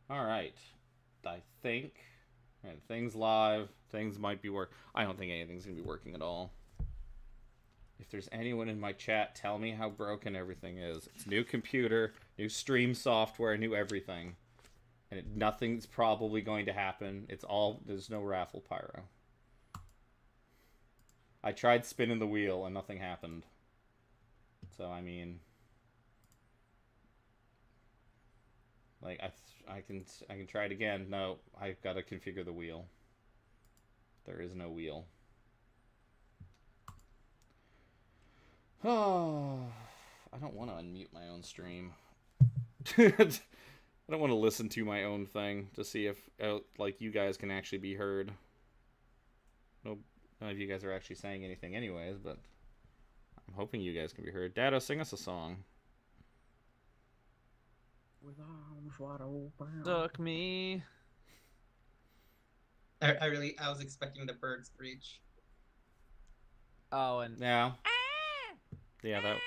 Alright. I think... Right, things live. Things might be work. I don't think anything's going to be working at all. If there's anyone in my chat, tell me how broken everything is. It's new computer, new stream software, new everything. And nothing's probably going to happen. It's all... There's no raffle pyro. I tried spinning the wheel and nothing happened. So, I mean... Like, I can try it again. No, I've got to configure the wheel. There is no wheel. Oh, I don't want to unmute my own stream. I don't want to listen to my own thing to see if, like, you guys can actually be heard. No, none of you guys are actually saying anything anyways, but I'm hoping you guys can be heard. Dado, sing us a song. With arms wide open. Took me. I was expecting the bird screech. Oh, and Yeah. Yeah, that.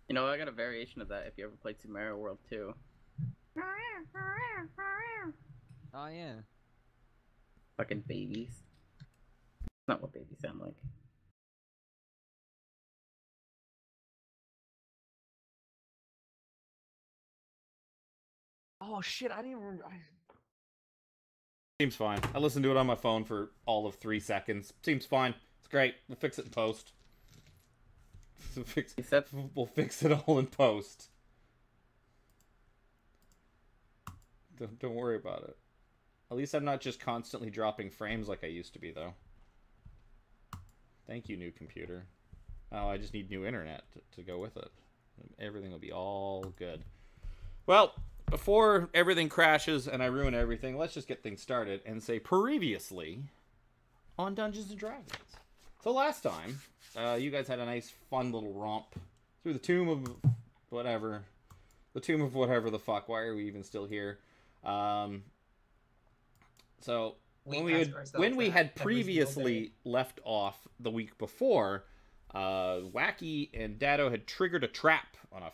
You know, I got a variation of that if you ever played Super Mario World 2. oh yeah. Fucking babies. That's not what babies sound like. Oh shit! I didn't even. Seems fine. I listened to it on my phone for all of 3 seconds. Seems fine. It's great. We'll fix it in post. We'll fix it all in post. Don't worry about it. At least I'm not just constantly dropping frames like I used to be, though. Thank you, new computer. Oh, I just need new internet to go with it. Everything will be all good. Well, before everything crashes and I ruin everything, let's just get things started and say previously on Dungeons & Dragons. So last time, you guys had a nice, fun little romp through the tomb of whatever. The tomb of whatever the fuck. Why are we even still here? So when we had previously left off the week before, Wacky and Dado had triggered a trap on a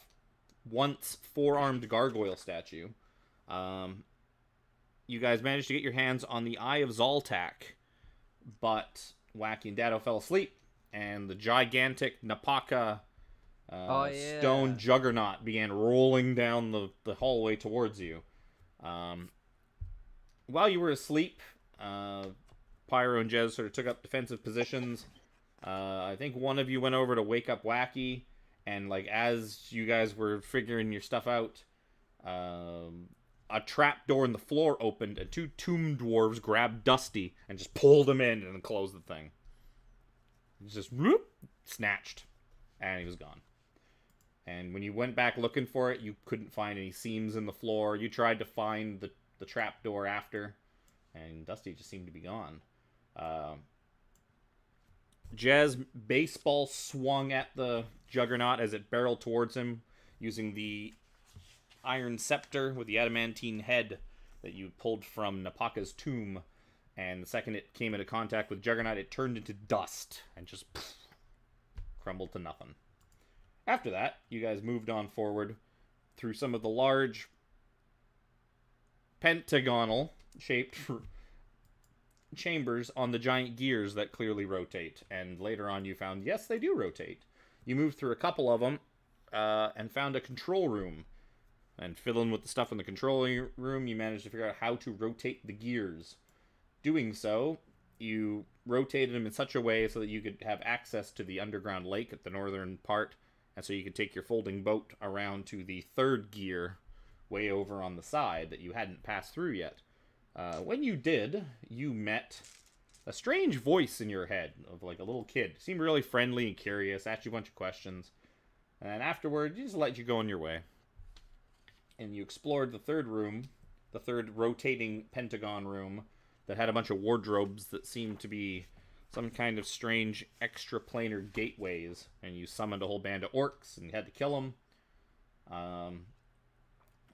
once four-armed gargoyle statue. You guys managed to get your hands on the Eye of Zoltak, but Wacky and Dado fell asleep, and the gigantic Napaka stone juggernaut began rolling down the hallway towards you. While you were asleep, Pyro and Jez sort of took up defensive positions. I think one of you went over to wake up Wacky, and like as you guys were figuring your stuff out, a trap door in the floor opened, and two tomb dwarves grabbed Dusty and just pulled him in and closed the thing. Just whoop, snatched, and he was gone. And when you went back looking for it, you couldn't find any seams in the floor. You tried to find the trap door after, and Dusty just seemed to be gone. Jez baseball swung at the juggernaut as it barreled towards him, using the iron scepter with the adamantine head that you pulled from Napaka's tomb. And the second it came into contact with Juggernaut, it turned into dust and just crumbled to nothing. After that, you guys moved on forward through some of the large pentagonal-shaped chambers on the giant gears that clearly rotate. And later on you found, yes, they do rotate. You moved through a couple of them and found a control room. And fiddling with the stuff in the control room, you managed to figure out how to rotate the gears. Doing so, you rotated them in such a way so that you could have access to the underground lake at the northern part, and so you could take your folding boat around to the third gear way over on the side that you hadn't passed through yet. When you did, you met a strange voice in your head of like a little kid. Seemed really friendly and curious, asked you a bunch of questions, and afterward, he just let you go on your way. And you explored the third room, the third rotating pentagon room, that had a bunch of wardrobes that seemed to be some kind of strange extraplanar gateways, and you summoned a whole band of orcs, and you had to kill them.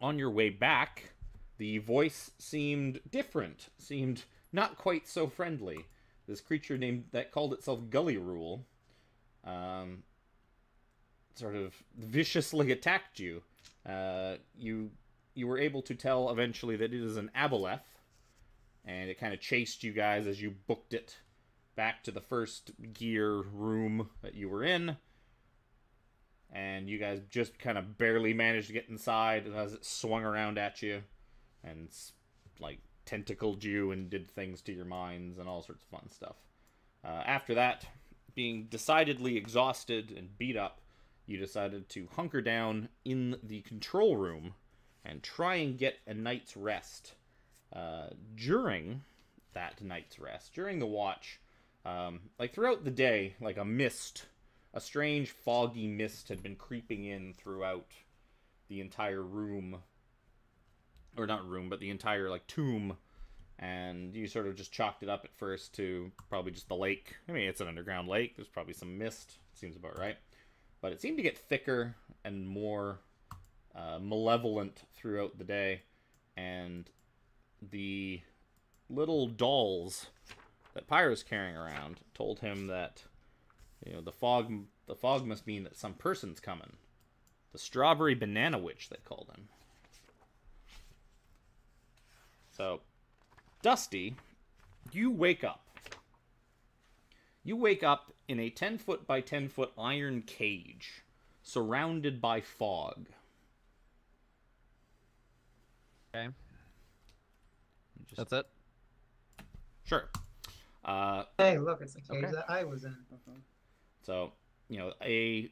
On your way back, the voice seemed different, seemed not quite so friendly. This creature that called itself Gully Rule sort of viciously attacked you. You you were able to tell eventually that it is an aboleth, and it kind of chased you guys as you booked it back to the first gear room that you were in. And you guys just kind of barely managed to get inside as it swung around at you and, like, tentacled you and did things to your minds and all sorts of fun stuff. After that, being decidedly exhausted and beat up, you decided to hunker down in the control room and try and get a night's rest. During that night's rest, during the watch, like throughout the day, like a strange foggy mist had been creeping in throughout the entire room. Or not room, but the entire, like, tomb. And you sort of just chalked it up at first to probably just the lake. I mean, it's an underground lake. There's probably some mist. Seems about right. But it seemed to get thicker and more malevolent throughout the day. And the little dolls that Pyro's carrying around told him that, you know, the fog must mean that some person's coming. The strawberry banana witch, they called him. So, Dusty, you wake up. You wake up in a 10-foot by 10-foot iron cage, surrounded by fog. Okay. That's it? Sure. Hey, look, it's the cage Okay. that I was in. So, you know, a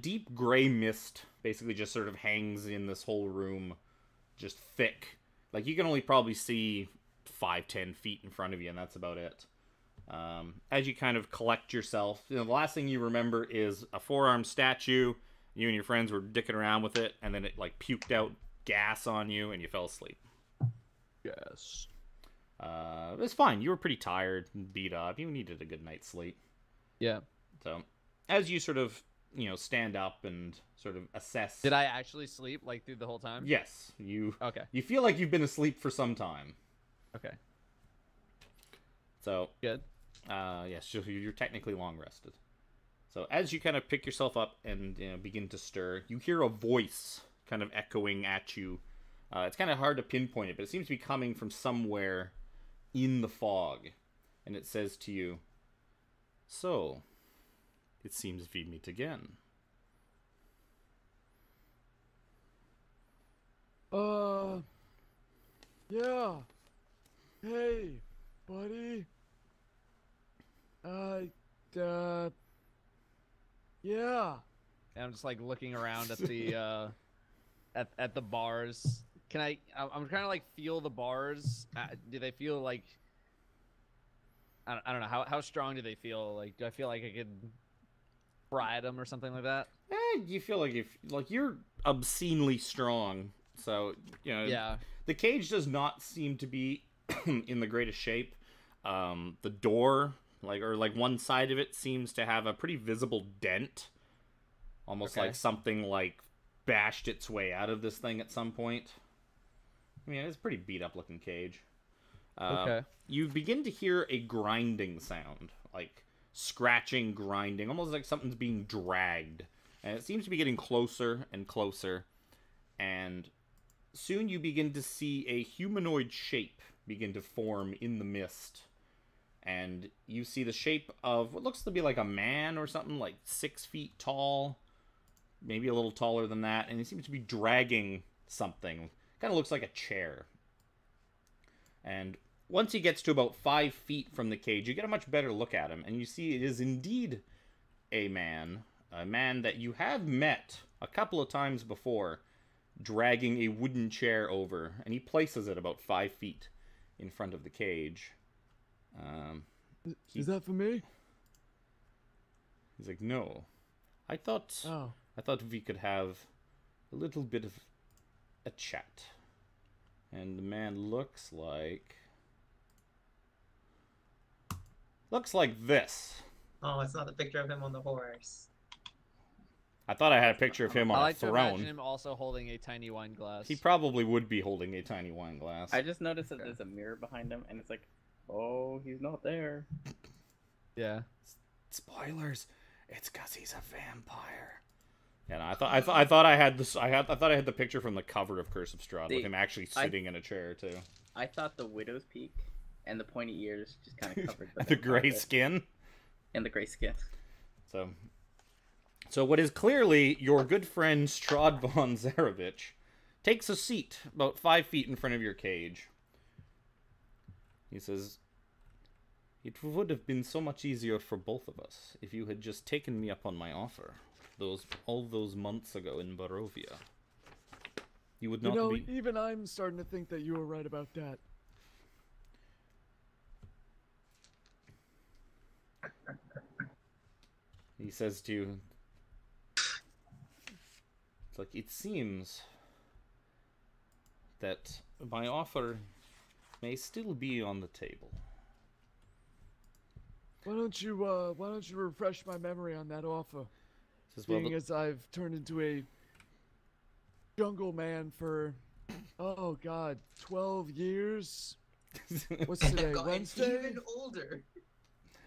deep gray mist basically just sort of hangs in this whole room, just thick. Like, you can only probably see 5-10 feet in front of you, and that's about it. As you kind of collect yourself, you know, the last thing you remember is a four-armed statue. You and your friends were dicking around with it, and then it, like, puked out gas on you, and you fell asleep. Yes. It was fine. You were pretty tired and beat up. You needed a good night's sleep. Yeah. So, as you sort of, you know, stand up and sort of assess... Did I actually sleep, like, through the whole time? Yes. You Okay. feel like you've been asleep for some time. Okay. So, Good. yes, you're technically long rested. So, as you kind of pick yourself up and, you know, begin to stir, you hear a voice kind of echoing at you. It's kind of hard to pinpoint it, but it seems to be coming from somewhere in the fog. And it says to you, "So, it seems we meet again." Yeah. Hey, buddy. Yeah. And I'm just like looking around at the at the bars. I'm trying to like feel the bars. Do they feel like I don't know how strong do they feel? Like, do I feel like I could fry them or something like that? You feel like you're obscenely strong. So, you know, Yeah. the cage does not seem to be in the greatest shape. The door, like one side of it seems to have a pretty visible dent. Almost Okay. like something like bashed its way out of this thing at some point. I mean, it's a pretty beat up looking cage. Okay. You begin to hear a grinding sound, like scratching, grinding, almost like something's being dragged. And it seems to be getting closer and closer. And soon you begin to see a humanoid shape begin to form in the mist. And you see the shape of what looks to be like a man or something, like 6 feet tall. Maybe a little taller than that. And he seems to be dragging something. Kind of looks like a chair. And once he gets to about 5 feet from the cage, you get a much better look at him. And you see it is indeed a man that you have met a couple of times before, dragging a wooden chair over. And he places it about 5 feet in front of the cage. Is that for me? He's like, "No. I thought we could have a little bit of a chat." And the man looks like this. Oh, it's not the picture of him on the horse. I thought I had a picture of him I on like a to imagine throne. him also holding a tiny wine glass. He probably would be holding a tiny wine glass. I just noticed that there's a mirror behind him, and it's like, oh, he's not there. Yeah. Spoilers. It's 'cause he's a vampire. And I thought I had this. I thought I had the picture from the cover of Curse of Strahd with him actually I- sitting in a chair too. I thought the widow's peak and the pointy ears just kind of covered The gray skin. and the gray skin. So what is clearly your good friend Strahd von Zarovich takes a seat about 5 feet in front of your cage. He says, "It would have been so much easier for both of us if you had just taken me up on my offer all those months ago in Barovia. You would not be..." Even I'm starting to think that you were right about that. He says to you, it's like, "It seems that my offer may still be on the table." Why don't you refresh my memory on that offer? Says, "Well, Being as I've turned into a jungle man for, oh god, 12 years? What's today, God, it's Wednesday? even older.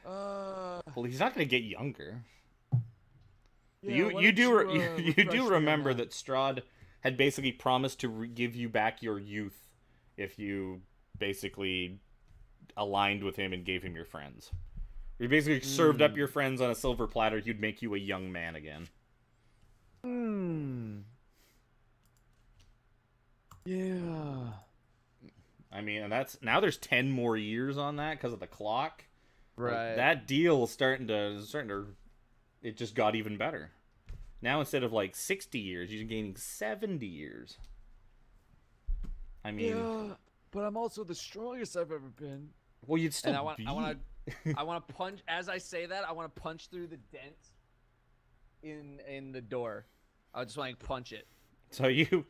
well, he's not going to get younger. Yeah, why you don't you refresh me do on remember that? that Strahd had basically promised to give you back your youth if you basically aligned with him and gave him your friends. You basically served up your friends on a silver platter. He'd make you a young man again. Yeah. I mean, and that's now there's 10 more years on that because of the clock. Like, Right. that deal is starting to it just got even better. Now instead of like 60 years, you're gaining 70 years. I mean, Yeah, but I'm also the strongest I've ever been. well, you'd still And I want be. I want to punch as I say that. I want to punch through the dent in the door. I just want to punch it. So you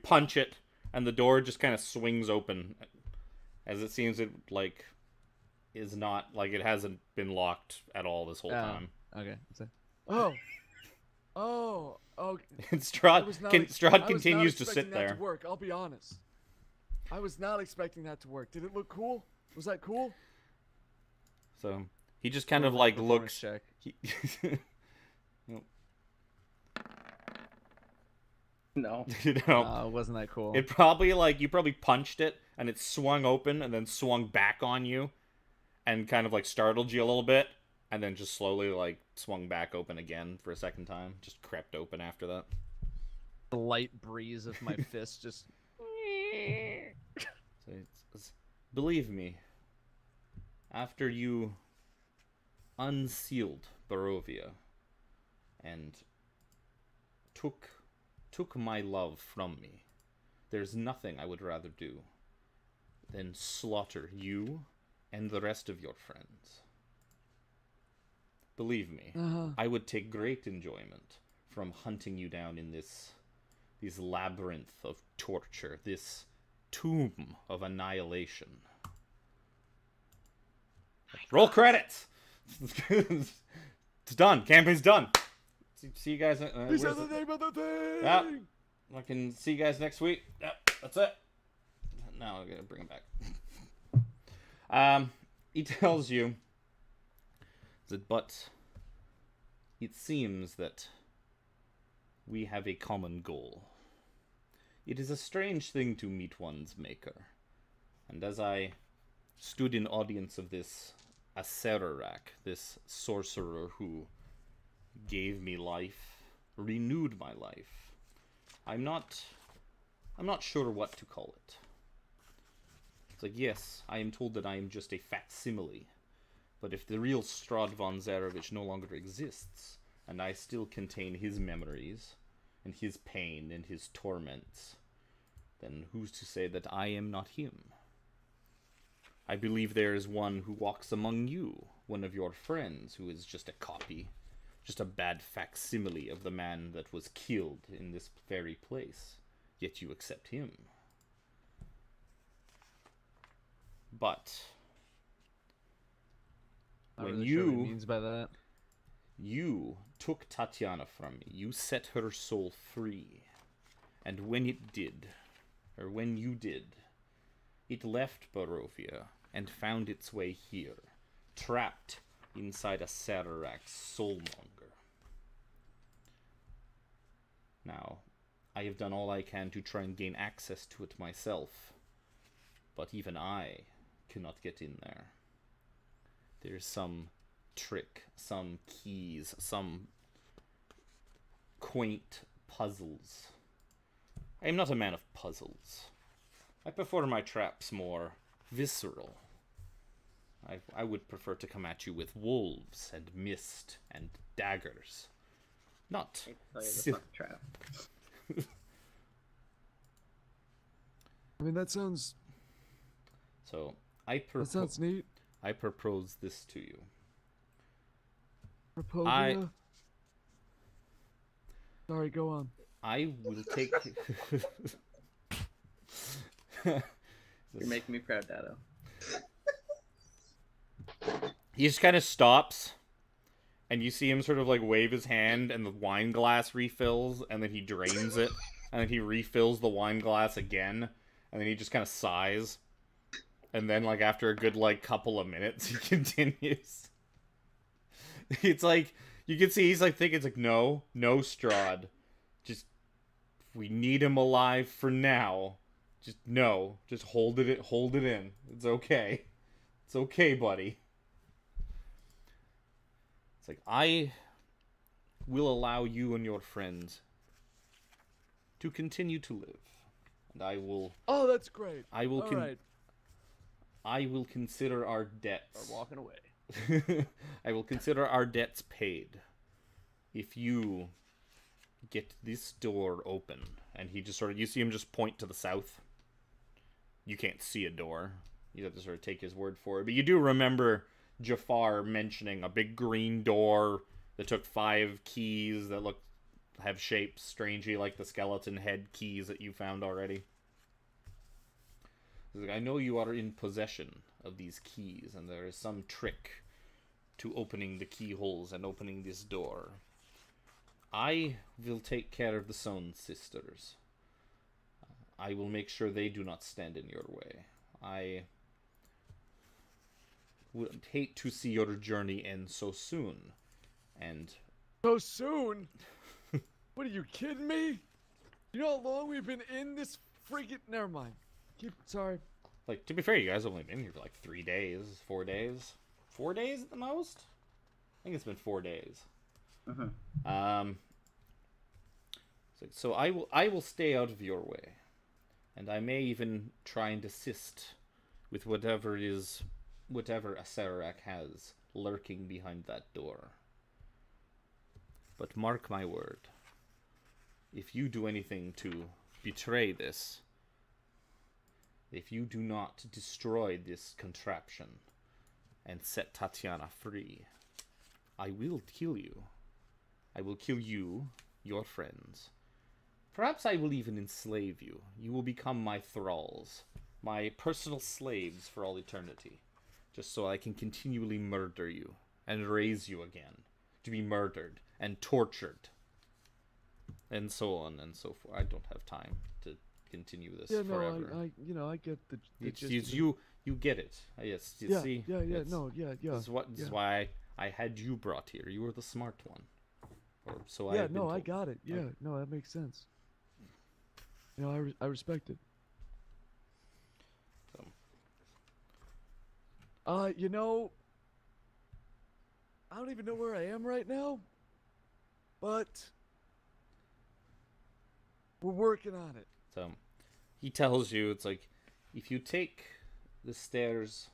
punch it, and the door just kind of swings open, as it seems it like is not like it hasn't been locked at all this whole time. Okay. Oh. Oh. Okay. And I Strahd was not Strahd I was continues not to sit expecting that there. to work, I'll be honest. I was not expecting that to work. Did it look cool? Was that cool? So he just kind of Roll a like performance looks. check. He, No. you know, It wasn't that cool. it probably like you probably punched it and it swung open and then swung back on you, and kind of like startled you a little bit, and then just slowly like swung back open again for a second time. Just crept open after that. The light breeze of my fist just. So believe me, after you unsealed Barovia and took my love from me, there's nothing I would rather do than slaughter you and the rest of your friends. Believe me, I would take great enjoyment from hunting you down in this labyrinth of torture, this tomb of annihilation. Roll credits. It's done. Campaign's done. See you guys. He where's said the it? name of the thing! Yeah. I can see you guys next week. Yep, that's it. Now I'm gonna bring him back. He tells you that, but it seems that we have a common goal. It is a strange thing to meet one's maker, and as I stood in audience of this Acererak, this sorcerer who gave me life, renewed my life, I'm not sure what to call it. It's like, yes, I am told that I am just a facsimile, but if the real Strahd von Zarovich no longer exists, and I still contain his memories, and his pain, and his torments, then who's to say that I am not him? I believe there is one who walks among you, one of your friends, who is just a copy, just a bad facsimile of the man that was killed in this very place, yet you accept him. But Not when really sure what he means by that. you took Tatiana from me, you set her soul free, and when you did, it left Barovia and found its way here, trapped inside a Acererak's soulmonger. Now, I have done all I can to try and gain access to it myself, but even I cannot get in there. There's some trick, some keys, some quaint puzzles. I am not a man of puzzles. I prefer my traps more visceral. I would prefer to come at you with wolves and mist and daggers. Not I tell you the fuck trap. I mean, that sounds So, that sounds neat. I propose this to you. Propobia. Sorry, go on. I will take... You're making me proud, Dado. He just kind of stops, and you see him sort of like wave his hand, and the wine glass refills, and then he drains it, and then he refills the wine glass again, and then he just kind of sighs, and then like after a good like couple of minutes, he continues. It's like you can see he's like thinking, it's like no Strahd, just we need him alive for now. Just hold it in. It's okay. It's okay, buddy. It's like, I will allow you and your friends to continue to live. And I will... Oh, that's great. I will All right. I will consider our debts... Are walking away. I will consider our debts paid if you get this door open. And he just sort of... You see him just point to the south. You can't see a door. You have to sort of take his word for it. But you do remember Jafar mentioning a big green door that took 5 keys that have shapes strangely like the skeleton head keys that you found already. He's like, I know you are in possession of these keys, and there is some trick to opening the keyholes and opening this door. I will take care of the Sohn sisters. I will make sure they do not stand in your way. I would hate to see your journey end so soon. And... So soon? What, are you kidding me? You know how long we've been in this freaking... Never mind. Sorry. Like, to be fair, you guys have only been here for like 3 days, 4 days. 4 days at the most? I think it's been 4 days. So I will stay out of your way. And I may even try and assist with whatever Acererak has lurking behind that door. But mark my word, if you do anything to betray this, if you do not destroy this contraption and set Tatiana free, I will kill you. I will kill you, your friends. Perhaps I will even enslave you. You will become my thralls, my personal slaves for all eternity, just so I can continually murder you and raise you again, to be murdered and tortured, and so on and so forth. I don't have time to continue this forever. No, I get the It's gist of it. you get it. Yes, you Yeah, see? yeah, It's- yeah. This is why I had you brought here. You were the smart one. Or so I Yeah, have been no, I told. got it. Yeah, no, that makes sense. You know, I respect it. So, You know, I don't even know where I am right now, but we're working on it. So he tells you, it's like, if you take the stairs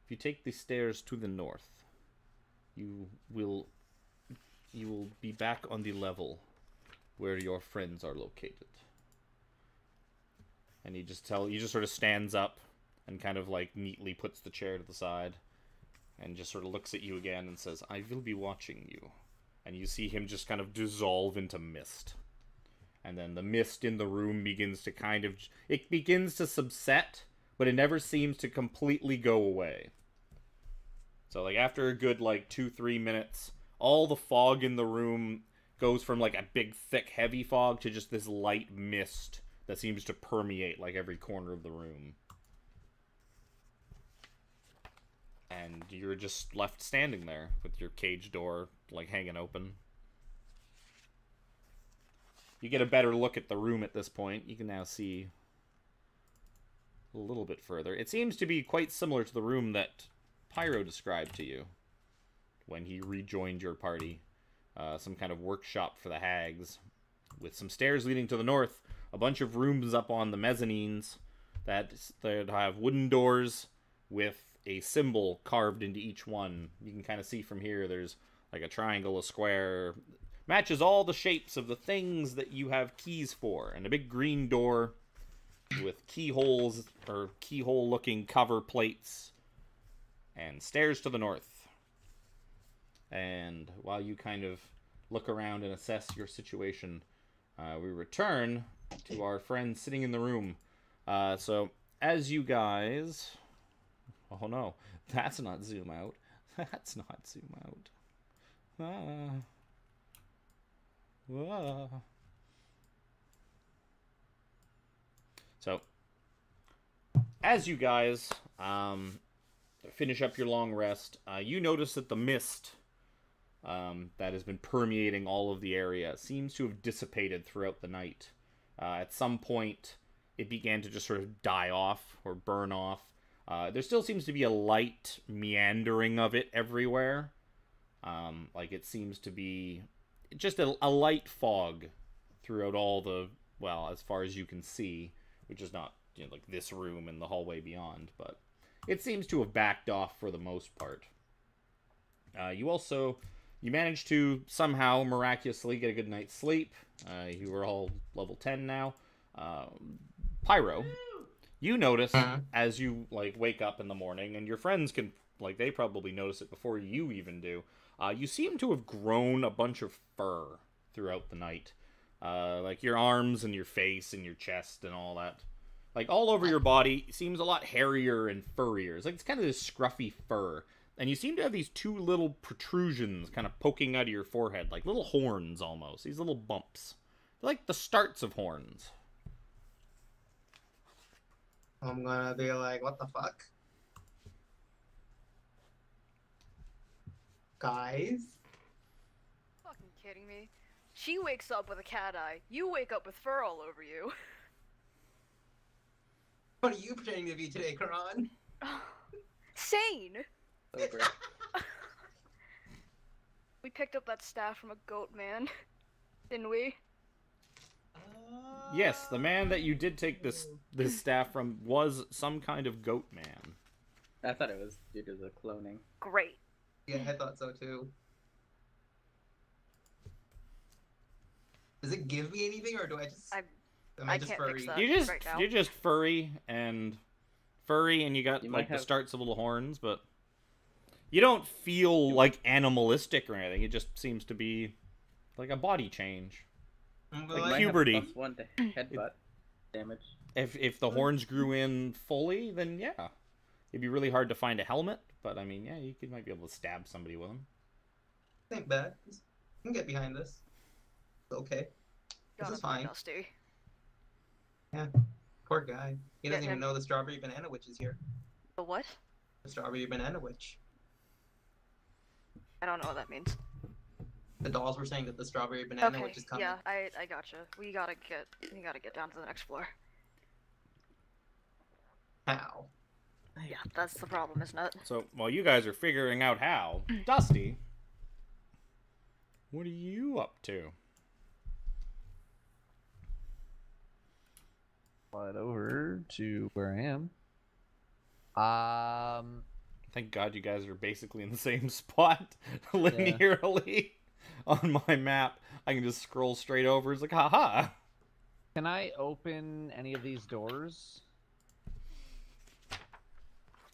to the north, you will be back on the level where your friends are located. And he just sort of stands up and kind of like neatly puts the chair to the side and just sort of looks at you again and says, I will be watching you. And you see him just kind of dissolve into mist. And then the mist in the room begins to subset, but it never seems to completely go away. So like after a good like 2-3 minutes, all the fog in the room goes from like a big thick heavy fog to just this light mist that seems to permeate like every corner of the room. And you're just left standing there with your cage door like hanging open. you get a better look at the room at this point. You can now see a little bit further. It seems to be quite similar to the room that Pyro described to you when he rejoined your party. Some kind of workshop for the hags, with some stairs leading to the north, a bunch of rooms up on the mezzanines that have wooden doors with a symbol carved into each one. You can kind of see from here there's like a triangle, a square, matches all the shapes of the things that you have keys for, and a big green door with keyholes or keyhole looking cover plates, and stairs to the north. And while you kind of look around and assess your situation, we return to our friends sitting in the room. So as you guys... Oh no, that's not zoom out. That's not zoom out. So, as you guys finish up your long rest, you notice that the mist that has been permeating all of the area seems to have dissipated throughout the night. At some point, it began to just sort of die off or burn off. There still seems to be a light meandering of it everywhere. Like it seems to be just a light fog throughout all the, well, as far as you can see, which is not, you know, like this room and the hallway beyond, but it seems to have backed off for the most part. You managed to somehow miraculously get a good night's sleep. You were all level 10 now. Pyro, you notice as you like wake up in the morning, and your friends can, like, they probably notice it before you even do. You seem to have grown a bunch of fur throughout the night. Like your arms and your face and your chest and all that. Like all over your body seems a lot hairier and furrier. It's like it's kind of this scruffy fur. And you seem to have these two little protrusions kind of poking out of your forehead, like little horns almost. These little bumps. They're like the starts of horns. I'm gonna be like, what the fuck? Guys? Fucking kidding me? She wakes up with a cat eye. You wake up with fur all over you. What are you pretending to be today, Karan? Sane! Over. We picked up that staff from a goat man, didn't we? Yes, the man that you did take this staff from was some kind of goat man. I thought it was due to the cloning. Great. Yeah, I thought so too. Does it give me anything, or do I just... Am I just can't furry? fix that. Right now. You're just furry, and you got You like might the have- starts of little horns, but you don't feel like animalistic or anything. It just seems to be like a body change. I'm like You might puberty. have +1 to headbutt damage. If the horns grew in fully, then yeah, it'd be really hard to find a helmet. But I mean, yeah, might be able to stab somebody with them. Ain't bad. I can get behind this. It's okay. This Gotta is be fine. Dusty. Yeah. Poor guy. He doesn't Yeah, even and- know the strawberry banana witch is here. The what? The strawberry banana witch. I don't know what that means. The dolls were saying that the strawberry banana Okay, witch is coming. yeah, I gotcha. We gotta get down to the next floor. How? Yeah, that's the problem, isn't it? So while you guys are figuring out how, Dusty, what are you up to? Slide over to where I am. Thank God you guys are basically in the same spot linearly on my map. I can just scroll straight over. It's like, haha. Can I open any of these doors?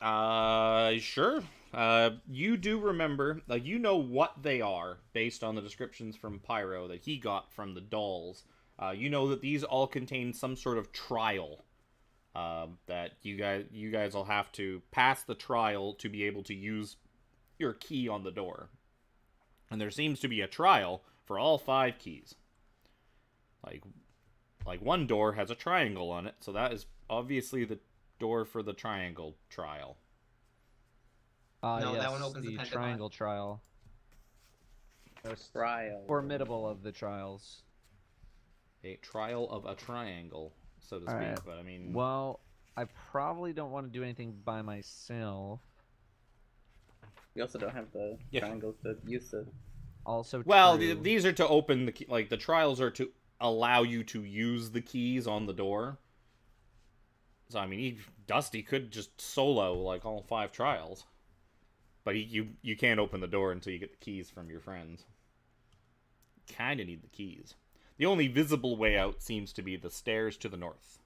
Sure. You do remember, like, you know what they are based on the descriptions from Pyro that he got from the dolls. You know that these all contain some sort of trial. That you guys will have to pass the trial to be able to use your key on the door. And there seems to be a trial for all 5 keys. Like one door has a triangle on it, so that is obviously the door for the triangle trial. No, Yes, that one opens the the Pentagon. triangle trial. Most Trial. formidable of the trials. A trial of a triangle, so to speak. Alright. But I mean, Well, I probably don't want to do anything by myself. We also don't have the Yeah. triangles to use it. Also well, true. these are to open the key, like the trials are to allow you to use the keys on the door. So I mean, Dusty could just solo like all 5 trials, but you can't open the door until you get the keys from your friends. Kind of need the keys. The only visible way out seems to be the stairs to the north.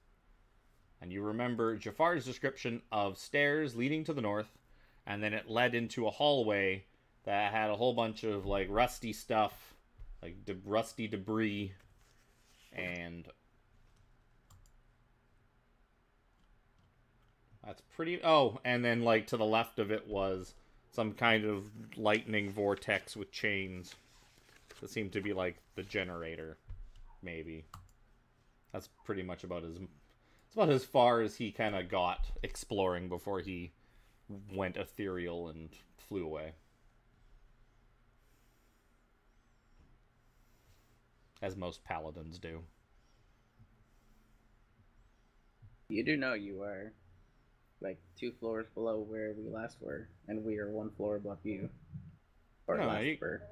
And you remember Jafar's description of stairs leading to the north, and then it led into a hallway that had a whole bunch of like rusty stuff, like rusty debris, and that's pretty. Oh, and then like to the left of it was some kind of lightning vortex with chains. That seemed to be like the generator, maybe. That's pretty much about as far as he kind of got exploring before he went ethereal and flew away. As most paladins do. You do know you are like 2 floors below where we last were, and we are 1 floor above you. Or No, last you- were.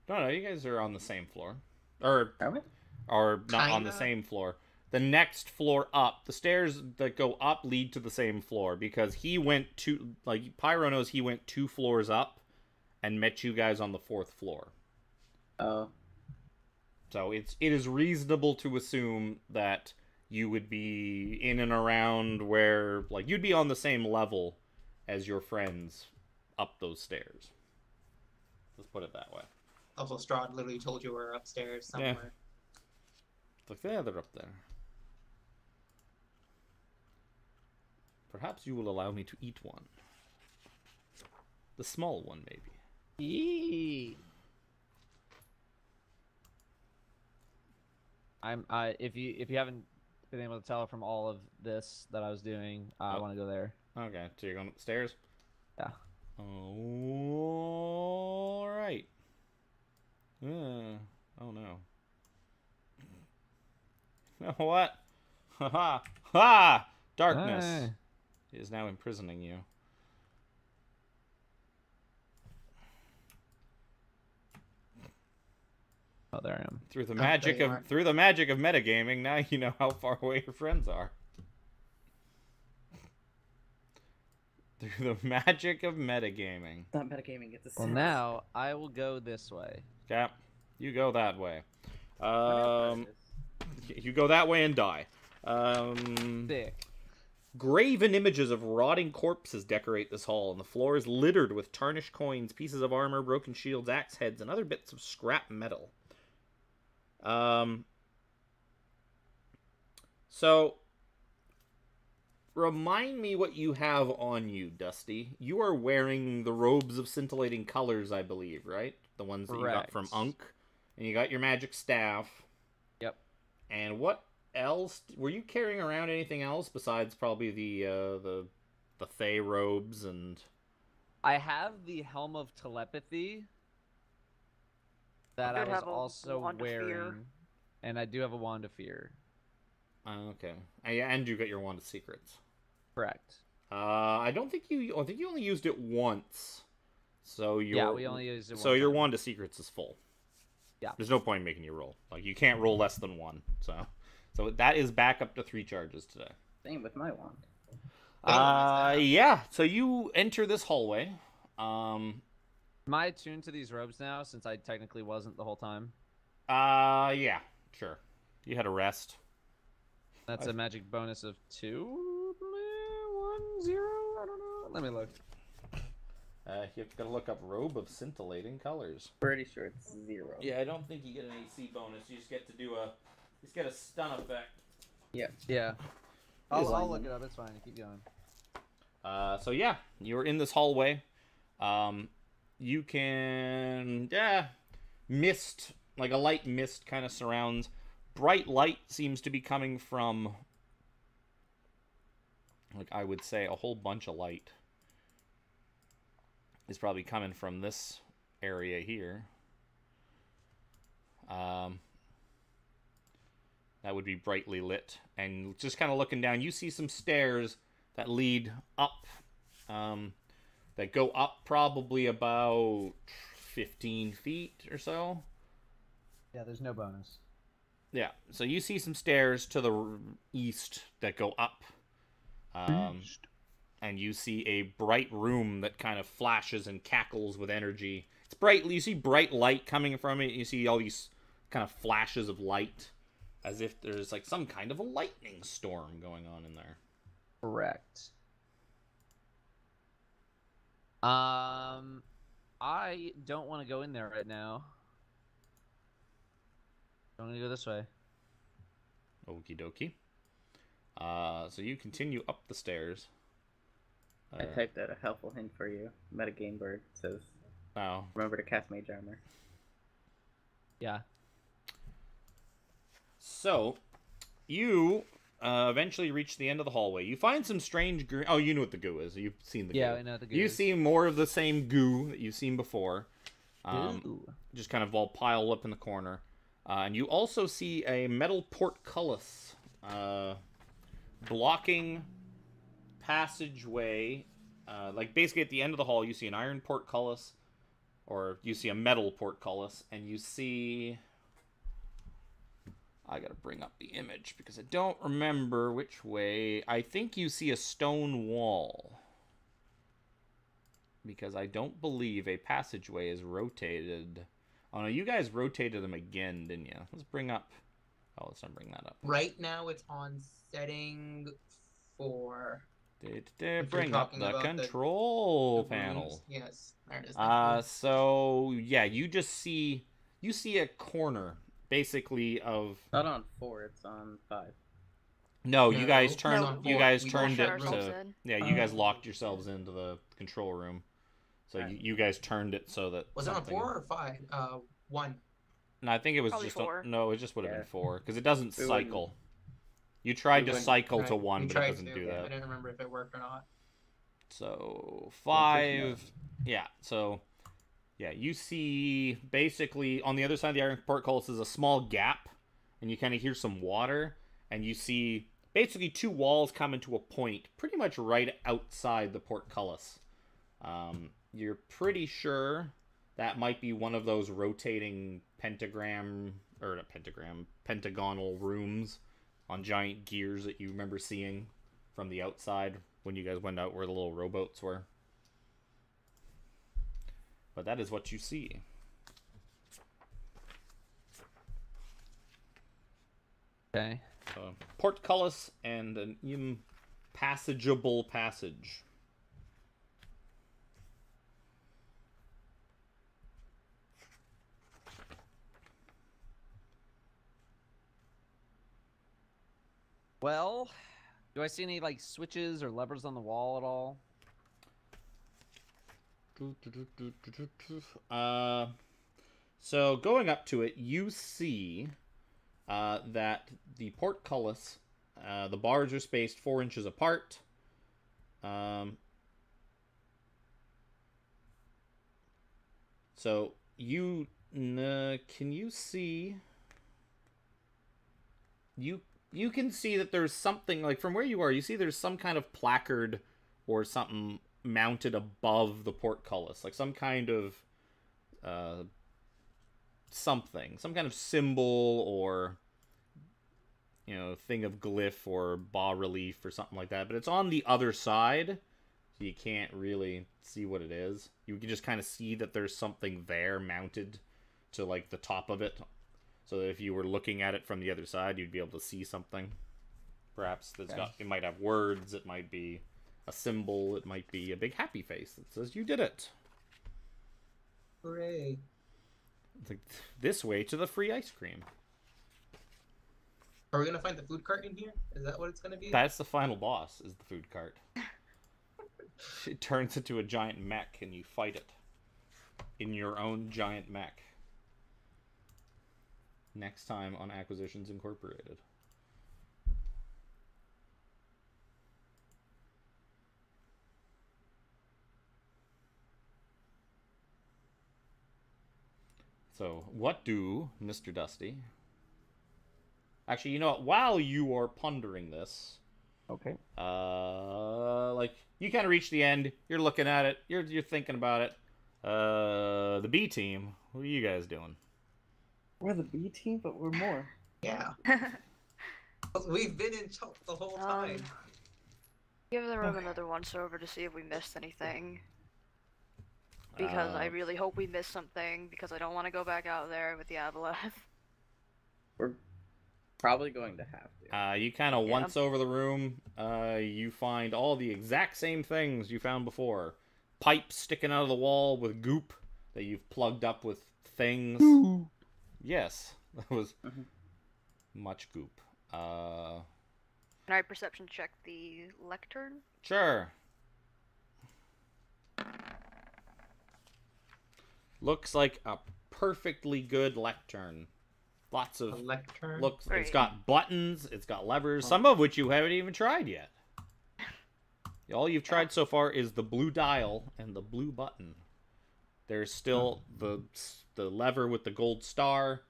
No, you guys are on the same floor. Or Are we? not on the Kinda. same floor. The next floor up, the stairs that go up lead to the same floor because he went to, like, Pyro knows he went 2 floors up and met you guys on the 4th floor. Oh. So it is reasonable to assume that you would be in and around where, like, you'd be on the same level as your friends up those stairs. Let's put it that way. Also, Strahd literally told you we were upstairs Yeah. somewhere. Look, yeah, they're up there. Perhaps you will allow me to eat one. The small one, maybe. Yee. If you haven't been able to tell from all of this that I was doing, I Oh. want to go there. Okay, so you're going up the stairs? Yeah. All right. Oh no. What? Ha ha! Ha! Darkness Hey. is now imprisoning you. Oh, there I am. Through the there magic you of are. metagaming, now you know how far away your friends are. Through the magic of metagaming. It's not metagaming, it's a Well, sense. now I will go this way. Cap, you go that way. Whatever it is. You go that way and die. Thick. Graven images of rotting corpses decorate this hall, and the floor is littered with tarnished coins, pieces of armor, broken shields, axe heads, and other bits of scrap metal. So, remind me what you have on you, Dusty. You are wearing the robes of scintillating colors, I believe, right? The ones that you got from Correct. Unk. And you got your magic staff. Yep. And what else? Were you carrying around anything else besides probably the Fey robes and... I have the Helm of Telepathy that I did was have a also Wand of Fear. wearing, and I do have a Wand of Fear. Okay. And you got your Wand of Secrets. Correct. I think you only used it once. So Yeah, we only used it. So one your time. Wand of Secrets is full. Yeah. There's no point in making you roll. Like, you can't roll less than 1. So that is back up to 3 charges today. Same with my wand. Yeah. So you enter this hallway. Am I attuned to these robes now, since I technically wasn't the whole time? Yeah, sure. You had a rest. That's a magic bonus of 2, 1, 0. I don't know. Let me look. You've got to look up robe of scintillating colors. Pretty sure it's 0. Yeah, I don't think you get an AC bonus. You just get to do a stun effect. Yeah. I'll look it up. It's fine. Keep going. So yeah, you're in this hallway. You can, mist, like a light mist kind of surrounds. Bright light seems to be coming from, like, I would say a whole bunch of light is probably coming from this area here. that would be brightly lit. And just kind of looking down, you see some stairs that lead up, that go up probably about 15 feet or so. Yeah, there's no bonus. Yeah, so you see some stairs to the east that go up. And you see a bright room that kind of flashes and cackles with energy. It's bright. You see bright light coming from it. You see all these kind of flashes of light, as if there's like some kind of a lightning storm going on in there. Correct. I don't want to go in there right now. I'm gonna go this way. Okie dokie. So you continue up the stairs. I typed out a helpful hint for you. Metagame bird says, Wow. remember to cast mage armor. Yeah. So, you eventually reach the end of the hallway. You find some strange green... Oh, you know what the goo is. You've seen the goo. Yeah, I know what the goo You is. see more of the same goo that you've seen before. Ooh. Just kind of all piled up in the corner. And you also see a metal portcullis blocking passageway. Like basically at the end of the hall, you see an iron portcullis, or you see a metal portcullis, and you see... I gotta bring up the image because I don't remember which way. I think you see a stone wall, because I don't believe a passageway is rotated. Oh no, you guys rotated them again, didn't you? Let's bring up... Oh, let's not bring that up. Right now it's on setting 4. Bring up talking the about control the panel. rooms. Yes, there it is. So yeah, you just see a corner basically of... Not on 4, it's on 5. No, you No, guys it's turned on you four. guys We turned shut it ourselves to... in. Yeah, you guys Oh. locked yourselves into the control room. So Right. you guys turned it so that Was it on something... 4 or 5? 1. No, I think it was Probably just 4. no, it just would have Yeah. been 4 because it doesn't We wouldn't- cycle. You tried we to wouldn't- cycle to Right, 1, we but it tried doesn't to, do yeah, I that. didn't remember if it worked or not. So Interesting. 5, yeah. So yeah, you see basically on the other side of the iron portcullis is a small gap, and you kind of hear some water, and you see basically 2 walls come into a point, pretty much right outside the portcullis. You're pretty sure that might be one of those rotating pentagonal rooms on giant gears that you remember seeing from the outside when you guys went out where the little rowboats were. But that is what you see. Okay. Portcullis and an impassageable passage. Well, do I see any like switches or levers on the wall at all? So going up to it, you see that the portcullis, the bars are spaced 4 inches apart. So you can you see? You can see that there's something, like from where you are, you see there's some kind of placard or something mounted above the portcullis, like some kind of something, some kind of symbol or, you know, thing of glyph or bas relief or something like that. But it's on the other side, so you can't really see what it is. You can just kind of see that there's something there mounted to like the top of it. So that if you were looking at it from the other side, you'd be able to see something. Perhaps that's got, it might have words, it might be a symbol, it might be a big happy face that says you did it. Hooray. It's like, this way to the free ice cream. Are we gonna find the food cart in here? Is that what it's gonna be? That's the final boss, is the food cart. It turns into a giant mech and you fight it. In your own giant mech. Next time on Acquisitions Incorporated. So, what do, Mr. Dusty, Actually, you know what? While you are pondering this, Okay. like you kind of reach the end. You're looking at it. You're thinking about it. The B team. What are you guys doing? We're the B team, but we're more. Yeah. We've been in choke the whole time. Give the room Okay. another once over to see if we missed anything. Because I Uh, really hope we missed something, because I don't want to go back out there with the aboleth. We're probably going to have to. You kind of Yeah. once over the room. You find all the exact same things you found before. Pipes sticking out of the wall with goop that you've plugged up with things. Yes, that was much goop. Can I perception check the lectern? Sure. Looks like a perfectly good lectern. Lots A of lectern. looks. It's Great. got buttons. It's got levers. Some of which you haven't even tried yet. All you've tried so far is the blue dial and the blue button. There's still the lever with the gold star.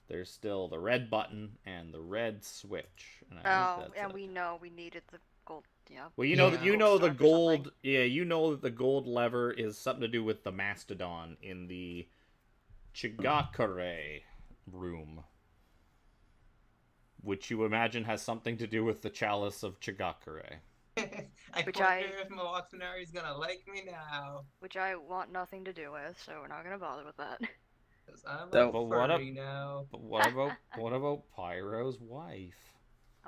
There's still the red button and the red switch. And I Oh, think that's and it. we know we needed the gold. Yeah. Well, you know, Yeah. you know the Star for gold. something. Yeah, you know that the gold lever is something to do with the mastodon in the Chigakure room, which you imagine has something to do with the chalice of Chigakure. I Which wonder I- if Mawaksanari's gonna like me now. Which I want nothing to do with, so we're not gonna bother with that. 'Cause I'm So- a But what furry now. But what about Pyro's wife?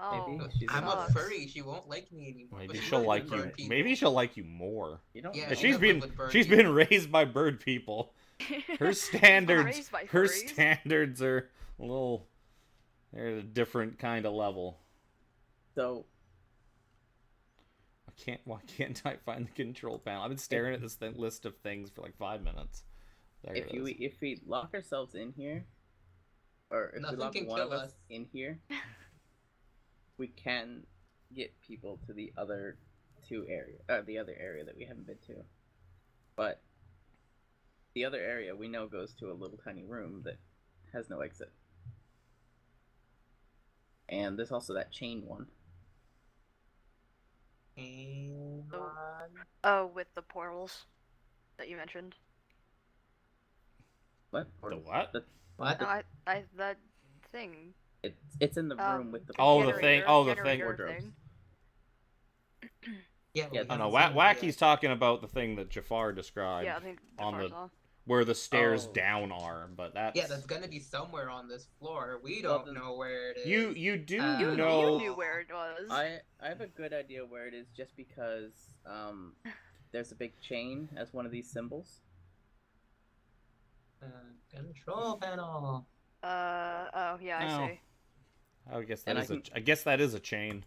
Oh, Maybe. She's I'm a sucks. furry. She won't like me anymore. Maybe but she she'll lives like with you. bird people. Maybe she'll like you more. You don't Yeah, know. Yeah, she she's lives been with bird she's people. been raised by bird people. Her standards raised by her furries. standards are a little. They're at a different kind of level. So Why can't I find the control panel? I've been staring at this list of things for like 5 minutes. There it is. if we lock ourselves in here, or if Nothing we lock can one of kill us us. in here, we can get people to the other the other area that we haven't been to. But the other area we know goes to a little tiny room that has no exit. And there's also that chain one. Hang on. Oh, with the portals that you mentioned. What? The what? What? No, that thing. It's in the room with the Oh, the generator- thing. Oh, the thing. generator Wardrobes. thing. Yeah, but Yeah, we Oh no, haven't seen it Wacky's yet. talking about the thing that Jafar described Yeah, I think on Jafar's the off. where the stairs Oh. down are, but that's Yeah, that's gonna be somewhere on this floor. We Well, don't then- know where it is. you do You know. knew where it was. I have a good idea where it is just because there's a big chain as one of these symbols. Control panel. Oh yeah, Oh. I see. I guess And I guess that is a chain.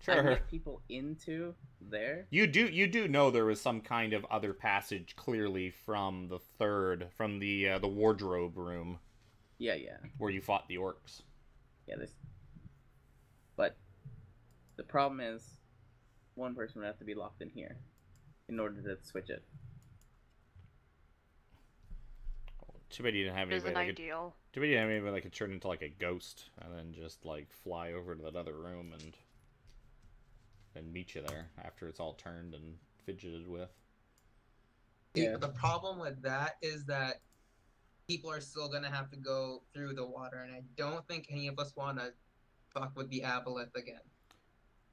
I can Sure. get people into there. You do know there was some kind of other passage clearly from the wardrobe room Yeah. where you fought the orcs. Yeah, but the problem is one person would have to be locked in here in order to switch it. Too bad you didn't have It is anybody an that could. ideal. Too bad you didn't have anybody that could turn into like a ghost and then just like fly over to that other room and meet you there after it's all turned and fidgeted with. Yeah. The problem with that is that people are still gonna have to go through the water, and I don't think any of us want to fuck with the aboleth again.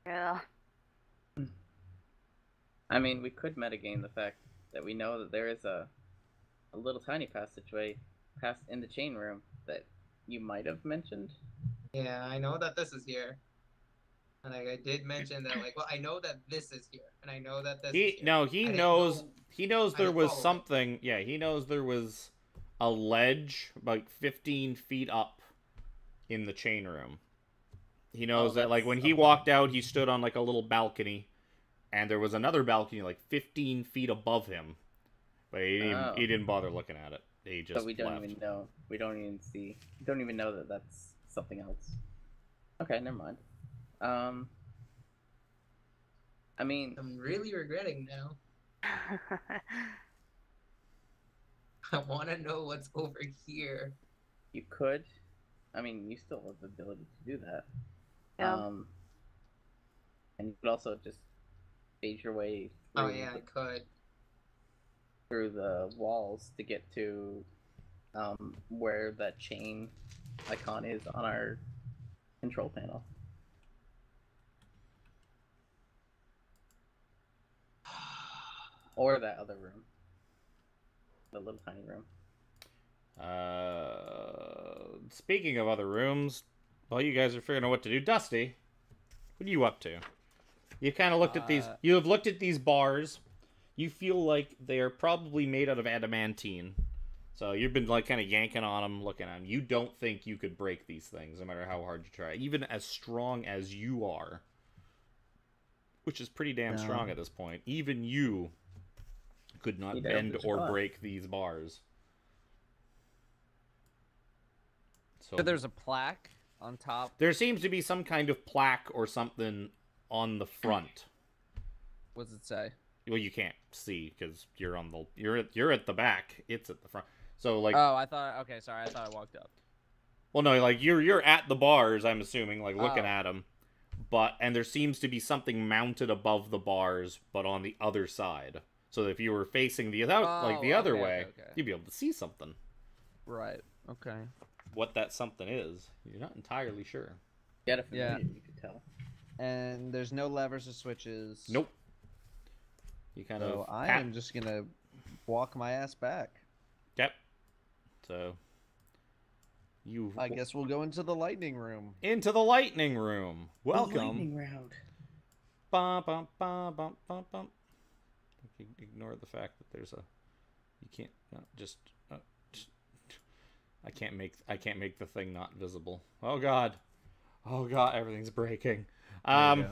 Yeah. I mean, we could metagame the fact that we know that there is a little tiny passageway past in the chain room that you might have mentioned. Yeah, I know that this is here. And like I did mention that, like, well, I know that this is here, and I know that this is He here. no, he I didn't knows know- he knows I there didn't was follow it. something. Yeah, he knows there was a ledge like 15 feet up in the chain room. He knows that that's like when he something. walked out, he stood on like a little balcony, and there was another balcony like 15 feet above him, but Oh. he didn't bother looking at it. He just But we don't left. even know. We don't even see. We don't even know that that's something else. Okay, never mind. I mean, I'm really regretting now. I want to know what's over here. you could I mean, you still have the ability to do that. Yeah. And you could also just phase your way Oh yeah, I could. through the walls to get to where that chain icon is on our control panel. Or that other room. The little tiny room. Speaking of other rooms, while you guys are figuring out what to do, Dusty, what are you up to? You kind of looked at these. You have looked at these bars. You feel like they are probably made out of adamantine. So you've been like kind of yanking on them, looking at them. You don't think you could break these things, no matter how hard you try. Even as strong as you are, which is pretty damn strong at this point. Even you could not bend or break these bars. So there's a plaque on top. There seems to be some kind of plaque or something on the front. What does it say? Well, you can't see because you're on the you're at the back. It's at the front. So like. Oh, I thought. Okay, sorry. I thought I walked up. Well, no, like you're at the bars. I'm assuming, like looking at them, and there seems to be something mounted above the bars, but on the other side. So if you were facing the other way, you'd be able to see something. Right. Okay. What that something is, you're not entirely sure. Yeah, you could tell. And there's no levers or switches. Nope. You kind of. I am just gonna walk my ass back. Yep. So. I guess we'll go into the lightning room. Into the lightning room. Welcome. The lightning round. Bum, bum, bum, bum, bum, bum. Ignore the fact that there's a. You can't just. I can't make the thing not visible. Oh god. Oh god, everything's breaking. Oh,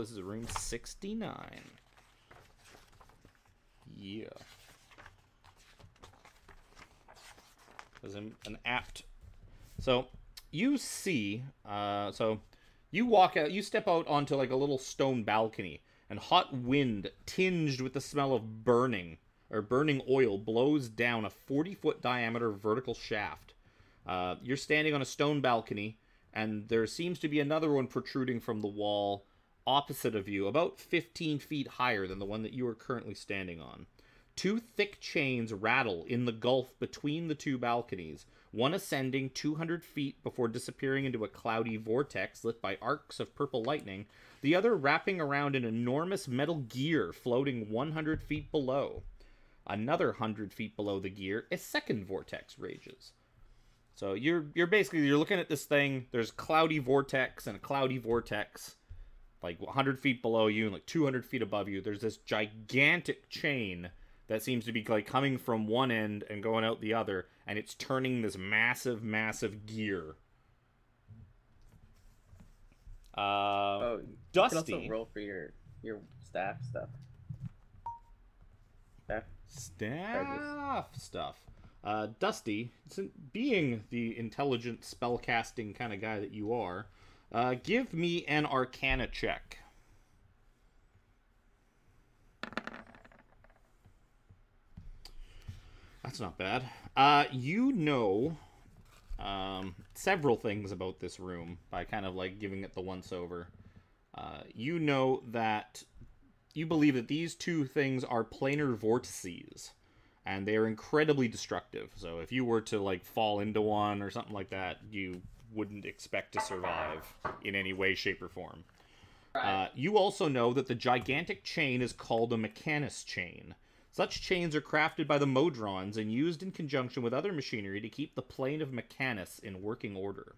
this is room 69. Yeah. There's an apt. So you see, so you walk out, you step out onto like a little stone balcony, and hot wind tinged with the smell of burning oil blows down a 40-foot diameter vertical shaft. You're standing on a stone balcony, and there seems to be another one protruding from the wall opposite of you, about 15 feet higher than the one that you are currently standing on. Two thick chains rattle in the gulf between the two balconies, one ascending 200 feet before disappearing into a cloudy vortex lit by arcs of purple lightning, the other wrapping around an enormous metal gear floating 100 feet below. Another 100 feet below the gear, a second vortex rages. So you're looking at this thing. There's cloudy vortex and a cloudy vortex, like 100 feet below you and like 200 feet above you. There's this gigantic chain that seems to be like coming from one end and going out the other, and it's turning this massive, massive gear. You Dusty. can also roll for your staff stuff. Staff stuff. Dusty, being the intelligent spellcasting kind of guy that you are, give me an Arcana check. That's not bad. You know several things about this room by kind of like giving it the once over. You know that you believe that these two things are planar vortices, and they are incredibly destructive. So if you were to like fall into one or something like that, you wouldn't expect to survive in any way, shape, or form. You also know that the gigantic chain is called a Mechanus chain. Such chains are crafted by the Modrons and used in conjunction with other machinery to keep the plane of Mechanus in working order.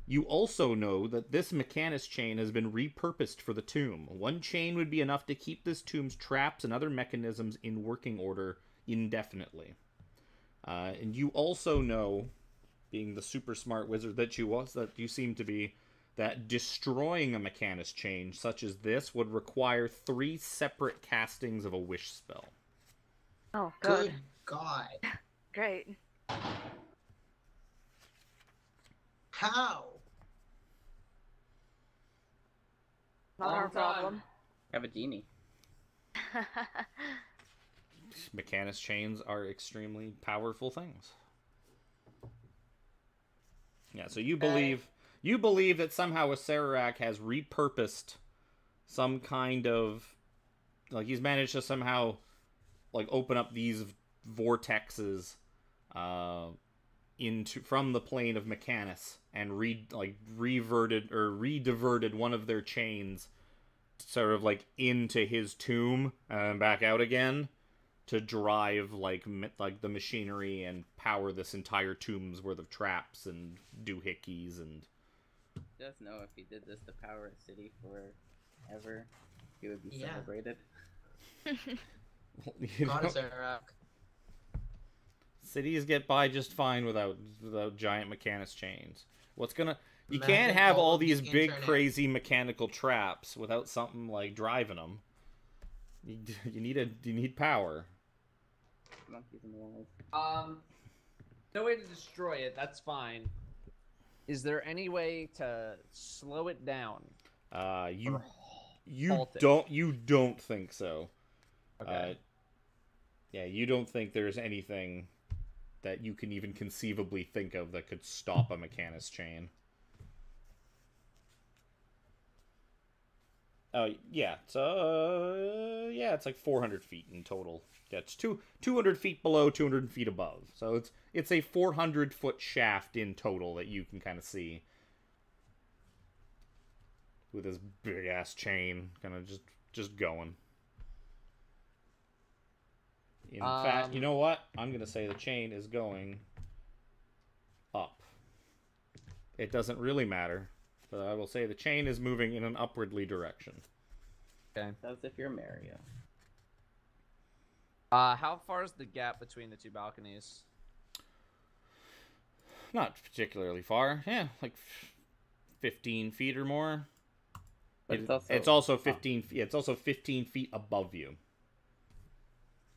You also know that this Mechanus chain has been repurposed for the tomb. One chain would be enough to keep this tomb's traps and other mechanisms in working order indefinitely. And you also know, being the super smart wizard that you seem to be, that destroying a Mechanus chain such as this would require 3 separate castings of a wish spell. Oh, good. Good God. Great. How? Not our problem. Have a genie. Mechanist chains are extremely powerful things. Yeah, so you believe that somehow a Sararak has repurposed some kind of, like, he's managed to somehow, like, open up these vortexes from the plane of Mechanus and rediverted one of their chains sort of like into his tomb and back out again to drive like the machinery and power this entire tomb's worth of traps and doohickeys and. Just know if he did this to power a city forever, he would be Yeah. celebrated. You God know, is Iraq. cities get by just fine without giant Mechanus chains. You Imagine can't have all the these big internet. crazy mechanical traps without something like driving them. You need power. Monkeys in the walls. No way to destroy it. That's fine. Is there any way to slow it down? You halt it? don't think so. Okay. Yeah, you don't think there's anything that you can even conceivably think of that could stop a Mechanus chain. Yeah, it's like 400 feet in total. Yeah, it's 200 feet below, 200 feet above. So it's a 400-foot shaft in total that you can kind of see. With this big-ass chain kind of just going. In fact, you know what? I'm going to say the chain is going up. It doesn't really matter. But I will say the chain is moving in an upwardly direction. Okay. As if you're Mario. How far is the gap between the two balconies? Not particularly far. Yeah, like 15 feet or more. But It's also 15 feet. It's also 15 feet above you.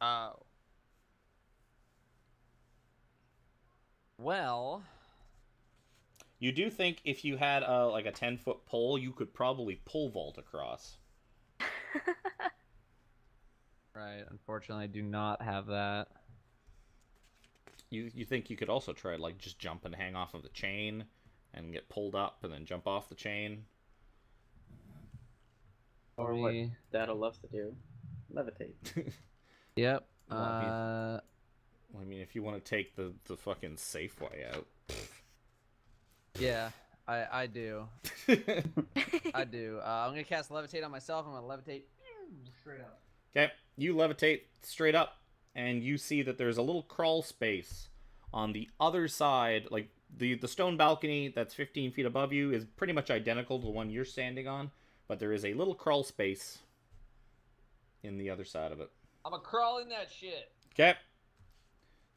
Oh. Well, You do think if you had like a 10-foot pole, you could probably pole vault across. right. Unfortunately, I do not have that. You think you could also try like just jump and hang off of the chain and get pulled up and then jump off the chain. Or what Dada loves to do. Levitate. Yep. Well, I mean, if you want to take the fucking safe way out. Yeah, I do. I do. I'm gonna cast levitate on myself. I'm gonna levitate straight up. Okay, you levitate straight up, and you see that there's a little crawl space on the other side. Like, the stone balcony that's 15 feet above you is pretty much identical to the one you're standing on, but there is a little crawl space in the other side of it. I'm gonna crawl in that shit. Okay.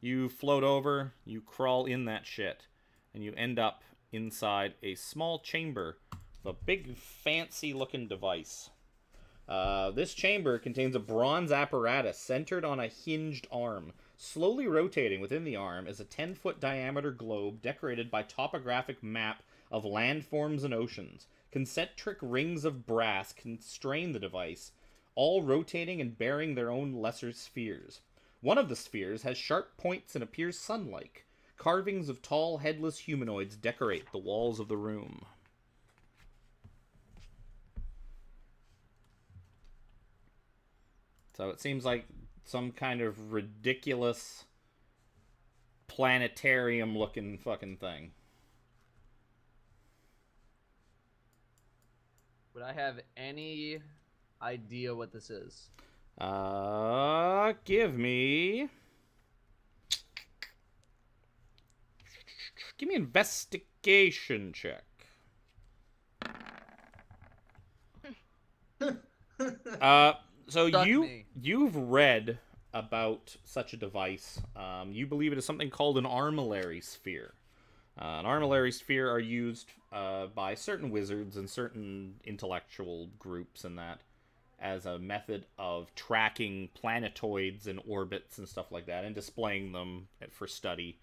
You float over, you crawl in that shit, and you end up inside a small chamber with a big, fancy-looking device. This chamber contains a bronze apparatus centered on a hinged arm. Slowly rotating within the arm is a 10-foot diameter globe decorated by topographic map of landforms and oceans. Concentric rings of brass constrain the device, all rotating and bearing their own lesser spheres. One of the spheres has sharp points and appears sun-like. Carvings of tall, headless humanoids decorate the walls of the room. So it seems like some kind of ridiculous planetarium-looking fucking thing. Would I have any idea what this is? Give me an investigation check. So Stuck me. you've read about such a device. You believe it is something called an armillary sphere. An armillary sphere are used by certain wizards and certain intellectual groups and that as a method of tracking planetoids and orbits and stuff like that and displaying them for study.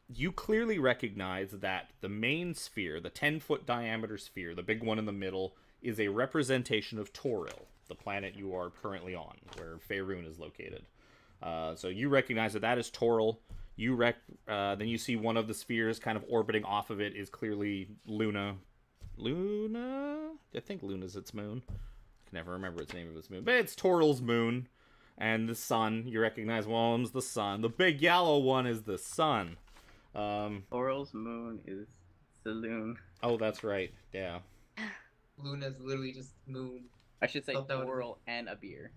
You clearly recognize that the main sphere, the 10-foot diameter sphere, the big one in the middle, is a representation of Toril, the planet you are currently on, where Faerun is located. So you recognize that is Toril. Then you see one of the spheres kind of orbiting off of it is clearly Luna. Luna? I think Luna's its moon. I can never remember its name of its moon. But it's Toril's moon. And the sun. You recognize one of them's the sun. The big yellow one is the sun. Oral's moon is Saloon. Oh, that's right. Yeah. Luna's literally just moon. I should say Thought that would've Oral and a beer.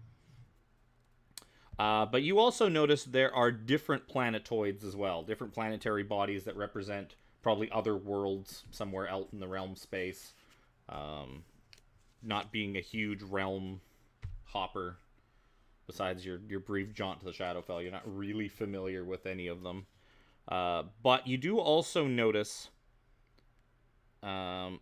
But you also notice there are different planetoids as well. Different planetary bodies that represent probably other worlds somewhere out in the realm space. Not being a huge realm hopper. Besides your brief jaunt to the Shadowfell, you're not really familiar with any of them. But you do also notice... So,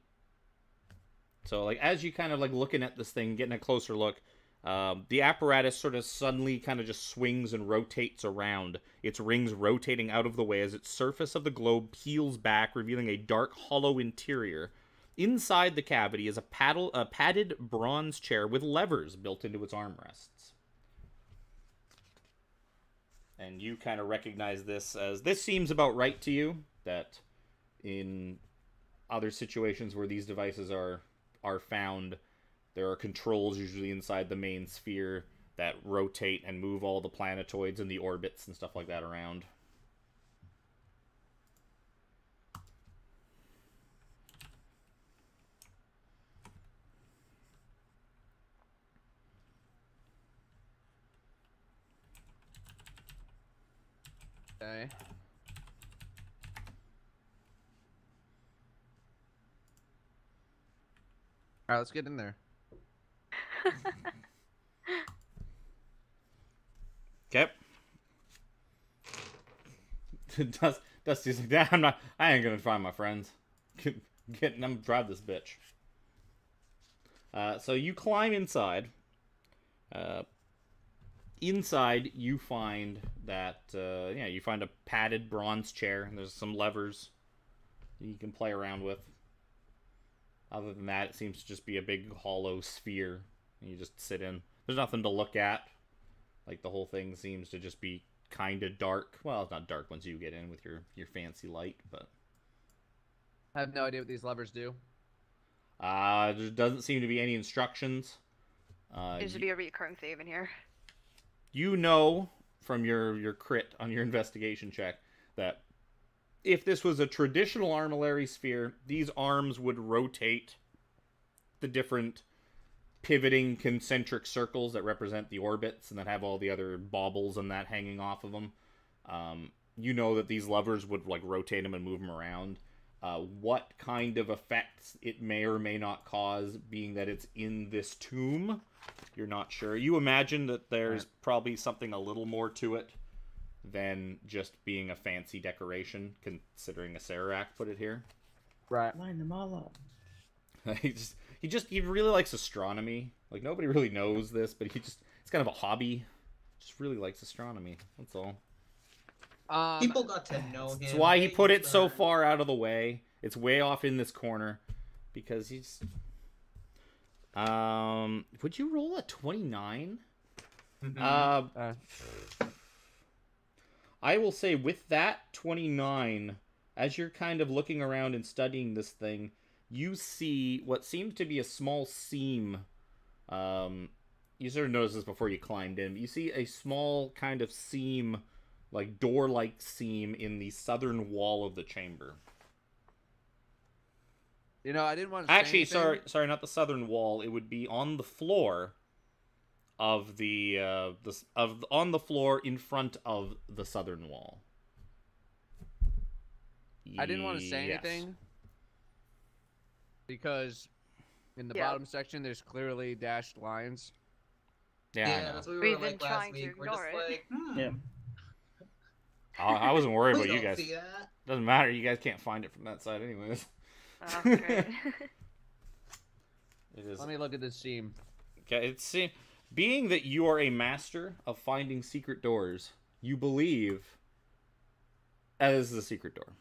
like, as you kind of, like, looking at this thing, getting a closer look, the apparatus sort of suddenly kind of just swings and rotates around. Its rings rotating out of the way as its surface of the globe peels back, revealing a dark, hollow interior. Inside the cavity is a padded bronze chair with levers built into its armrests. And you kind of recognize this as... This seems about right to you, that in other situations where these devices are found, there are controls usually inside the main sphere that rotate and move all the planetoids and the orbits and stuff like that around. Okay. Alright, let's get in there. Okay. Dusty's like, "Yeah, I ain't gonna find my friends. I'm gonna drive this bitch." So you climb inside. Inside, you find that, you find a padded bronze chair, and there's some levers you can play around with. Other than that, it seems to just be a big hollow sphere, and you just sit in. There's nothing to look at. Like, the whole thing seems to just be kind of dark. Well, it's not dark once you get in with your fancy light, but... I have no idea what these levers do. There doesn't seem to be any instructions. Seems to be a recurring theme in here. You know from your crit on your investigation check that if this was a traditional armillary sphere, these arms would rotate the different pivoting concentric circles that represent the orbits and that have all the other baubles and that hanging off of them. You know that these levers would like rotate them and move them around. What kind of effects it may or may not cause, being that it's in this tomb, you're not sure. You imagine that there's probably something a little more to it than just being a fancy decoration, considering a Sararak put it here. Right. Line them all up. He really likes astronomy. Like, nobody really knows this, but it's kind of a hobby. Just really likes astronomy. That's all. People got to know him. That's why he put it so far out of the way. It's way off in this corner. Because he's... would you roll a 29? I will say with that 29, as you're kind of looking around and studying this thing, you see what seems to be a small seam. You sort of noticed this before you climbed in. But you see a small kind of seam, like door-like seam in the southern wall of the chamber. You know, I didn't want to say Actually, anything. sorry, not the southern wall. It would be on the floor of the on the floor in front of the southern wall. I didn't want to say Yes. anything because in the Yeah. bottom section there's clearly dashed lines. Yeah, I Yeah, know. that's what we We've were been like last trying to week. We're just ignore it. like, Yeah. I wasn't worried we about you don't guys. see that. Doesn't matter. You guys can't find it from that side, anyways. Oh, great. It is. Let me look at this seam. Okay, being that you are a master of finding secret doors, you believe that this is a secret door.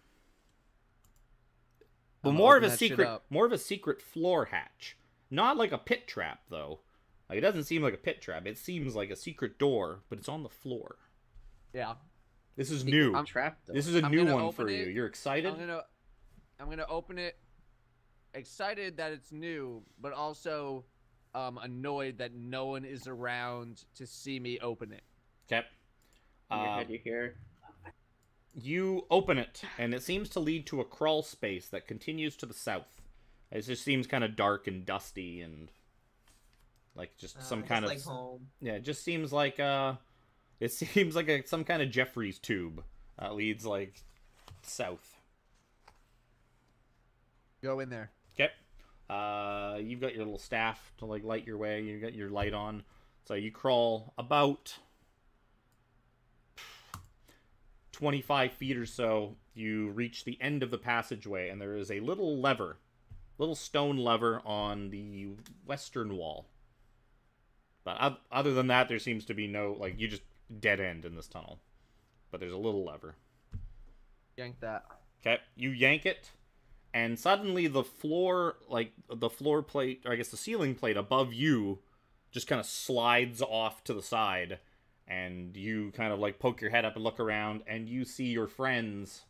But I'm more of open a that shit up. secret floor hatch. Not like a pit trap, though. Like, it doesn't seem like a pit trap. It seems like a secret door, but it's on the floor. Yeah. This is new. I'm trapped. This is a I'm new gonna one open for you. it. You're excited? I'm gonna open it. Excited that it's new, but also annoyed that no one is around to see me open it. Okay. In your head, you hear. You open it, and it seems to lead to a crawl space that continues to the south. It just seems kind of dark and dusty, and like just some Just kind of like home. yeah. It just seems like it seems like some kind of Jeffries tube that leads like south. Go in there. Okay. You've got your little staff to like light your way. You got your light on, so you crawl about 25 feet or so. You reach the end of the passageway, and there is a little lever, little stone lever on the western wall. But other than that, there seems to be no like you just dead end in this tunnel. But there's a little lever. Yank that. Okay, you yank it. And suddenly the floor, like the floor plate, or I guess the ceiling plate above you, just kind of slides off to the side. And you kind of like poke your head up and look around, and you see your friends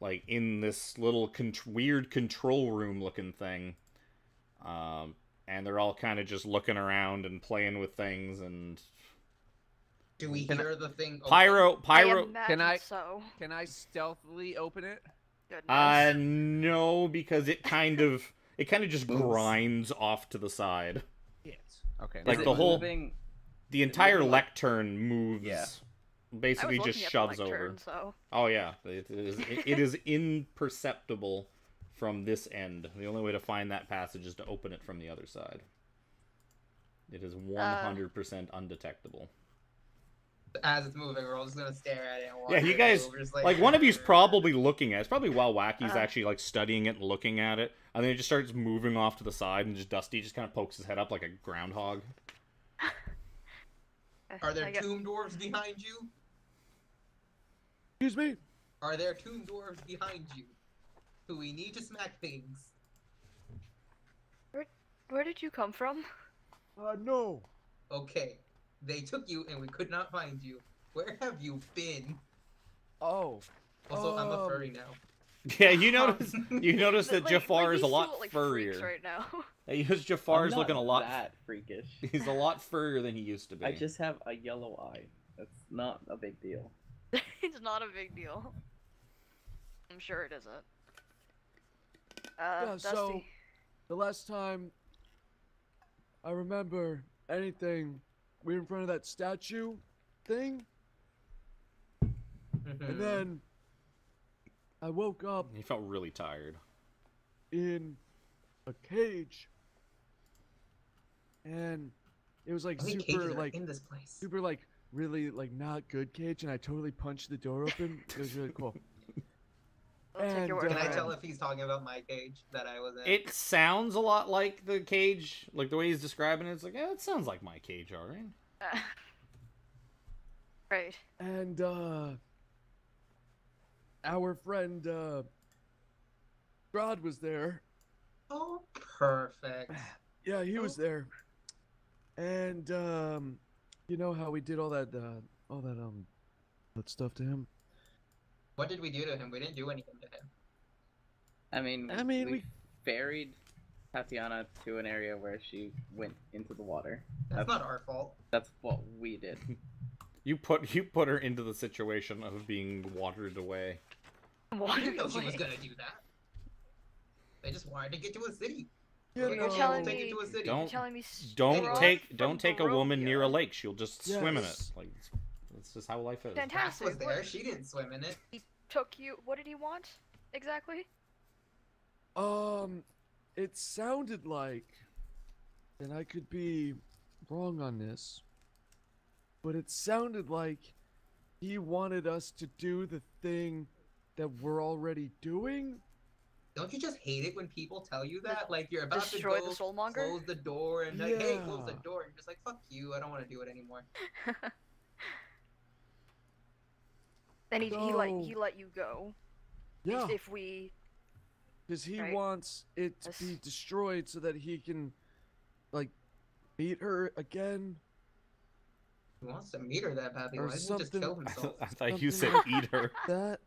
like in this little weird control room looking thing. And they're all kind of just looking around and playing with things. And Do we hear the thing? Pyro. I imagine so. Can I stealthily open it? Goodness. No, because it kind of just grinds off to the side. Yes. Okay. Like Is the it whole, moving? the entire moving like- lectern moves. Yeah. Basically, I was just looking at the shoves over. lectern, so. Oh yeah, it is imperceptible from this end. The only way to find that passage is to open it from the other side. It is 100% undetectable. As it's moving, we're all just gonna stare at it. And watch Yeah, you it guys, move. We're just like one of you's probably looking at it. It's probably while Wacky's Uh-huh. actually like studying it and looking at it, and then it just starts moving off to the side, and just Dusty just kind of pokes his head up like a groundhog. Are there I get- tomb dwarves behind you? Excuse me? Are there tomb dwarves behind you? Do we need to smack things? Where did you come from? No. Okay, they took you and we could not find you. Where have you been? Oh. Also, I'm a furry now. Yeah, you notice that Like, Jafar is these a lot two look like freaks furrier. right now. Because Jafar's I'm not looking a lot. that freakish. He's a lot furrier than he used to be. I just have a yellow eye. That's not a big deal. It's not a big deal. I'm sure it isn't. Yeah, Dusty. so the last time I remember anything, we were in front of that statue thing, and then I woke up He felt really tired. in a cage, and it was like How many super cages are like in this place? super like really like not good cage, and I totally punched the door open. It was really cool. I'll take your word and, for Can I it. tell if he's talking about my cage that I was in? It sounds a lot like the cage, like the way he's describing it. It's like, yeah, it sounds like my cage, all right. Right. And our friend Strahd was there. Oh, perfect. Yeah, he was there. And you know how we did all that stuff to him? What did we do to him? We didn't do anything to him. Uh, I mean, we we- ferried Tatiana to an area where she went into the water. That's not our fault. That's what we did. You put her into the situation of being watered away. We Water didn't know she was away. gonna do that. They just wanted to get to a city. You We're You're gonna telling take me- it to a city. Don't- You're telling me Don't Strahd don't from take a woman near a Barovia lake. She'll just swim in it. Yes. Like that's just how life is. Cass Fantastic. was there. What- She didn't swim in it. took you. What did he want exactly? It sounded like, and I could be wrong on this, but it sounded like he wanted us to do the thing that we're already doing. Don't you just hate it when people tell you that? Like you're about Destroy to the go soulmonger? close the door and like, hey, close the Yeah. door. And you're just like, fuck you. I don't want to do it anymore. Then he No. let you go. Yeah, If we because he right. wants it to Yes. be destroyed so that he can, like, beat her again. He wants to meet her that badly. Or Why doesn't he just kill something. himself? I thought you said Something eat her. That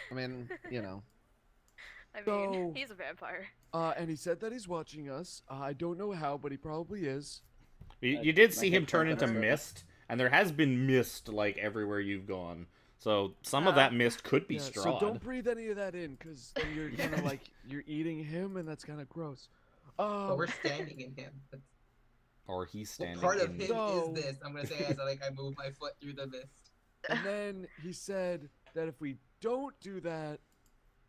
I mean, you know. I mean, So- he's a vampire. and he said that he's watching us. I don't know how, but he probably is. You did My see him head turn turned into over. mist, and there has been mist like everywhere you've gone. So some of that mist could be Yeah, Strahd. so don't breathe any of that in, because then you're kind of like you're eating him, and that's kind of gross. But we're standing in him. That's Or he's what standing part of in him No. is this? I'm gonna say as I move my foot through the mist. And then he said that if we don't do that,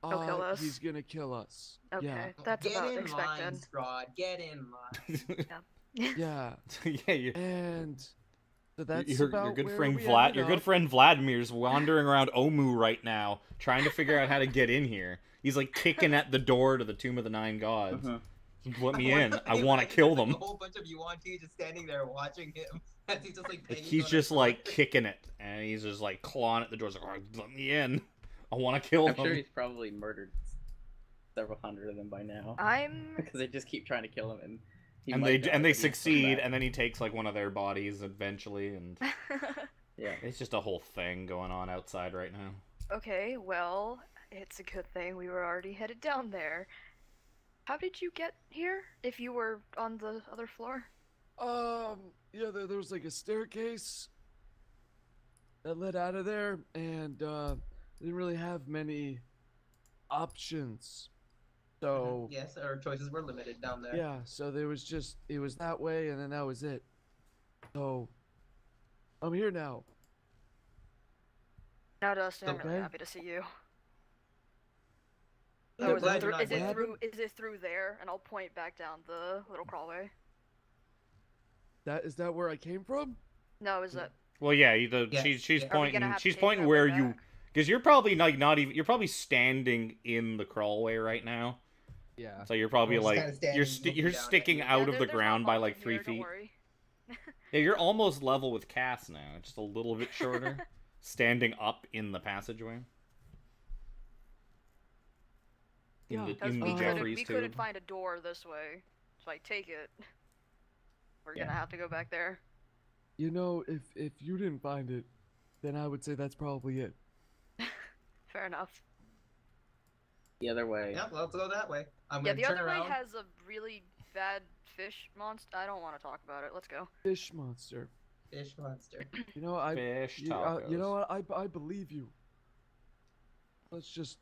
He'll kill us. he's gonna kill us. Okay, Yeah, that's Get about in expected. line, Strahd. Get in line. yeah. yeah, you And so that's your about good where friend we Vlad. ended Your good up. friend Vladimir's wandering around Omu right now, trying to figure out how to get in here. He's like kicking at the door to the Tomb of the Nine Gods. Mhm. Let me I in. wanna I want to imagine kill there's, them. Like, a whole bunch of Yuan-Ti just standing there watching him as he's just like. Like, banging he's on just the like door. kicking it, and he's just like clawing at the door. He's like, "Oh, let me in. I want to kill I'm them." sure he's probably murdered several hundred of them by now. I'm. Because they just keep trying to kill him, and he And might they die, and they but he'll come succeed, back. and then he takes like one of their bodies eventually, and Yeah. it's just a whole thing going on outside right now. Okay, well, it's a good thing we were already headed down there. How did you get here if you were on the other floor? Yeah, there was like a staircase that led out of there, and didn't really have many options. So Yes, our choices were limited down there. yeah, so there was just it was that way, and then that was it. So I'm here now. Now, Dustin, I'm really Okay. happy to see you. Yeah, Oh, I'm is glad it, you're through, not is it dead. through? Is it through there? And I'll point back down the little crawlway. That is that where I came from? No, is it? Well, yeah, Yes, she's yeah. Are we pointing. gonna have to She's take pointing that where way you, back? because you're probably like not even. You're probably standing in the crawlway right now. Yeah. So you're probably We're just like kinda standing, you're looking down at sticking you. out Yeah, of the there's not ground by much like in 3 here, don't feet. worry. Yeah, you're almost level with Cass now, just a little bit shorter, standing up in the passageway. In Yeah, the, Because in we the couldn't, Jeffries we tube. couldn't find a door this way, so I take it. We're gonna have to go back there. You know, if you didn't find it, then I would say that's probably it. Fair enough. The other way. Yeah, let's go that way. I'm Yeah, gonna the turn other way around. has a really bad fish monster. I don't want to talk about it. Let's go. Fish monster. Fish monster. You know, I Fish you, tacos. you know what? I believe you. Let's just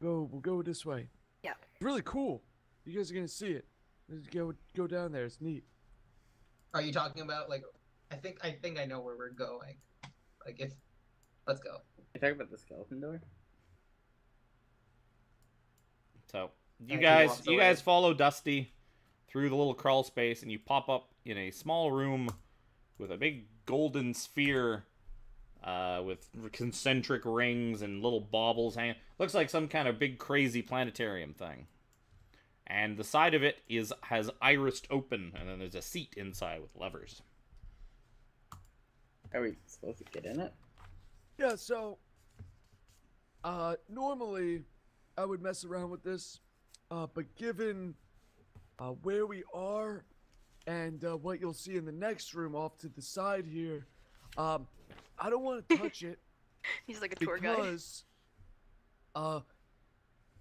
go. We'll go this way. Yeah. It's really cool. You guys are gonna see it. Let's go down there. It's neat. Are you talking about like? I think I know where we're going. Like if, let's go. You talking about the skeleton door? So He you guys walks you away. guys follow Dusty through the little crawl space, and you pop up in a small room with a big golden sphere with concentric rings and little baubles hanging. Looks like some kind of big crazy planetarium thing. And the side of it has irised open, and then there's a seat inside with levers. Are we supposed to get in it? Yeah. So, normally, I would mess around with this, but given where we are and what you'll see in the next room off to the side here, I don't want to touch it He's like a tour guide. because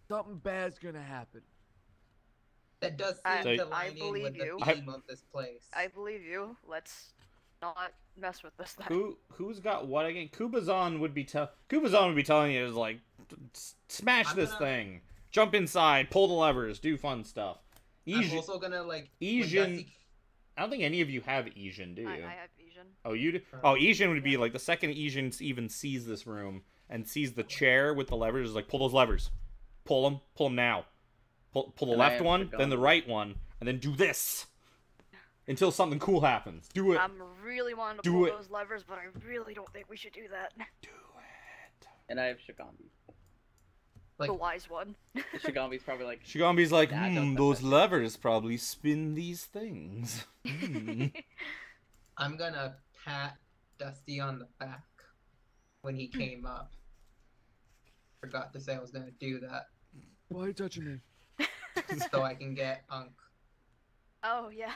something bad's gonna happen. That does I- seem to So- I line in believe with the you. theme of this place. I believe you. Let's not mess with this thing. Who's got what again? Kubazan would be telling you is like, smash I'm this gonna- thing, jump inside, pull the levers, do fun stuff. I'm also gonna like. when Asian- Dusty- I don't think any of you have Asian, do you? I have vision. Oh, you do? Oh, Asian would be like the second Asian even sees this room and sees the chair with the levers, is like, pull those levers, pull them now, pull the And I left have one, then the Shigami. right one, and then do this until something cool happens. Do it. I'm really wanting to Do pull it. those levers, but I really don't think we should do that. Do it. And I have Shigambi. Like- the wise one. Shigambi's probably like, Shigambi's like, Nah, don't touch those that shit." levers probably spin these things. Hmm. I'm gonna pat Dusty on the back when he came up. Forgot to say I was gonna do that Why are you touching me? so I can get Unk. Oh yeah.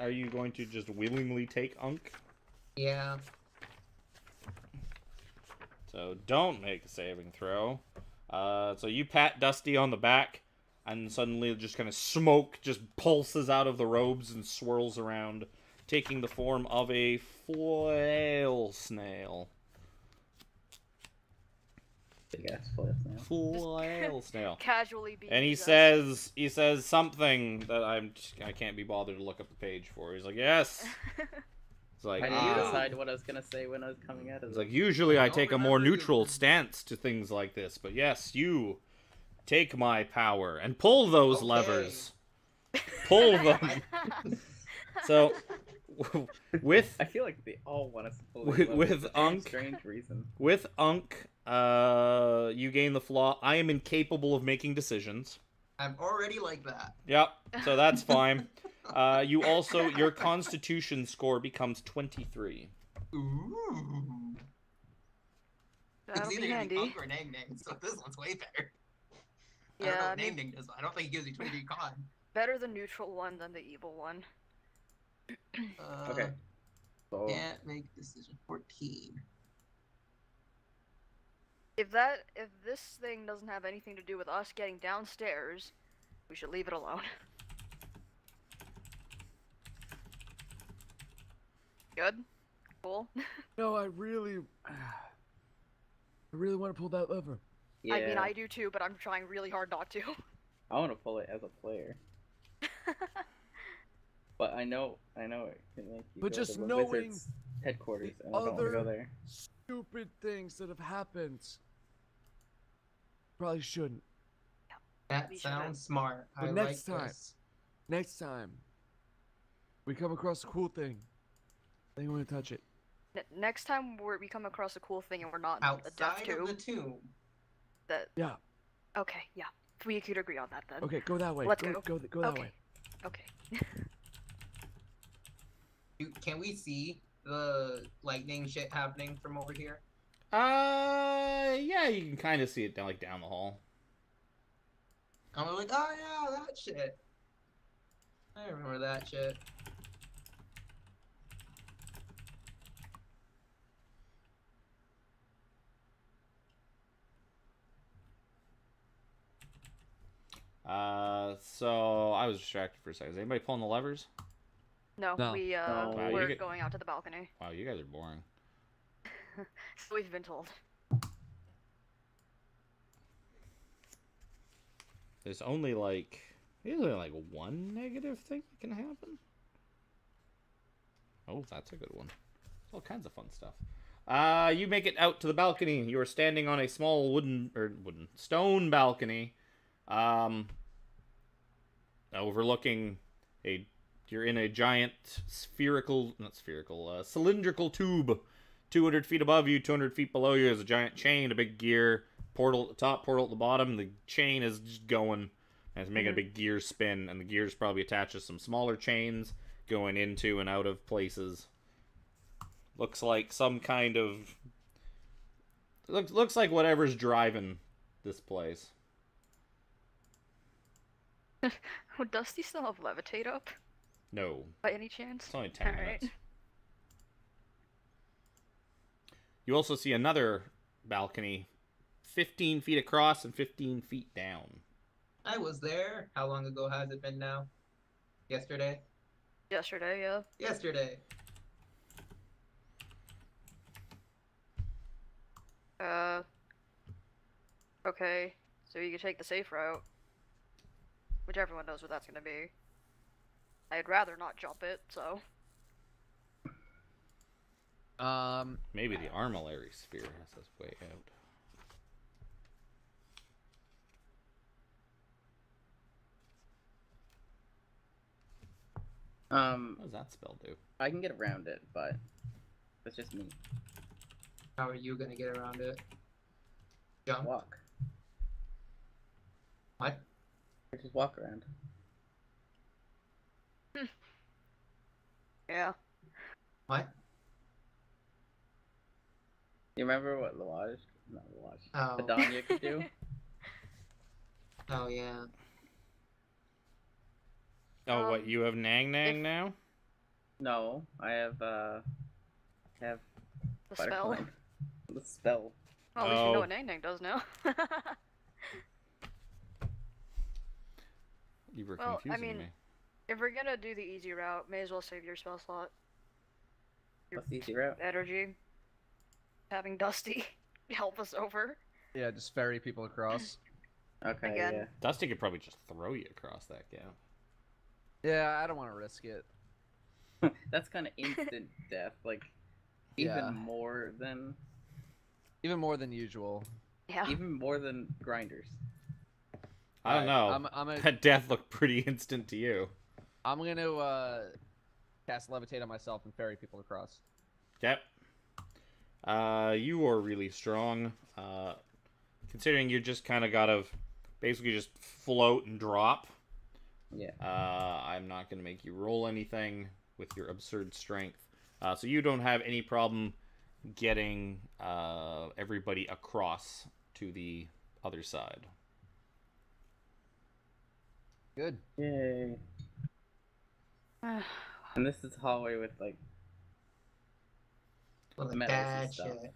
Are you going to just willingly take Unk? Yeah. So don't make a saving throw. So you pat Dusty on the back, and suddenly just kind of smoke just pulses out of the robes and swirls around, taking the form of a flail snail. Big ass flail snail. Flail snail. Casually being And he possessed. says something that I can't be bothered to look up the page for. He's like, yes. It's like, I didn't decide what I was gonna say when I was coming out of It's it. like, usually I don't take a more remember neutral you- stance to things like this, but yes, you take my power and pull those Okay. levers. Pull them. So, with I feel like they all want us to pull with- these levers with for some Unk- strange reason. with Unk, you gain the flaw. I am incapable of making decisions. I'm already like that. Yep, so that's fine. You also, your constitution score becomes 23. Ooh. That'll It's be either gonna handy. be Unk or Nang Nang, so this one's way better. I don't know Yeah, I what Nang mean, Nang does. I don't think he gives you 23 con. better the neutral one than the evil one. Okay. So Can't make decision. 14. If this thing doesn't have anything to do with us getting downstairs, we should leave it alone. Good? Cool? No, I really want to pull that lever. yeah, I mean, I do too, but I'm trying really hard not to. I want to pull it as a player, but I know it can make you But go just to the knowing Wizards headquarters, the and I don't want to go other- there. Stupid things that have happened. Probably shouldn't. That We should sounds smart. But I next like time. this. Next time we come across a cool thing, I think I'm gonna touch it. Next time we come across a cool thing and we're not in a death Outside of the tomb, tomb. that Yeah. okay, yeah, we could agree on that then. Okay, go that way. Let's go. go. Go that Okay. way. Okay. Can we see the lightning shit happening from over here? Yeah, you can kind of see it down the hall. And we're like, oh yeah, that shit. I remember that shit. So I was distracted for a second. Is anybody pulling the levers? No, No. No. Wow, you we're get- going out to the balcony. Wow, you guys are boring. So we've been told. There's only one negative thing that can happen. Oh, that's a good one. There's all kinds of fun stuff. You make it out to the balcony. You are standing on a small stone balcony, overlooking you're in a giant cylindrical tube. 200 feet above you, 200 feet below you is a giant chain, a big gear, portal at the top, portal at the bottom. The chain is just going, and it's making a big gear spin, and the gear's probably attached to some smaller chains going into and out of places. Looks like some kind of... Looks like whatever's driving this place. Would Dusty still have levitate up No. by any chance? It's only 10 Alright. minutes. You also see another balcony, 15 feet across and 15 feet down. I was there. How long ago has it been now? Yesterday? Yesterday, yeah. Yesterday. Okay. So you could take the safe route. Which everyone knows what that's gonna be. I'd rather not jump it, so. Maybe the armillary sphere has us way out. What does that spell do? I can get around it, but that's just me. How are you gonna get around it? Jump. Walk. What? I just walk around. Yeah. What? You remember what Not Lawaj. Oh. Padanya could do? Oh yeah. Oh, what, you have Nang Nang if- now? No, I have The butterfly. spell. The spell. Well, at least you know Oh. what Nang Nang does now. You were Well, I confusing mean- me. If we're gonna do the easy route, may as well save your spell slot. Your What's the easy route? energy. Having Dusty help us over. Yeah, just ferry people across. Okay, Again. Dusty could probably just throw you across that gap. Yeah, I don't want to risk it. yeah. That's kind of instant death. Like, even Yeah. more than Even more than usual. Yeah. even more than grinders. I don't know. I'm a, That death looked pretty instant to you. I'm gonna cast levitate on myself and ferry people across. Yep. You are really strong. Considering you just kind of gotta basically just float and drop. Yeah. I'm not gonna make you roll anything with your absurd strength. So you don't have any problem getting everybody across to the other side. Good. Yay. And this is hallway with like Well, like metals and bad stuff. shit.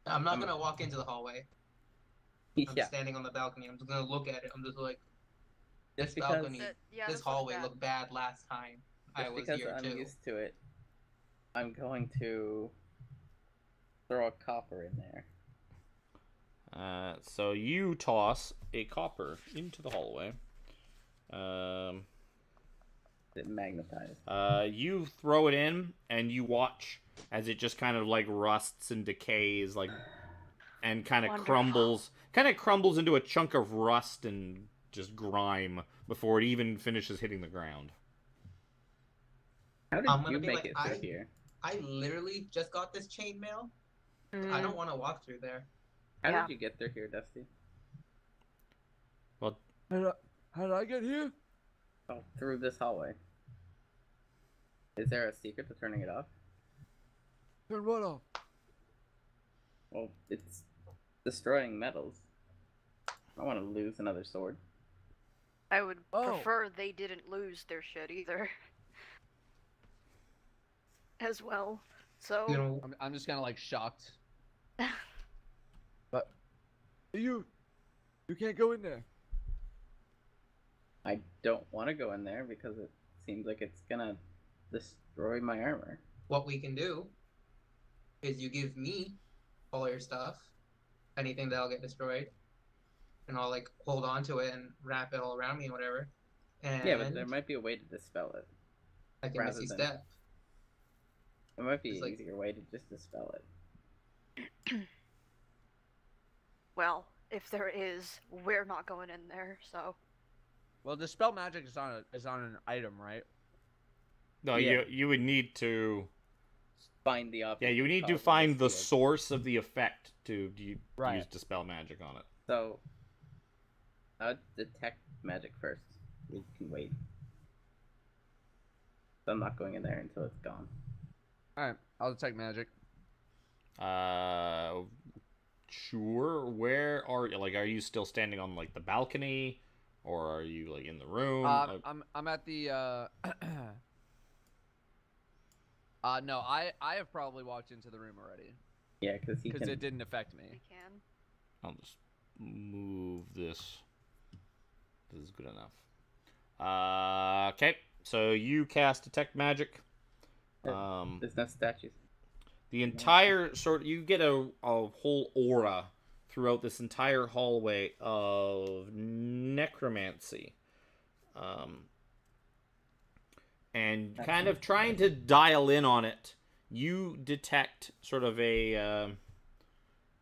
I'm not gonna walk into the hallway. I'm Yeah. standing on the balcony. I'm just gonna look at it. I'm just like, Just this because balcony, Yeah, this hallway looked bad last time I just was because here I'm too. used to it, I'm going to throw a copper in there. So you toss a copper into the hallway. It magnetized. You throw it in, and you watch as it just kind of like rusts and decays, like, and kind of Wonderful. crumbles into a chunk of rust and just grime before it even finishes hitting the ground. How did I'm gonna you be make like, it through here? I literally just got this chainmail. I don't want to walk through there. How Yeah. did you get through here, Dusty? How did I get here? Oh, through this hallway. Is there a secret to turning it off? Turn what off? Well, it's destroying metals. I don't want to lose another sword. I would Oh. prefer they didn't lose their shit either. As well. So You know, I'm just kind of like shocked. You can't go in there. I don't want to go in there because it seems like it's gonna destroy my armor. what we can do is you give me all your stuff, anything that'll get destroyed, and I'll like hold on to it and wrap it all around me or whatever. And Yeah, but there might be a way to dispel it. I can rather missy than- step. There might be It's an like- easier way to just dispel it. well, if there is, we're not going in there, so Well, dispel magic is on an item, right? No, Yeah. you would need to. Find the object. Yeah, you that need to causes find the field. source of the effect to Right. use dispel magic on it. So, I'll detect magic first. We can wait. So I'm not going in there until it's gone. All right, I'll detect magic. Sure. Where are you? Like, are you still standing on like the balcony, or are you like in the room? I'm at the no, I have probably walked into the room already Yeah, because he because can. it didn't affect we me. can. I'll just move this. This is good enough. Okay. So you cast detect magic. There's no statues. The entire you get a whole aura throughout this entire hallway of necromancy. And That's kind of nice. trying to dial in on it, you detect sort of a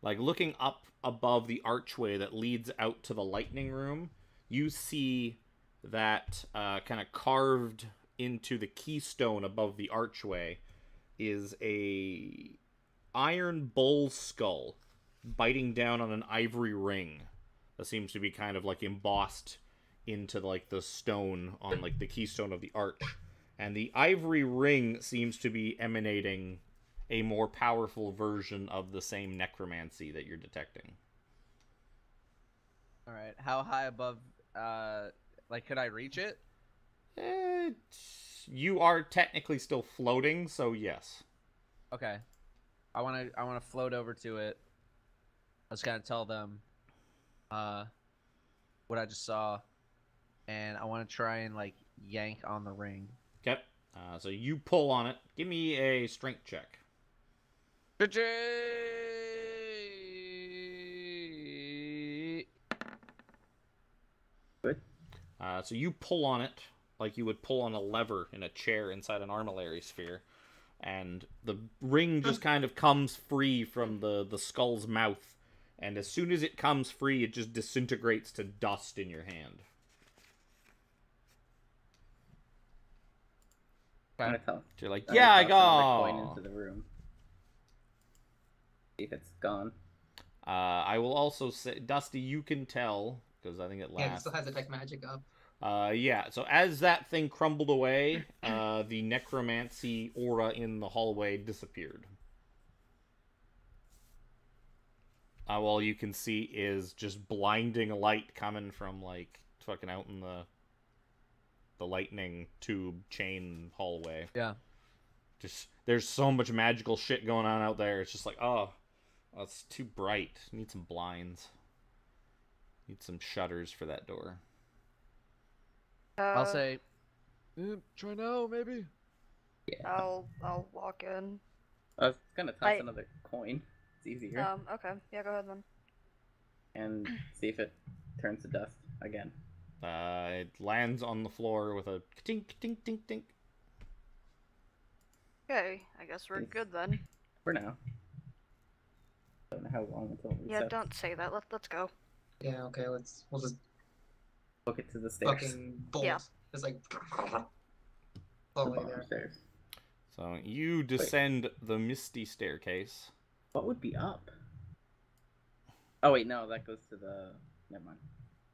like looking up above the archway that leads out to the lightning room. You see that kind of carved into the keystone above the archway is a iron bull skull biting down on an ivory ring that seems to be kind of like embossed into like the stone on like the keystone of the arch. And the ivory ring seems to be emanating a more powerful version of the same necromancy that you're detecting. All right, how high above like, could I reach it? You are technically still floating, so yes. Okay. I wanna float over to it. I was gonna tell them what I just saw, and I wanna try and like yank on the ring. Okay. So you pull on it. Give me a strength check. Good. So you pull on it like you would pull on a lever in a chair inside an armillary sphere, and the ring just kind of comes free from the skull's mouth, and as soon as it comes free, it just disintegrates to dust in your hand. I'm gonna tell. So you're like, I'm yeah, I gonna toss another got. coin into the room. See if it's gone. I will also say, Dusty, you can tell because I think it Yeah, it lasts. still has detect magic up. Yeah. So as that thing crumbled away, the necromancy aura in the hallway disappeared. All you can see is just blinding light coming from like fucking out in the lightning tube chain hallway. Yeah. Just there's so much magical shit going on out there. It's just like, oh, it's too bright. Need some blinds. Need some shutters for that door. I'll say Try now, maybe. Yeah. I'll walk in. I was gonna toss another coin. It's easier. Okay. Yeah, go ahead then. And see if it turns to dust again. It lands on the floor with a tink, tink, tink, tink. Okay, I guess we're good then. For now. Don't know how long until it resets. Yeah, don't say that. Let's go. Yeah, okay, we'll just Book it to the stairs. fucking bolt. Yeah. It's like The all the way bottom there. stairs. So you descend the misty staircase. What would be up? Oh wait, no, that goes to the. Never mind.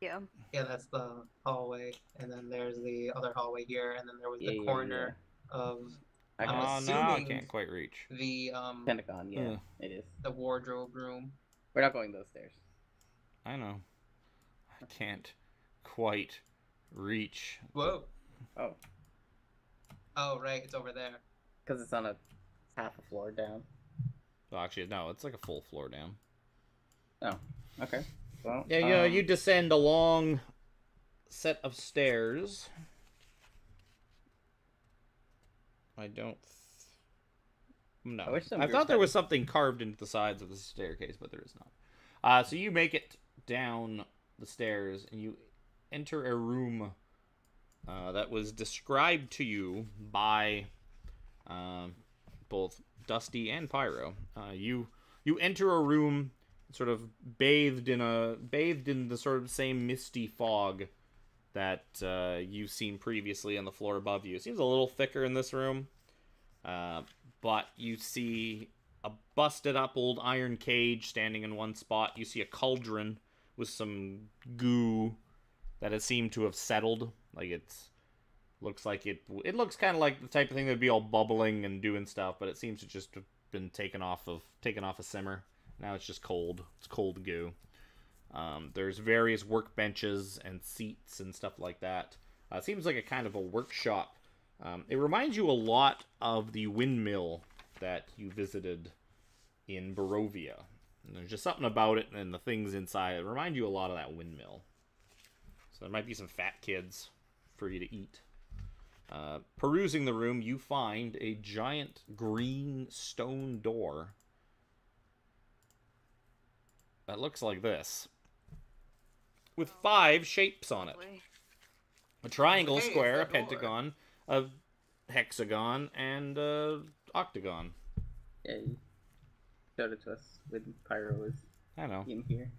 Yeah. Yeah, that's the hallway, and then there's the other hallway here, and then there was the Yeah, corner of I I'm Oh, guess no, I assuming- can't quite reach. the Pentagon. Yeah, it is. the wardrobe room. We're not going those stairs. I know. I can't quite reach. Whoa. Oh, Oh right, it's over there. because it's on a half a floor down. Well, actually, no, it's like a full floor down. Oh, okay. Well, Yeah, you descend a long set of stairs. I don't. No. I wish some I groups thought there had- was something carved into the sides of the staircase, but there is not. So you make it down the stairs, and you enter a room that was described to you by both Dusty and Pyro. You enter a room sort of bathed in the sort of same misty fog that you've seen previously on the floor above you. It seems a little thicker in this room, but you see a busted up old iron cage standing in one spot. You see a cauldron with some goo that has seemed to have settled. Like it looks kind of like the type of thing that'd be all bubbling and doing stuff, but it seems to just have been taken off a simmer. Now it's just cold. It's cold goo. There's various workbenches and seats and stuff like that. It seems like a kind of a workshop. It reminds you a lot of the windmill that you visited in Barovia. And there's just something about it and the things inside. It reminds you a lot of that windmill. So there might be some fat kids for you to eat. Perusing the room, you find a giant green stone door that looks like this, with 5 shapes on it. A triangle, Hey, square, a it's a door. pentagon, a hexagon, and a octagon. Yeah, you showed it to us when Pyro was I know. in here.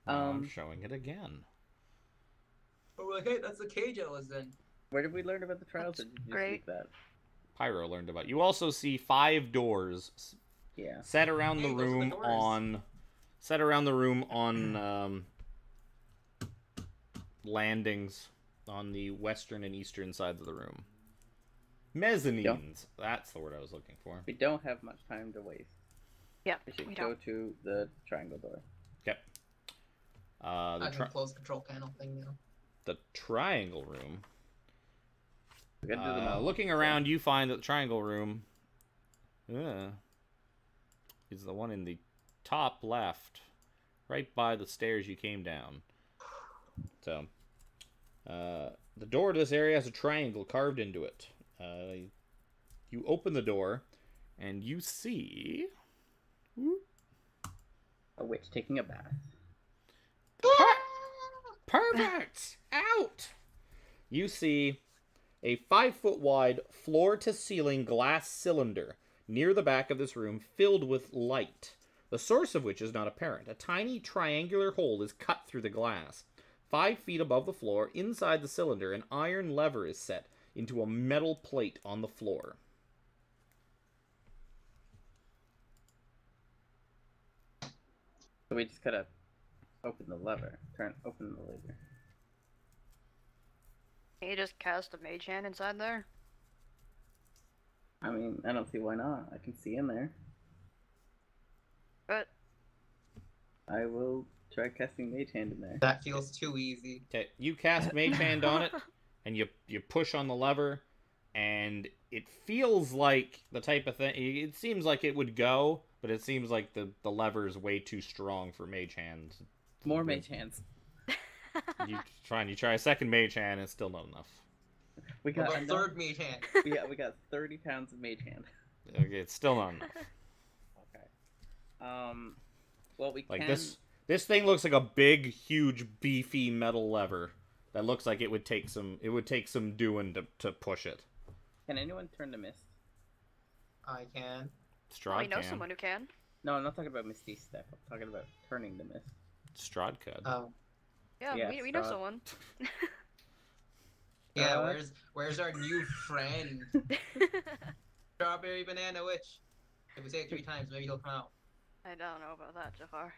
Now I'm showing it again. Oh, we're like, hey, that's the cage I was in. Where did we learn about the trials? Or That's did you just great. leave that? Pyro learned about. You also see 5 doors Yeah. set around Hey, the those are the room doors. on landings on the western and eastern sides of the room. Mezzanines. That's the word I was looking for. We don't have much time to waste. Yeah, We should we go don't. to the triangle door. Okay. I The can close control panel thing now. the triangle room. We gotta do them all. Looking around, you find that the triangle room is the one in the top left, right by the stairs you came down. So, the door to this area has a triangle carved into it. You open the door, and you see a witch taking a bath. Perfect! Out! You see a 5-foot wide, floor-to-ceiling glass cylinder near the back of this room filled with light, the source of which is not apparent. A tiny triangular hole is cut through the glass. 5 feet above the floor, inside the cylinder, an iron lever is set into a metal plate on the floor. So we just gotta open the lever. Open the lever. Can you just cast a mage hand inside there? I mean, I don't see why not. I can see in there. But I will try casting Mage Hand in there. That feels too easy. Okay, you cast Mage Hand on it, and you push on the lever, and it feels like the type of thing. It seems like it would go, but it seems like the lever is way too strong for Mage Hand. More Mage Hands. You try a second Mage Hand, and it's still not enough. We got a third Mage Hand. we got 30 pounds of Mage Hand. Okay, it's still not enough. Okay. Well, we Like can... this thing looks like a big, huge, beefy metal lever that looks like it would take some doing to push it. Can anyone turn to mist? I can. Strahd we know can. someone who can. No, I'm not talking about Misty Step. I'm talking about turning to mist. Strahd could. Oh. Yeah, Yeah, we know Strahd. someone. Yeah, where's our new friend? Strawberry Banana Witch. If we say it 3 times, maybe he'll come out. I don't know about that, Jafar.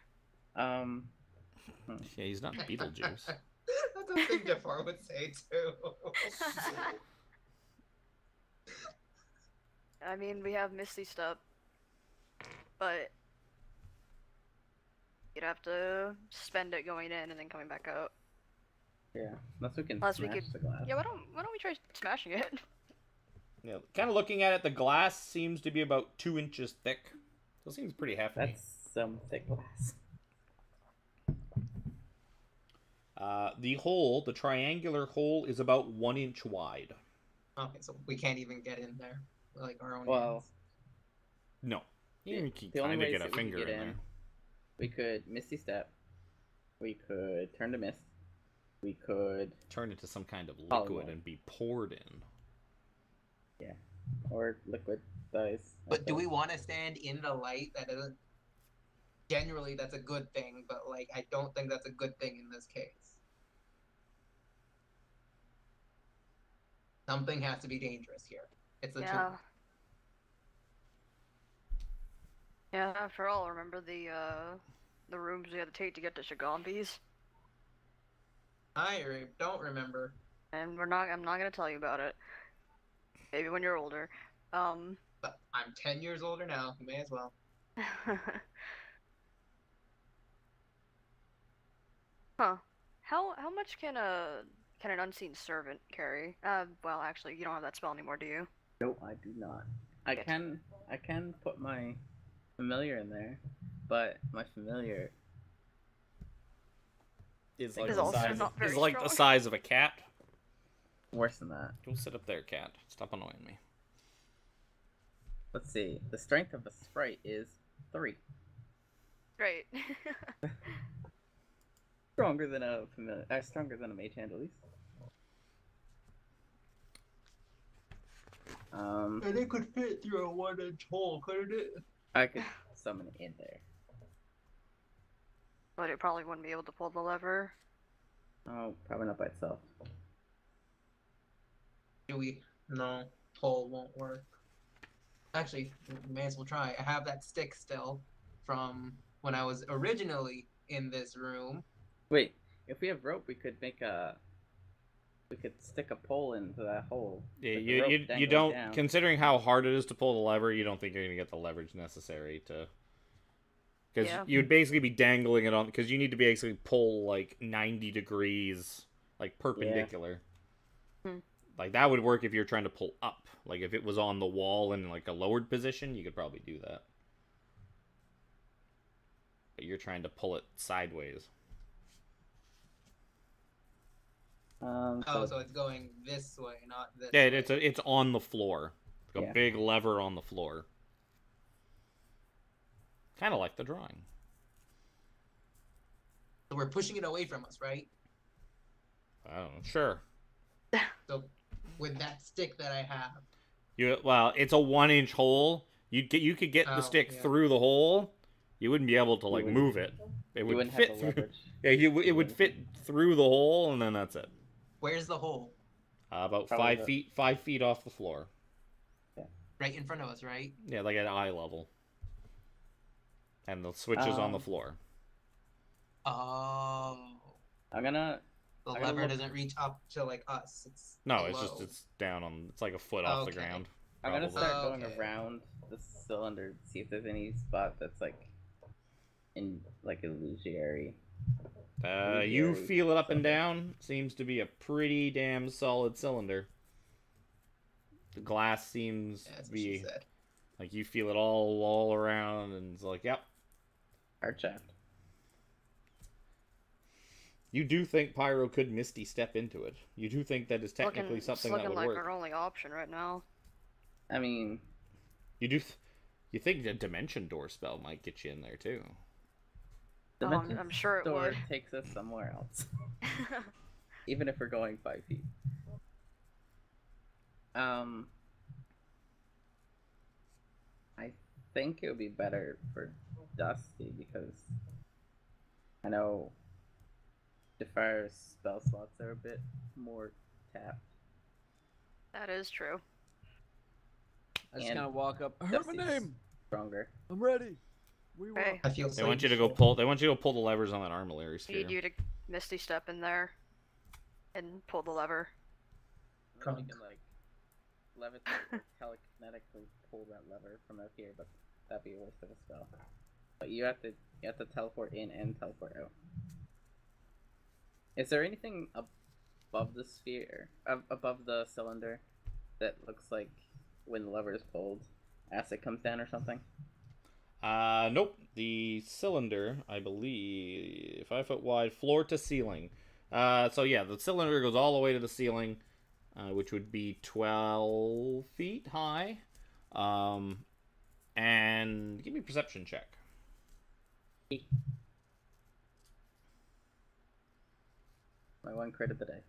Yeah, he's not Beetlejuice. That's a thing Jafar would say too. I mean, we have Misty Step, but you'd have to spend it going in and then coming back out. Yeah, unless we can Unless we smash could- the glass. Yeah, why don't we try smashing it? Yeah, kind of looking at it, the glass seems to be about 2 inches thick. So it seems pretty hefty. That's some thick glass. The triangular hole is about 1 inch wide. Okay, so we can't even get in there. Like our own Well, hands. No. You can the only kind of ways get a that we could finger get in in- there. we could Misty Step. We could turn to mist. We could, Turn into some kind of Hollow liquid one. and be poured in. or liquid dice. But do we want to stand in the light? That doesn't. Generally, that's a good thing, but like, I don't think that's a good thing in this case. Something has to be dangerous here. It's a Yeah. tomb. Yeah, after all, remember the rooms we had to take to get to Shagombi's? Don't remember. And I'm not gonna tell you about it. Maybe when you're older. But I'm 10 years older now. You may as well. Huh. How much can an unseen servant carry? Well, actually, you don't have that spell anymore, do you? No, I do not. I Good. can put my familiar in there, but my familiar Is like Is the also size- not very Is like the strong. size of a cat. worse than that. Go sit up there, cat. Stop annoying me. Let's see. The strength of a sprite is 3. Great. Stronger than a familiar. Stronger than a mage hand at least. And it could fit through a 1-inch hole, couldn't it? I could summon it in there. But it probably wouldn't be able to pull the lever. Oh, probably not by itself. Do we? No. Hole won't work. Actually, we may as well try. I have that stick still from when I was originally in this room. Wait, if we have rope, we could make a. We could stick a pole into that hole. Yeah, with the rope you dangling don't, down. considering how hard it is to pull the lever, you don't think you're going to get the leverage necessary to... Because Yeah. you'd basically be dangling it on... Because you need to basically pull, like, 90 degrees like perpendicular. Hmm. Like that would work if you're trying to pull up. Like if it was on the wall in like a lowered position, you could probably do that. But you're trying to pull it sideways. Oh, so it's going this way, not this Yeah, way. it's on the floor. Like a Yeah. big lever on the floor. Kind of like the drawing. So we're pushing it away from us, right? I don't know. Sure. So with that stick that I have. Well, it's a 1-inch hole. You could get the Oh, stick yeah. through the hole. You wouldn't be able to like wouldn't- move it. It You would wouldn't fit have the through. leverage. Yeah, it would fit through the hole, and then that's it. Where's the hole? About Probably 5 feet off the floor. Right in front of us, right? Yeah, like at eye level. And the switch is on the Um, floor. Oh. I'm gonna. The I gotta lever look- doesn't reach up to like us. It's No, it's below. just it's down on. It's like a foot off the Okay. ground. I'm gonna probably. start going Okay. around the cylinder, see if there's any spot that's like in like illusory. You Very feel it up and solid. down. Seems to be a pretty damn solid cylinder. The glass seems Yeah, that's to what she be said. like you feel it all around, and it's like, yep. Heart shaft. You do think Pyro could Misty step into it. You do think that is technically It's something that looking would like work. our only option right now. I mean, You do. You think a dimension door spell might get you in there too. the Oh, Dimension I'm sure it Door would. takes us somewhere else, even if we're going 5 feet. I think it would be better for Dusty because I know Defire's spell slots are a bit more tapped. That is true. I just And kind of walk up. I heard my Dusty's name. Stronger. I'm ready. We will. Okay. I feel They want you to go safe. pull. They want you to pull the levers on that armillary sphere. Need you to Misty step in there and pull the lever. I mean, you Crunk. can like levitate or telekinetically pull that lever from out here, but that'd be a waste of a spell. But you have to teleport in and teleport out. Is there anything above the sphere, above the cylinder, that looks like when the lever is pulled, acid comes down or something? Nope. The cylinder, I believe, 5 foot wide, floor to ceiling. So yeah, the cylinder goes all the way to the ceiling, which would be 12 feet high. And give me a perception check. My one crit of the day.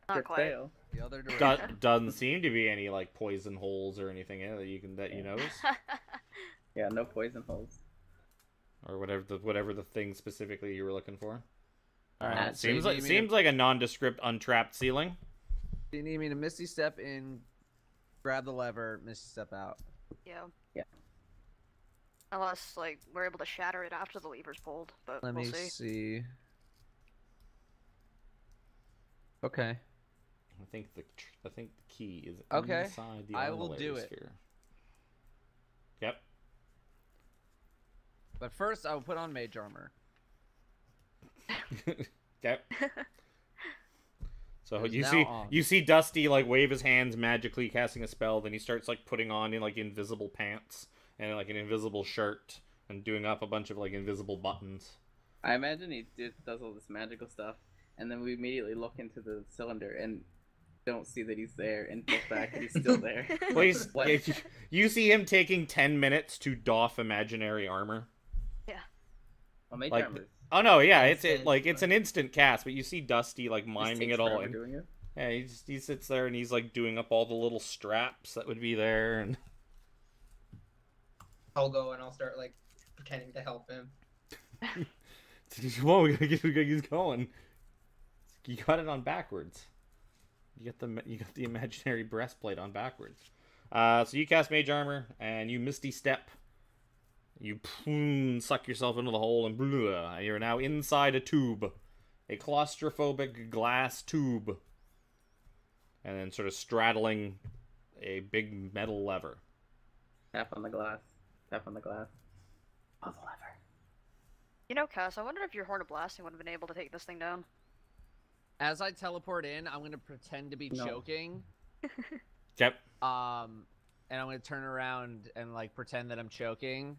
Not Crit quite. fail. The other direction. Doesn't seem to be any like poison holes or anything that you notice, Yeah, no poison holes. or whatever the thing specifically you were looking for. Alright, so you Seems like need me to- seems like a nondescript untrapped ceiling. You need me to Misty step in, grab the lever, Misty step out. Yeah. Yeah. Unless, like, we're able to shatter it after the lever's pulled, but Let we'll me see. see. Okay. I think the key is Okay, inside the I will armillary do it. sphere. Yep. But first, I will put on mage armor. Yep. So It is you now see on. you see Dusty like wave his hands magically casting a spell, then he starts like putting on like invisible pants and like an invisible shirt and doing up a bunch of like invisible buttons. I imagine he does all this magical stuff, and then we immediately look into the cylinder and don't see that he's there, and look back and he's still there. Well, he's, What? you see him taking 10 minutes to doff imaginary armor. Well, Mage Like, Armor's- Oh no, yeah, Instant, it's an instant cast, but you see Dusty like just miming takes it all forever in. doing it. Yeah, he sits there and he's like doing up all the little straps that would be there, and I'll go and I'll start like pretending to help him. whoa, we gotta get he's going. You got it on backwards. You got the imaginary breastplate on backwards. So you cast Mage Armor and you Misty Step. You suck yourself into the hole and blah, you're now inside a tube, a claustrophobic glass tube, and then sort of straddling a big metal lever. Tap on the glass. Tap on the glass. Pull the lever. You know, Cass, I wonder if your Horn of Blasting would have been able to take this thing down. As I teleport in, I'm gonna pretend to be No. choking. Yep. And I'm gonna turn around and like pretend that I'm choking.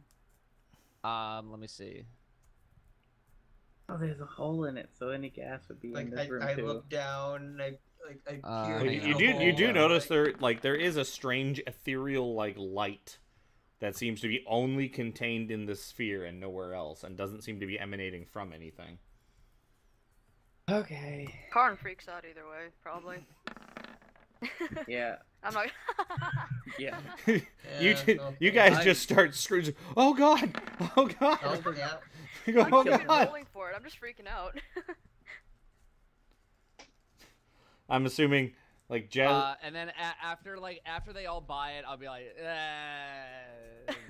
Let me see. Oh, there's a hole in it, so any gas would be in Like this room I too. look down, I peer Hang But into on. the you do hole, notice like, there is a strange ethereal like light that seems to be only contained in this sphere and nowhere else, and doesn't seem to be emanating from anything. Okay. Karn freaks out either way, probably. Yeah. I'm not. Yeah. you okay. guys I- just start screaming. Oh god! Oh god! Oh, yeah. You go, I'm oh not even god! rolling for it. I'm just freaking out. I'm assuming like Jez. And then after they all buy it, I'll be like,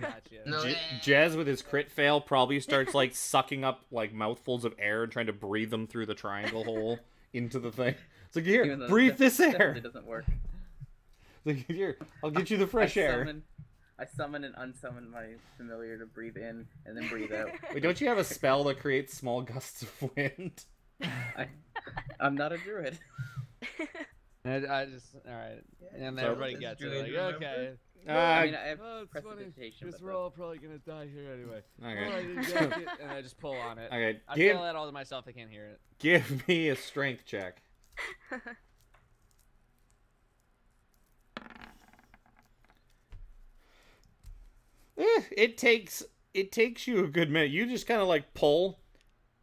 gotcha. No. Jez with his crit fail probably starts like sucking up like mouthfuls of air and trying to breathe them through the triangle hole into the thing. It's like, here, Even though breathe it this air. definitely doesn't work. It's like, here, I'll get you the fresh air. I summon and unsummon my familiar to breathe in and then breathe out. Wait, don't you have a spell that creates small gusts of wind? I'm not a druid. I just all right, and then So- everybody Does gets it. Druid Like, remember? okay. I mean, I have Oh, it's funny. prestidigitation, Because but we're all probably gonna die here anyway. Okay. Oh, I didn't get it. And I just pull on it. Okay, I give feel that all to myself. They can't hear it. give me a strength check. It takes you a good minute. You just kind of like pull,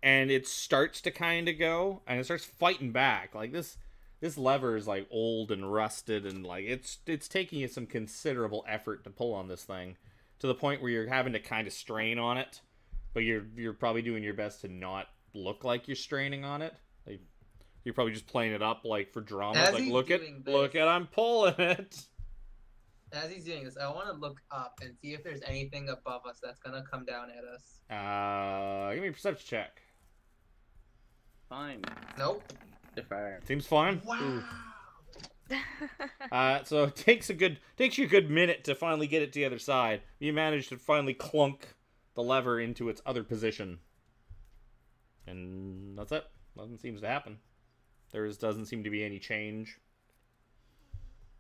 and it starts to kind of go, and it starts fighting back. Like this lever is like old and rusted, and like it's taking you some considerable effort to pull on this thing, to the point where you're having to kind of strain on it, but you're probably doing your best to not look like you're straining on it. Like, you're probably just playing it up like for drama. As Like he's look doing at this- I'm pulling it. As he's doing this, I want to look up and see if there's anything above us that's gonna come down at us. Give me a perception check. fine. Nope. Defer. Seems fine. Wow. So it takes you a good minute to finally get it to the other side. You manage to finally clunk the lever into its other position, and that's it. Nothing seems to happen. There doesn't seem to be any change.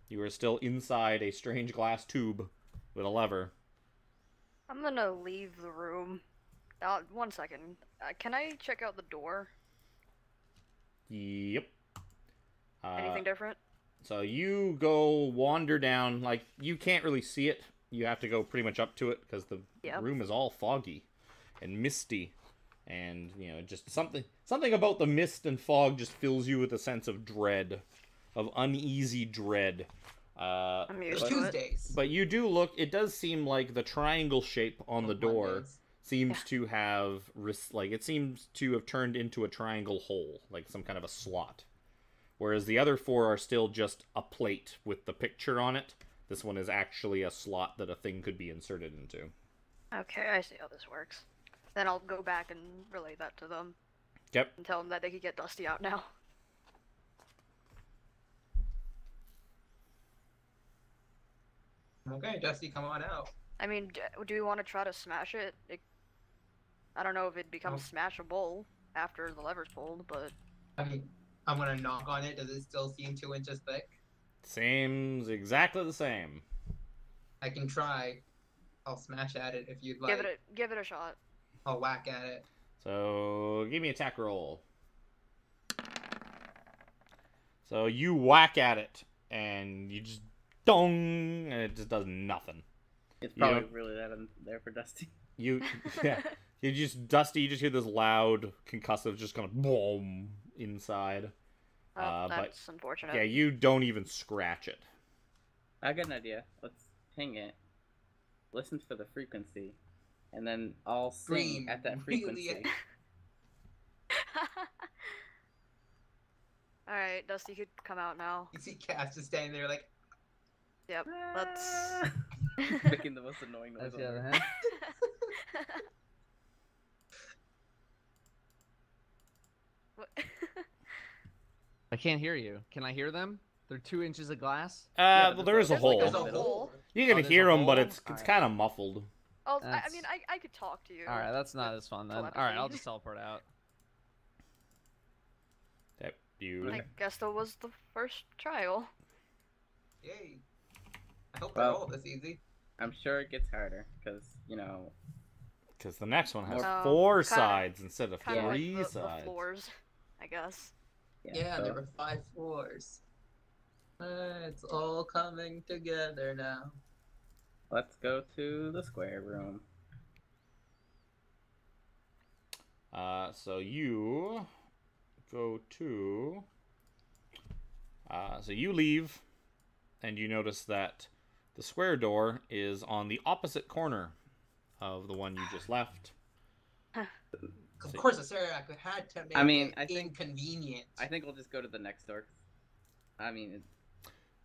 You are still inside a strange glass tube with a lever. I'm gonna leave the room. 1 second. Can I check out the door? Yep. Anything different? So you go wander down, like, you can't really see it. You have to go pretty much up to it because the Yep. room is all foggy and misty. And, just something about the mist and fog just fills you with a sense of dread, of uneasy dread. I'm used It's to it. Tuesdays. But you do look, it does seem like the triangle shape on the door Mondays. seems to have, it seems to have turned into a triangle hole, like some kind of a slot. Whereas the other four are still just a plate with the picture on it. This one is actually a slot that a thing could be inserted into. Okay, I see how this works. Then I'll go back and relay that to them Yep. and tell them that they could get Dusty out now. Okay, Dusty, come on out. I mean, do we want to try to smash it? I don't know if it becomes smashable after the lever's pulled, but I mean, I'm gonna knock on it. Does it still seem 2 inches thick? Seems exactly the same. I can try. I'll smash at it if you'd like. give it a shot. I'll whack at it. So, give me an attack roll. So, you whack at it, and you just dong, and it just does nothing. It's You probably don't- really that in there for Dusty. Yeah. Dusty, you just hear this loud concussive just kind of boom inside. Oh, but- that's unfortunate. Yeah, you don't even scratch it. I got an idea. Let's ping it. Listen for the frequency, and then I'll sing Scream at that really frequency. Alright, Dusty could come out now. You see Cass just standing there like, Yep, let's... Making the most annoying noise. That's the on other earth. hand. What- I can't hear you. Can I hear them? They're 2 inches of glass. Yeah, Well, there is a there's like hole. a there's a hole. You can Oh, there's hear a them, but hole? it's Alright. kind of muffled. I That's- mean, I could talk to you. All right, that's not as fun then. All right, I'll just teleport out. You I guess that was the first trial. Yay. I hope Well- they're all this easy. I'm sure it gets harder because because the next one has Oh, 4 kinda- sides instead of Kind of 3 like the sides. floors, I guess. Yeah, so there were 5 floors. It's all coming together now. let's go to the square room. So you go to. So you leave, and you notice that the square door is on the opposite corner of the one you just left. Of course, the Serac had to make I mean, it I think- inconvenient. I think we'll just go to the next door. I mean, it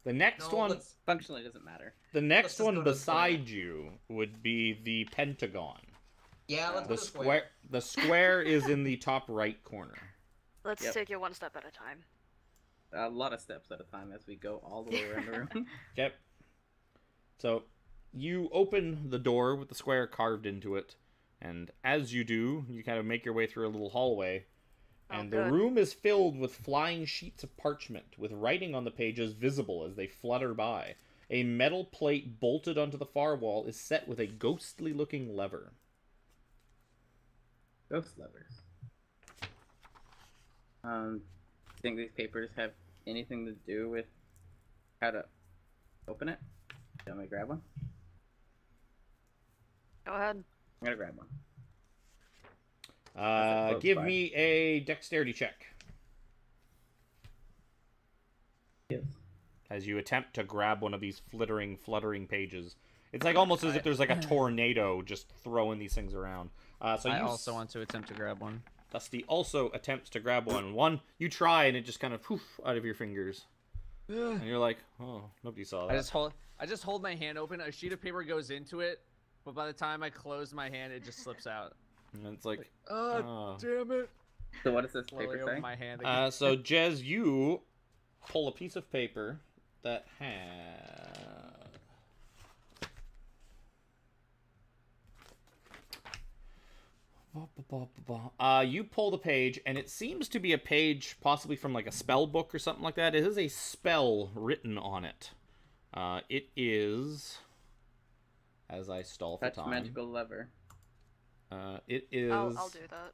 The next No, one, let's- functionally doesn't matter. the next just one go to the square. beside you would be the Pentagon. Yeah, let's go The to the square. the square is in the top right corner. Let's Yep. take it one step at a time. A lot of steps at a time as we go all the way around the room. Okay. So you open the door with the square carved into it, and as you do, you kind of make your way through a little hallway, and the good. room is filled with flying sheets of parchment with writing on the pages visible as they flutter by. A metal plate bolted onto the far wall is set with a ghostly looking lever. Ghost levers. Think these papers have anything to do with how to open it? Do you want me to grab one? Go ahead. I'm gonna grab one. close Give by. me a dexterity check Yes. as you attempt to grab one of these fluttering pages. It's like almost as if there's like a tornado just throwing these things around. So I you also want to attempt to grab one. Dusty also attempts to grab one. One, you try and it just kind of poof out of your fingers, and you're like, "Oh, nobody saw that." I just hold my hand open. A sheet of paper goes into it, but by the time I close my hand, it just slips out. And it's like, Damn it. So what does this Slowly paper open say? my hand again. so Jez, you pull a piece of paper that has. You pull the page, and it seems to be a page possibly from like a spell book or something like that. It is a spell written on it. It is, as I stall for Touch time. magical lever. It is. I'll do that.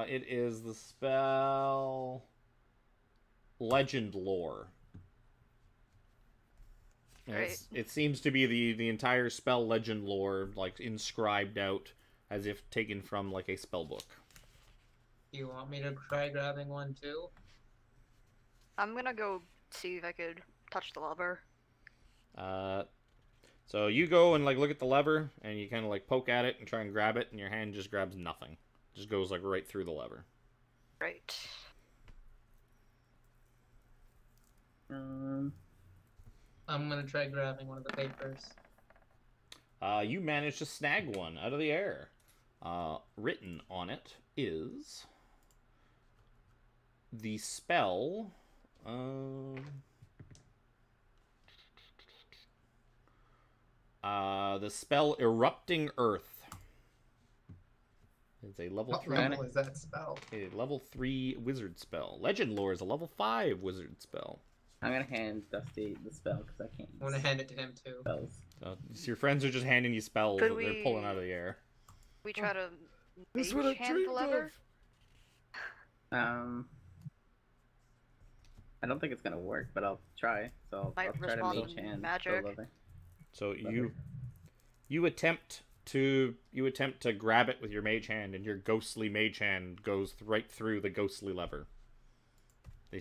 It is the spell Legend Lore. And Great. it seems to be the entire spell Legend Lore, like inscribed out as if taken from like a spell book. Do you want me to try grabbing one too? I'm gonna go see if I could touch the lever. So you go and like look at the lever, and you kind of like poke at it and try and grab it, and your hand just grabs nothing. Just goes like right through the lever. Right. I'm gonna try grabbing one of the papers. You manage to snag one out of the air. Written on it is the spell. The spell Erupting Earth. It's a level What 3. level is that spell? A level 3 wizard spell. Legend Lore is a level 5 wizard spell. I'm gonna hand Dusty the spell because I can't I'm gonna use hand it to him too. spells. So your friends are just handing you spells Could that they're we- pulling out of the air. We try to This is mage what I hand the dreamed lever. of. I don't think it's gonna work, but I'll try. So Might I'll try to respond mage in hand magic. the lever. So you attempt to grab it with your mage hand, and your ghostly mage hand goes right through the ghostly lever. They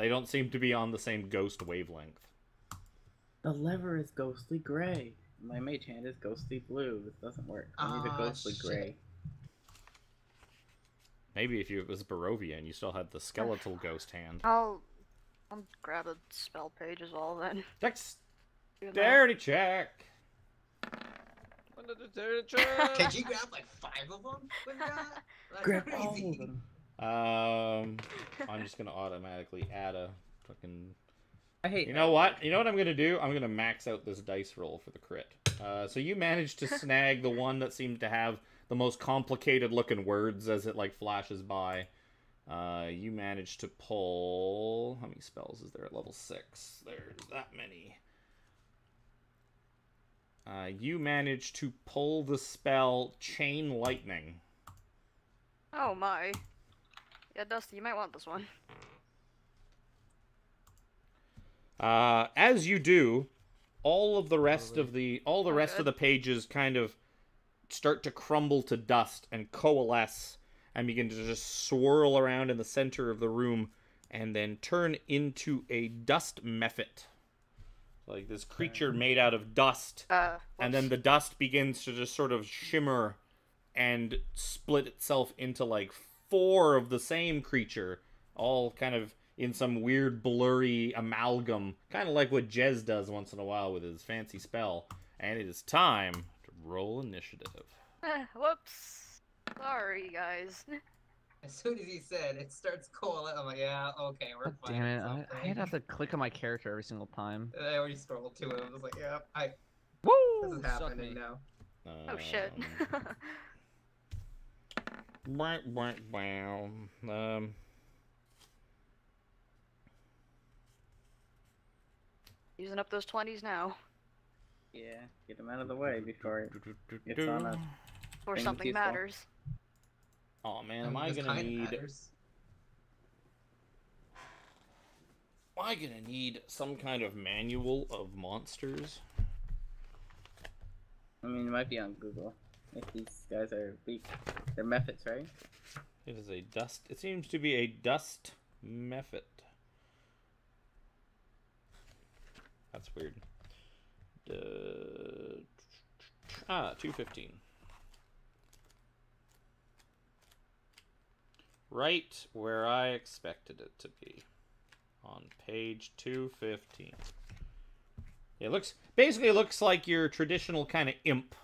don't seem to be on the same ghost wavelength. The lever is ghostly gray. My mage hand is ghostly blue. This doesn't work. I need a Ah, ghostly shit. gray. Maybe if it was Barovia and you still had the skeletal ghost hand. I'll grab a spell page as well then. Do that. Dexterity check. Can you grab like 5 of them with that? That's Grab all crazy. of them. I'm just gonna automatically add a fucking. I hate. You know what? You know what I'm gonna do? I'm gonna max out this dice roll for the crit. So you managed to snag the one that seemed to have the most complicated looking words as it like flashes by. You managed to pull... How many spells is there at level 6? There's that many. You managed to pull the spell Chain Lightning. Oh my. Yeah, Dusty, you might want this one. As you do, all of the rest of the rest of the pages kind of start to crumble to dust and coalesce and begin to just swirl around in the center of the room and then turn into a dust mephit. Like this creature made out of dust. And then the dust begins to just sort of shimmer and split itself into like 4 of the same creature, all kind of in some weird blurry amalgam, kind of like what Jez does once in a while with his fancy spell. And it is time to roll initiative. Whoops. Sorry, guys. As soon as he said it starts coalescing, I'm like, yeah, okay, we're God fine. damn it! I'd have to click on my character every single time. I already scrolled to it. I was like, yeah, Woo! this is Suck happening me. now. Oh shit. Using up those 20s now. Yeah, get them out of the way before it gets on us. Or Things something useful. matters. Oh man, am I This gonna kinda need... matters. Am I gonna need some kind of manual of monsters? I mean, it might be on Google. If these guys are weak. They're methods, right? It is a dust... It seems to be a dust mephit. That's weird. 215. Right where I expected it to be. On page 215. It looks... Basically, it looks like your traditional kind of imp.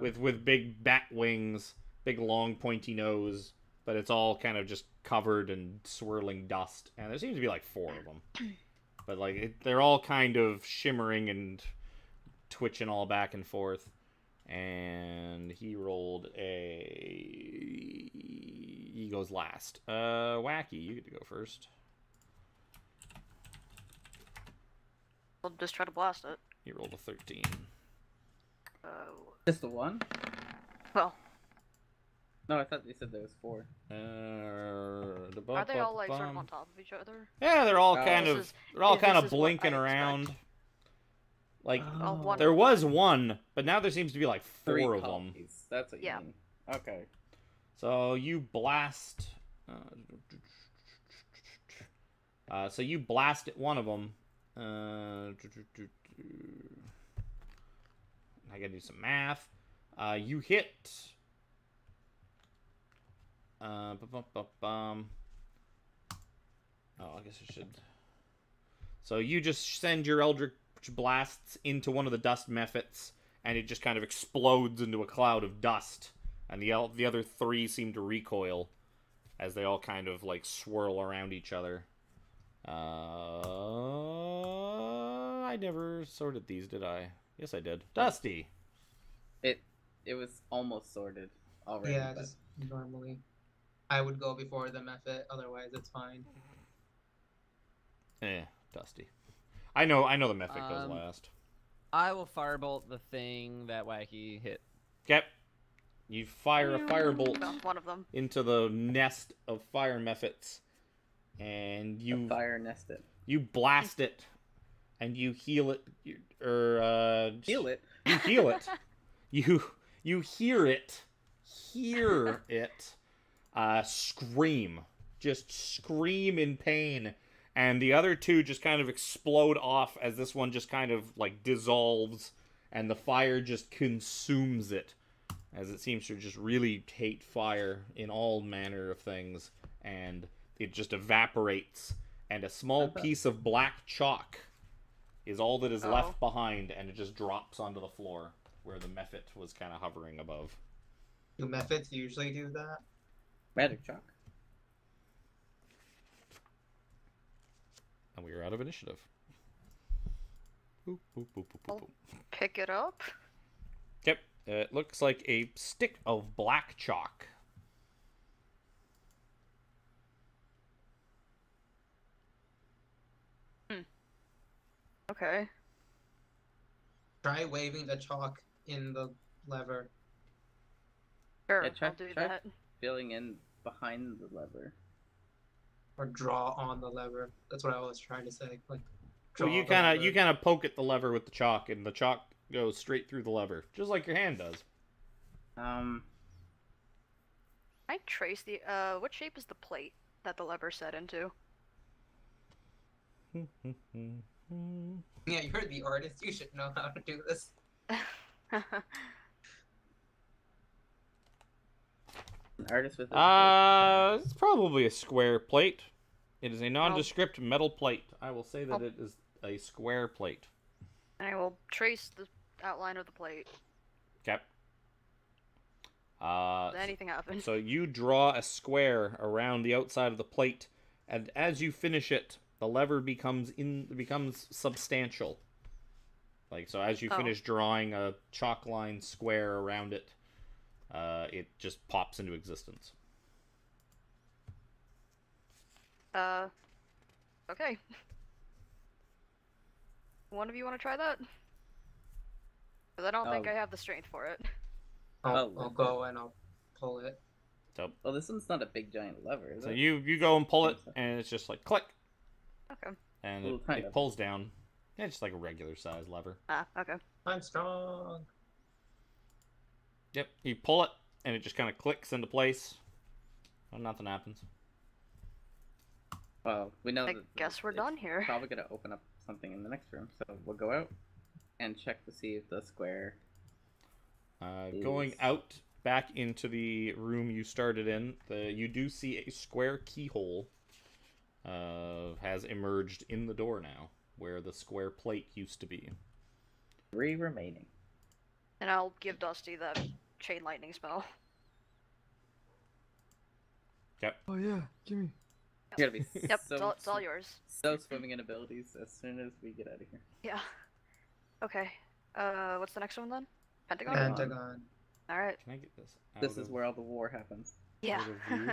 With big bat wings, big long pointy nose, but it's all kind of just covered in swirling dust. And there seems to be like 4 of them. But like they're all kind of shimmering and twitching all back and forth. And he rolled a... He goes last. Wacky, you get to go first. We'll just try to blast it. He rolled a 13. Oh. Just the one? Well, No, I thought they said there was 4. are they all like sort of on top of each other? Yeah, they're all Oh. kind This of... is- They're all this kind of is what blinking I around. expect. Like, Well, one there of was one, but now there seems to be like 3 4 of them. copies. That's what you Yeah. mean. Okay. So you blast... so you blast at one of them. I gotta do some math. You hit... Oh, I guess I should... So you just send your Eldritch Blasts into one of the dust mephits, and it just kind of explodes into a cloud of dust. And the other 3 seem to recoil as they all kind of like swirl around each other. I never sorted these, did I? Yes, I did. Dusty. It was almost sorted already. Yeah, but... just normally. I would go before the method, otherwise it's fine. Dusty. I know the method goes last. I will firebolt the thing that Wacky hit. Yep. You fire a firebolt Well, one of them. into the nest of fire mephits, and you fire nested. you blast it, and you heal it, Heal it. You heal it. You hear it scream, just scream in pain, and the other 2 just kind of explode off as this one just kind of like dissolves, and the fire just consumes it, as it seems to just really hate fire in all manner of things, and it just evaporates, and a small piece of black chalk is all that is left behind, and it just drops onto the floor where the mephit was kind of hovering above. Do methods usually do that? Magic chalk. And we are out of initiative. Boop, boop, boop, boop, boop, boop. Pick it up. Yep, it looks like a stick of black chalk. Okay. Try waving the chalk in the lever. Sure, Yeah, try, I'll do try that. filling in behind the lever. Or draw on the lever. That's what I was trying to say. Like, Well, draw you the kind lever. of poke at the lever with the chalk, and the chalk goes straight through the lever, just like your hand does. I trace the what shape is the plate that the lever set into? Yeah, you're the artist. You should know how to do this. An artist with a It's probably a square plate. It is a nondescript metal plate. I will say that it is a square plate. And I will trace the outline of the plate. Okay. Did anything happen? So you draw a square around the outside of the plate, and as you finish it, the lever becomes substantial. Like, so as you finish drawing a chalk line square around it, it just pops into existence. Okay. One of you want to try that? Because I don't think I have the strength for it. I'll go and I'll pull it. So, well, this one's not a big giant lever, is so it? you go and pull it, and it's just like click, Okay. and Little it tiny pulls down. Yeah, it's just like a regular size lever. Ah, okay. I'm strong. Yep, you pull it, and it just kind of clicks into place. And nothing happens. Well, we know I that guess we're it's done here. Probably gonna open up something in the next room, so we'll go out and check to see if the square. Going out back into the room you started in, you do see a square keyhole has emerged in the door now, where the square plate used to be. 3 remaining. And I'll give Dusty the chain lightning spell. Yep. Oh yeah, give me. You gotta be Yep, so, it's all yours. so swimming in abilities as soon as we get out of here. Yeah. Okay. What's the next one then? Pentagon? Pentagon. Alright. Can I get this out This is of- where all the war happens. Yeah. out of view?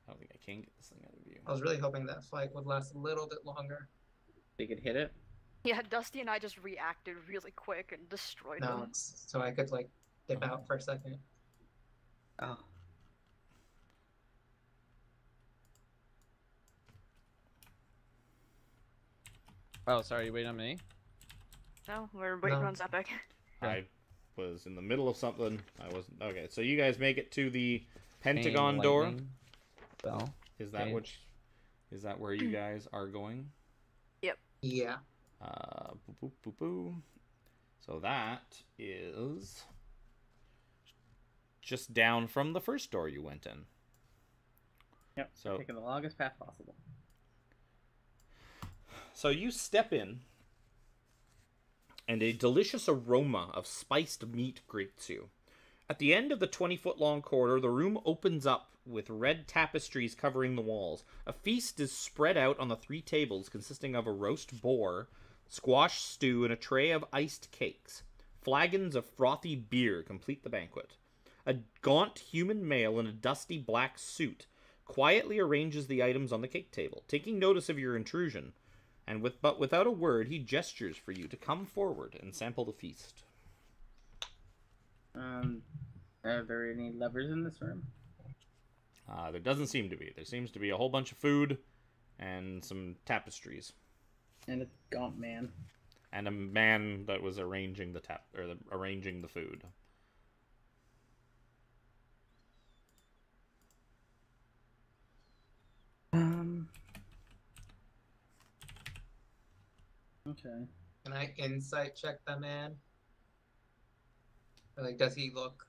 I don't think I can get this thing out of view. I was really hoping that fight would last a little bit longer. We could hit it. Yeah, Dusty and I just reacted really quick and destroyed No, them. it's, so I could like dip out for a second. Oh. Oh, sorry, you waiting on me? No, we're waiting No. on Zepic. I was in the middle of something. I wasn't. Okay, so you guys make it to the Pentagon Chain door. lightning spell. Is that Okay. which? Is that where you guys are going? Yeah. Boop, boop, boop, boop. So that is just down from the first door you went in. Yep. So- Taking the longest path possible. So you step in, and a delicious aroma of spiced meat greets you. At the end of the 20-foot-long corridor, the room opens up with red tapestries covering the walls. A feast is spread out on the 3 tables, consisting of a roast boar, squash stew, and a tray of iced cakes. Flagons of frothy beer complete the banquet. A gaunt human male in a dusty black suit quietly arranges the items on the cake table, taking notice of your intrusion, and but without a word, he gestures for you to come forward and sample the feast. Are there any levers in this room? There doesn't seem to be. There seems to be a whole bunch of food and some tapestries, And a gaunt man. and a man that was arranging arranging the food. Okay. Can I insight check the man? Or, like, does he look?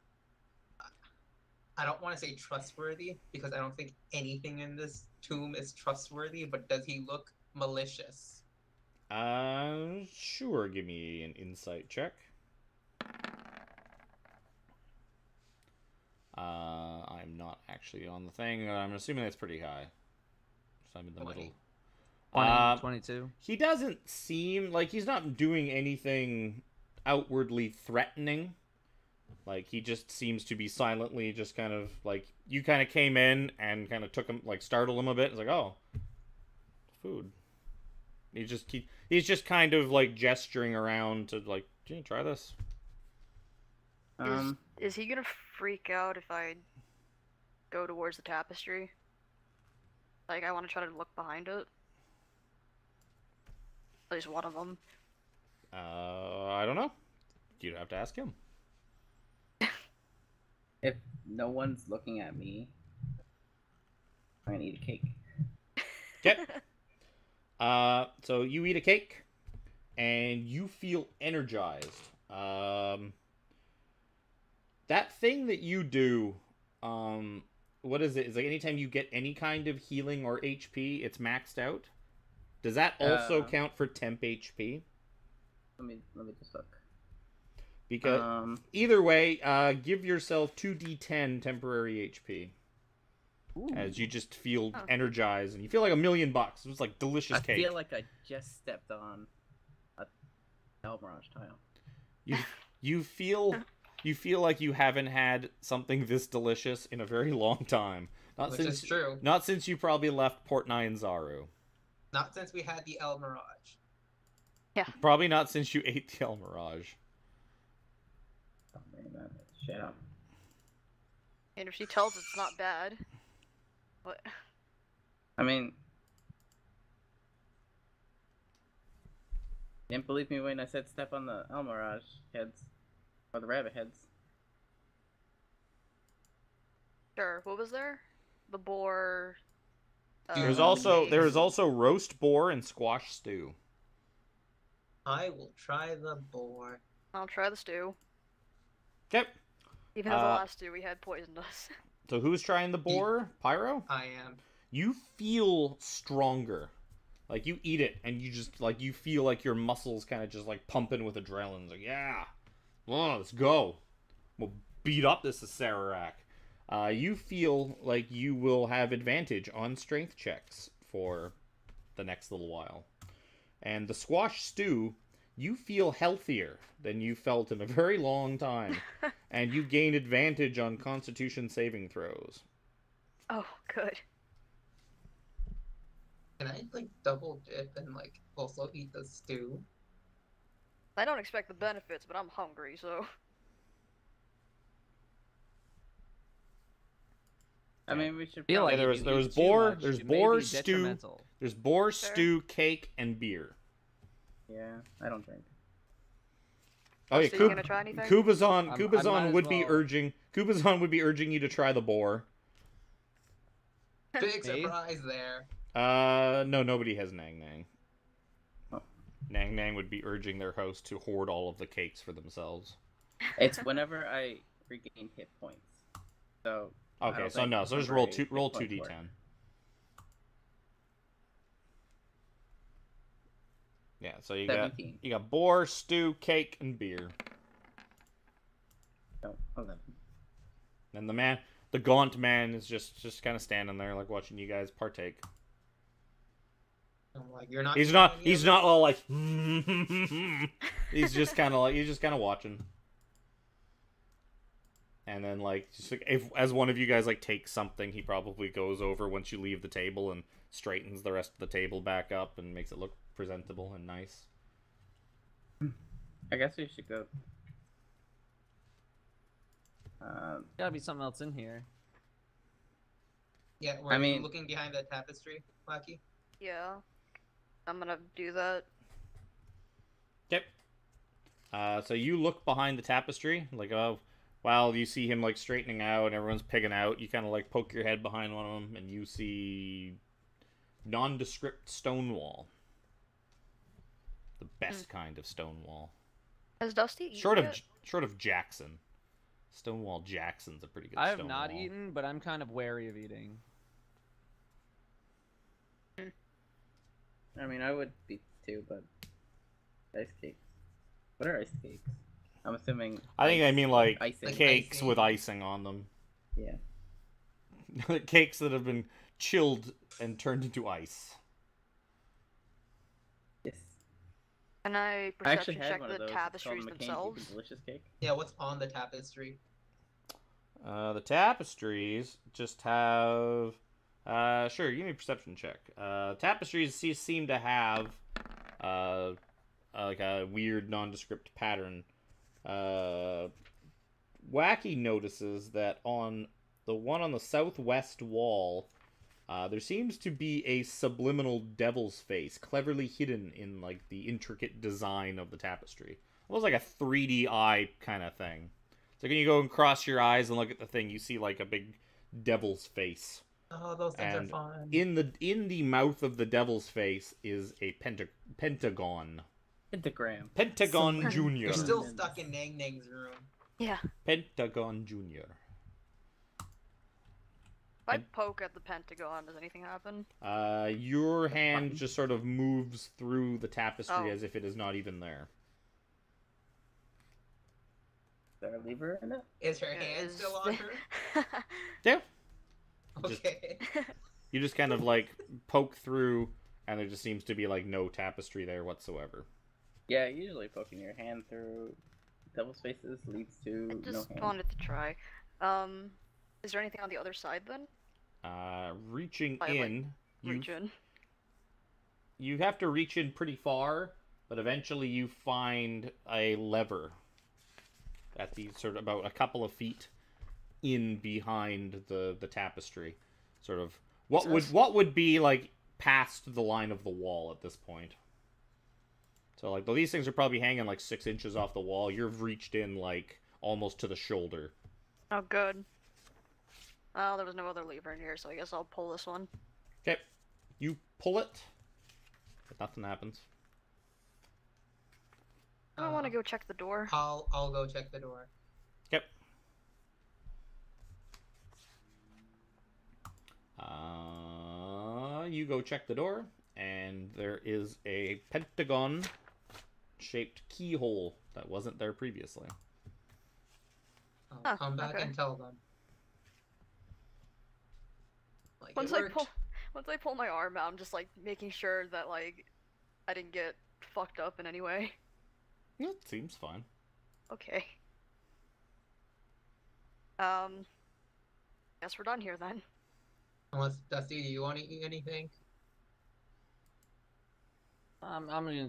I don't want to say trustworthy because I don't think anything in this tomb is trustworthy. But does he look malicious? Sure. Give me an insight check. I'm not actually on the thing. I'm assuming that's pretty high. So I'm in the 20. middle. 20, 22. He doesn't seem like he's not doing anything outwardly threatening. Like, he just seems to be silently just kind of, like, you kind of came in and kind of took him, like, startled him a bit. It's like, oh, food. He's just kind of like gesturing around to like, "Gee, try this." Is he gonna freak out if I go towards the tapestry? Like, I want to try to look behind it. At least one of them. I don't know. You'd have to ask him. If no one's looking at me, I'm gonna eat a cake. Okay. So you eat a cake, and you feel energized. That thing that you do, what is it? It's like anytime you get any kind of healing or HP, it's maxed out. Does that also count for temp HP? Let me just look. Because either way, give yourself 2d10 temporary HP. Ooh. As you just feel energized, and you feel like $1,000,000. It was like delicious cake. I feel like I just stepped on a Elmirage tile. You feel like you haven't had something this delicious in a very long time. Which is true. Not since you probably left Port Nyanzaru. Not since we had the El Mirage. Yeah. Probably not since you ate the El Mirage. Don't worry about it. Shut up. And if she tells it's not bad, what? I mean, you didn't believe me when I said step on the Elmirage heads. Or the rabbit heads. Sure. What was there? The boar. There was also roast boar and squash stew. I will try the boar. I'll try the stew. Okay. Even though the last stew we had poisoned us. So who's trying the boar? Pyro? I am. You feel stronger. Like you eat it and you just like you feel like your muscles kind of just like pumping with adrenaline. It's like, yeah. Oh, let's go. We'll beat up this Sararak. You feel like you will have advantage on strength checks for the next little while. And the squash stew, you feel healthier than you felt in a very long time. And you gain advantage on constitution saving throws. Oh, good. Can I like double dip and like also eat the stew? I don't expect the benefits, but I'm hungry, so. I mean, we should. Feel like there if was you eat too boar, much, there's it may boar be stew, detrimental. there's boar Sure. stew, cake, and beer. Yeah, I don't drink. Oh yeah, So you gonna try anything? Kubazan I might Kubazan as would be well. urging you to try the boar. Big Me? surprise there. No, nobody has Nang Nang. Oh. Nang Nang would be urging their host to hoard all of the cakes for themselves. It's whenever I regain hit points. So. I Okay, don't so think no, so just temporary roll hit points 2d10. work. Yeah, so you 17. got boar, stew, cake, and beer. No, 11. And the gaunt man is just kind of standing there like watching you guys partake. I'm like, you're not. He's eating not any of it? all like he's just kind of watching. And then like just like if as one of you guys like takes something, he probably goes over once you leave the table and straightens the rest of the table back up and makes it look presentable and nice. I guess we should go. Gotta be something else in here. Yeah, were I you mean- looking behind the tapestry, Wacky? Yeah. I'm gonna do that. Yep. So you look behind the tapestry, like while you see him like straightening out and everyone's pigging out, you kind of like poke your head behind one of them and you see nondescript stone wall. The best kind of stone wall. Has Dusty eaten Short yet? of Jackson. Stonewall Jackson's a pretty good I have stone not wall. eaten, but I'm kind of wary of eating. I mean, I would be too, but ice cakes. What are ice cakes? I'm assuming. I think I mean like icing. cakes icing. with icing on them. Yeah. Cakes that have been chilled and turned into ice. Yes. Can I I actually perception had check one the of those. It's called tapestries McCain's themselves? Super Delicious Cake. Yeah, what's on the tapestry? The tapestries just have Sure, give me a perception check. Tapestries seem to have like a weird nondescript pattern. Wacky notices that on the one on the southwest wall, there seems to be a subliminal devil's face, cleverly hidden in like the intricate design of the tapestry. Almost like a 3D eye kind of thing. So when you go and cross your eyes and look at the thing, you see like a big devil's face. Oh, those things And are fun. in the mouth of the devil's face is a pentagon. Pentagram. Pentagon Some- Junior. You're still stuck in Nang Nang's room. Yeah. Pentagon Junior. If I poke at the pentagon, does anything happen? Your hand just sort of moves through the tapestry Oh. as if it is not even there. Is there a lever in it? Is her hand still on her? Yeah. Just- Okay. You just kind of like poke through, and there just seems to be like no tapestry there whatsoever. Yeah, usually poking your hand through devil's faces leads to I no just hand. wanted to try. Is there anything on the other side then? Reaching I, like, in, Reach in. you have to reach in pretty far, but eventually you find a lever at the sort of about a couple of feet in behind the tapestry. Sort of what would be like past the line of the wall at this point. So like these things are probably hanging like 6 inches off the wall. You've reached in like almost to the shoulder. Oh, good. Well, there was no other lever in here, so I guess I'll pull this one. Okay, you pull it, but nothing happens. I don't want to go check the door. I'll go check the door. Yep. You go check the door, and there is a pentagon-shaped keyhole that wasn't there previously. I'll Huh, come back okay. and tell them. Like, Once it I worked. pull my arm out, I'm just like making sure that like I didn't get fucked up in any way. It seems fine. Okay. Guess we're done here then. Unless, Dusty, do you want to eat anything?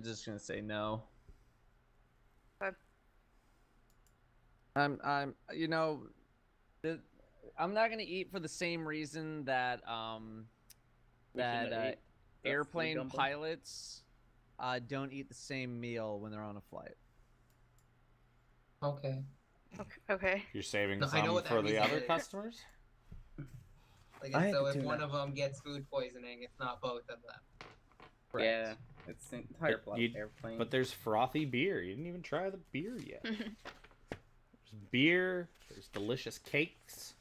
Just gonna say no. Okay. You know, I'm not gonna eat for the same reason that We shouldn't have ate the airplane gumbo. pilots don't eat the same meal when they're on a flight. Okay. Okay. You're saving No, I know some what that for the means. other customers? Like, I so had if to one tuna. of them gets food poisoning, it's not both of them. Yeah, it's the entire But plot you- airplane. But there's frothy beer. You didn't even try the beer yet. There's beer. There's delicious cakes.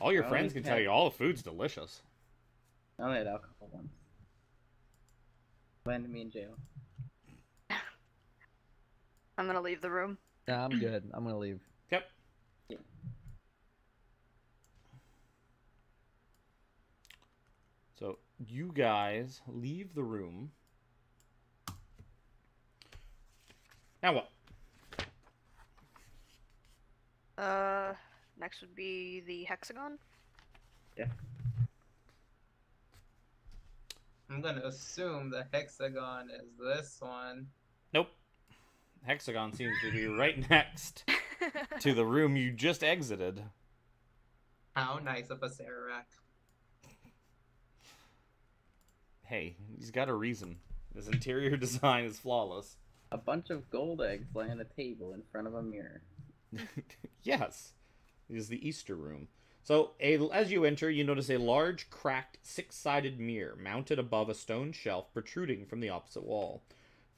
All your I friends only can tell had- you all the food's delicious. I only had alcohol once. Landed me in jail. I'm gonna leave the room. Nah, I'm good. I'm gonna leave. Yep. Yeah. So you guys leave the room. Now what? Next would be the hexagon. I'm gonna assume the hexagon is this one. Nope. Hexagon seems to be right next to the room you just exited. How nice of a Sararak. Hey, he's got a reason. His interior design is flawless. A bunch of gold eggs lay on a table in front of a mirror. Yes, it is the Easter room. So, as you enter, you notice a large, cracked, six-sided mirror mounted above a stone shelf protruding from the opposite wall.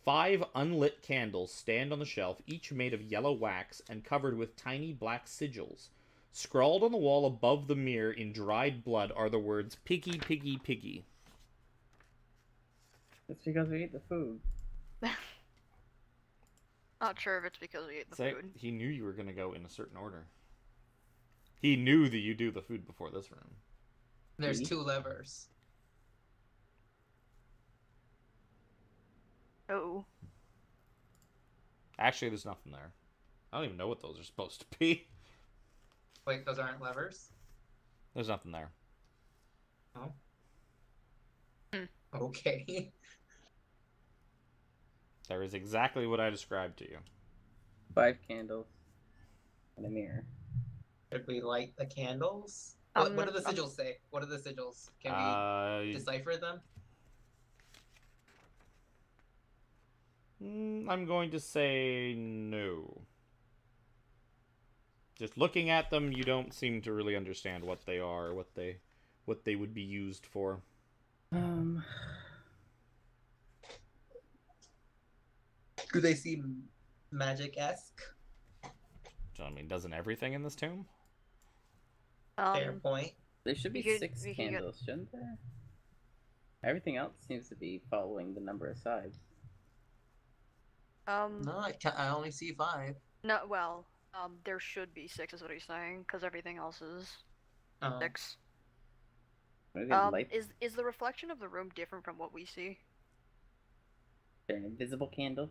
5 unlit candles stand on the shelf, each made of yellow wax and covered with tiny black sigils. Scrawled on the wall above the mirror in dried blood are the words, "Piggy, piggy, piggy." It's because we ate the food. Not sure if it's because we ate the Say, food. he knew you were going to go in a certain order. He knew that you do the food before this room. There's Me? 2 levers. Oh. Actually, there's nothing there. I don't even know what those are supposed to be. Wait, those aren't levers? There's nothing there. Oh. Hmm. Okay. There is exactly what I described to you. 5 candles and a mirror. Should we light the candles? What do the sigils say? What are the sigils? Can we decipher them? I'm going to say no. Just looking at them, you don't seem to really understand what they are, what they would be used for. Do they seem magic-esque? I mean, doesn't everything in this tomb? Fair point. There should be we 6 could candles, shouldn't there? Everything else seems to be following the number of sides. No, I only see 5. No, well, there should be 6 is what he's saying, because everything else is Oh. 6. Maybe light Is the reflection of the room different from what we see? an invisible candle.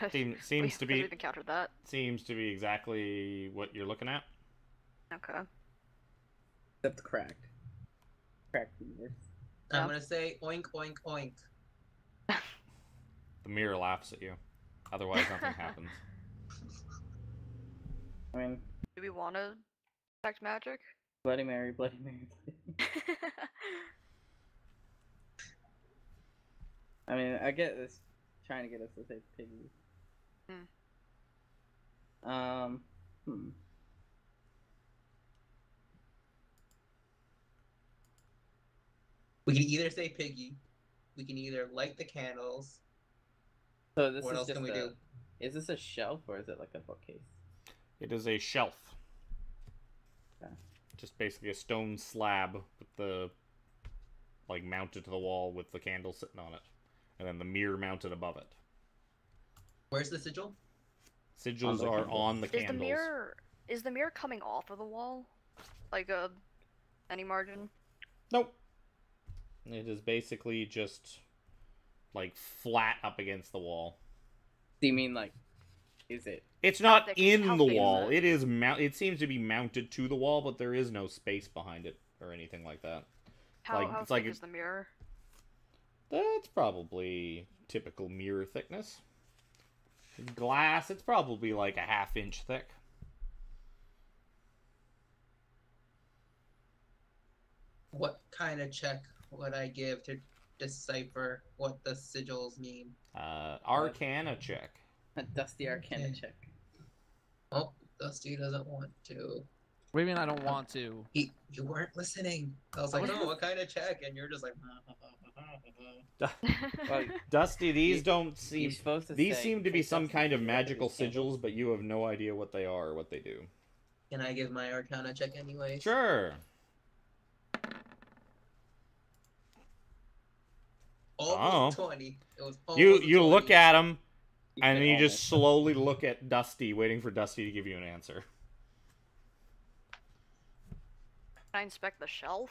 Seems to be We've encountered that. seems to be exactly what you're looking at. Okay. Except cracked. Cracked mirrors. I'm gonna say oink, oink, oink. The mirror laughs at you. Otherwise, nothing happens. I mean, Do we want to detect magic? Bloody Mary, Bloody Mary, Bloody Mary. I mean, I get this trying to get us to say piggy. We can either say piggy, we can either light the candles. So this What is else just can we do? Is this a shelf or is it like a bookcase? It is a shelf. Okay. Just basically a stone slab with the mounted to the wall with the candle sitting on it, and then the mirror mounted above it. Where's the sigil? Sigils are on the candles. Is the mirror coming off of the wall? Like any margin? Nope. It is basically just flat up against the wall. Do you mean is it? It's not How in the big is wall. it? It is it seems to be mounted to the wall, but there is no space behind it or anything like that. How thick is the mirror? That's probably typical mirror thickness. Glass, it's probably like a half-inch thick. What kind of check would I give to decipher what the sigils mean? Arcana check. A dusty arcana Okay. check. Oh, Dusty doesn't want to. What do you mean I don't want to? You weren't listening. I was like, no, what kind of check? And you're just like, Well, Dusty, these don't you're seem... supposed to These say, seem to be "Take some Dusty kind of to the magical other candle." sigils, but you have no idea what they are or what they do. Can I give my Arcana check anyways? Sure. Almost 20. It was almost You 20. look at him, You and said then you almost. just slowly look at Dusty, waiting for Dusty to give you an answer. Can I inspect the shelf?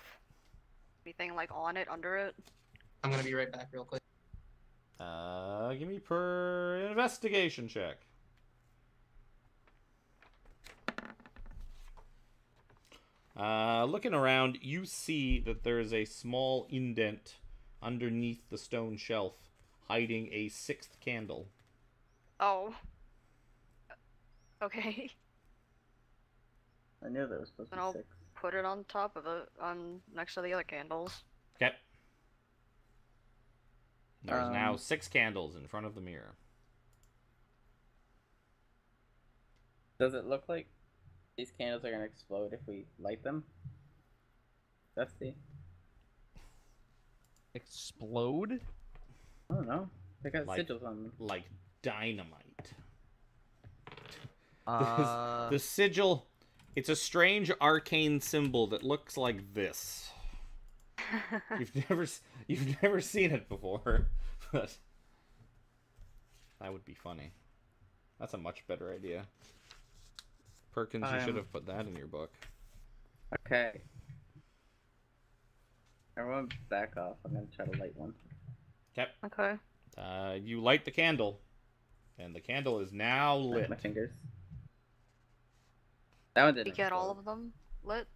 Anything on it, under it? I'm gonna be right back real quick. Give me per investigation check. Looking around, you see that there is a small indent underneath the stone shelf, hiding a 6th candle. Oh. Okay. I knew there was supposed to Then I'll be 6. put it on top of it, next to the other candles. Okay. There's now Um, 6 candles in front of the mirror. Does it look like these candles are gonna explode if we light them? Dusty? Explode? I don't know. They got Like- sigils on them. Like dynamite. Uh, The sigil, it's a strange arcane symbol that looks like this. You've never seen it before, but that would be funny. That's a much better idea. Perkins, you should have put that in your book. Okay. Everyone back off. I'm gonna try to light one. Okay. You light the candle, and the candle is now With lit. my fingers. That one didn't We get all explode. of them lit?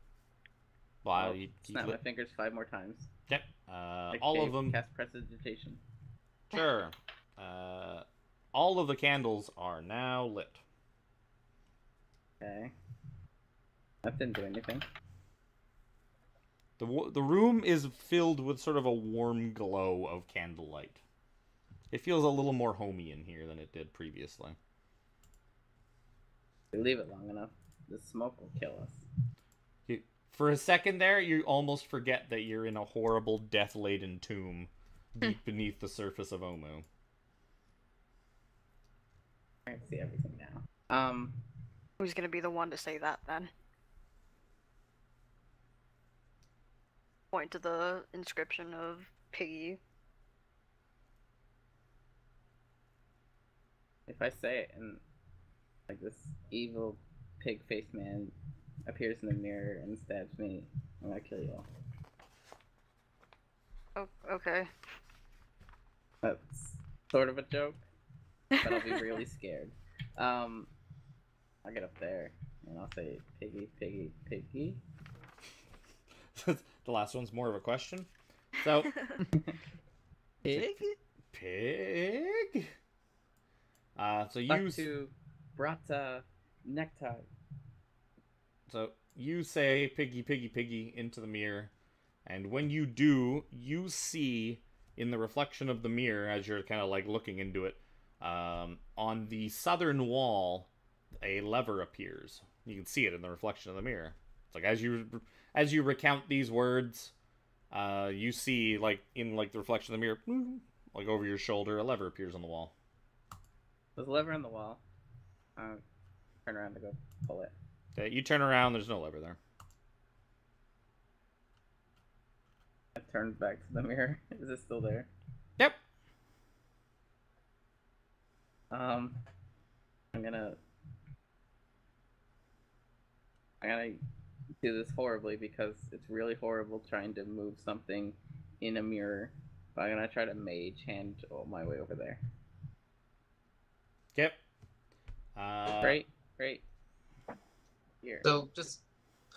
Well, I'll you snap my fingers 5 more times. Yep. Like All Dave of them. Cast prestidigitation. Sure. All of the candles are now lit. Okay. That didn't do anything. The room is filled with sort of a warm glow of candlelight. It feels a little more homey in here than it did previously. If we leave it long enough, the smoke will kill us. For a second there, you almost forget that you're in a horrible, death-laden tomb deep beneath the surface of Omu. I can see everything now. Who's gonna be the one to say that then? Point to the inscription of Piggy. If I say it and like this evil pig-faced man appears in the mirror and stabs me, I'm gonna kill you all. Oh, okay. That's sort of a joke, but I'll be really scared. I'll get up there and I'll say, Piggy, Piggy, Piggy. The last one's more of a question. So, Pig? pig. So you Back to Brata necktie. So you say piggy, piggy, piggy into the mirror, and when you do, you see in the reflection of the mirror as you're kind of like looking into it, on the southern wall, a lever appears. You can see it in the reflection of the mirror. It's like as you recount these words, you see like in like the reflection of the mirror, like over your shoulder, a lever appears on the wall. There's a lever on the wall. Turn around to go pull it. Okay, you turn around, there's no lever there. I turned back to the mirror. Is it still there? Yep. I'm gonna do this horribly because it's really horrible trying to move something in a mirror. But I'm gonna try to mage hand my way over there. Yep. Great. Here. So just,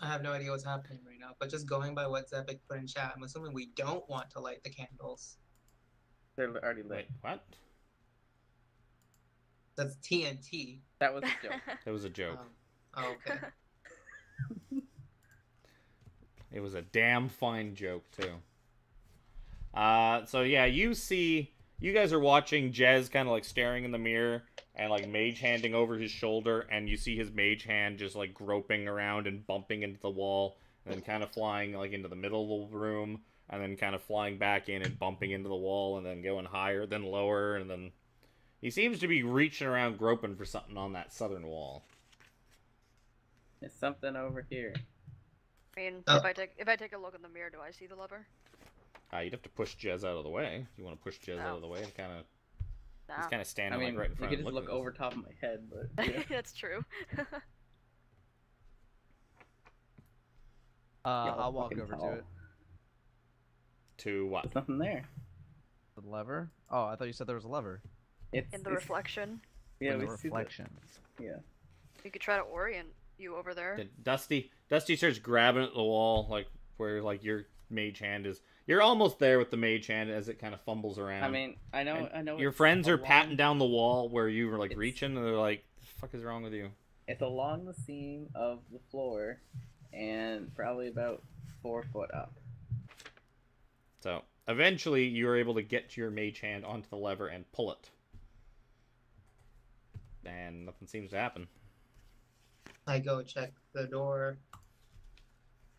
I have no idea what's happening right now, but just going by what Zepic put in chat, I'm assuming we don't want to light the candles. They're already lit. Wait, what? That's TNT. That was a joke. That was a joke. Oh, okay. It was a damn fine joke, too. So yeah, you guys are watching Jez kind of like staring in the mirror and like mage handing over his shoulder, and you see his mage hand just like groping around and bumping into the wall, and then kind of flying like into the middle of the room, and then kind of flying back in and bumping into the wall, and then going higher, then lower, and then he seems to be reaching around groping for something on that southern wall. There's something over here. I mean, Oh. if I take a look in the mirror, do I see the lever? You'd have to push Jez out of the way. If you want to push Jez out of the way, and kind of he's Nah. kind of I standing mean, like right in front. you could just of look over top of my head, but yeah. That's true. I'll walk fucking over tall. to it. To what? There's nothing there. The lever? Oh, I thought you said there was a lever. It's In the it's- reflection. Yeah, In we the see reflection. Yeah. You could try to orient you over there. Dusty starts grabbing at the wall, like where like your mage hand is. You're almost there with the mage hand as it kind of fumbles around. I mean, I know. Your it's friends are along- patting down the wall where you were like It's- reaching, and they're like, "The fuck is wrong with you?" It's along the seam of the floor, and probably about 4 foot up. So eventually, you're able to get your mage hand onto the lever and pull it, and nothing seems to happen. I go check the door.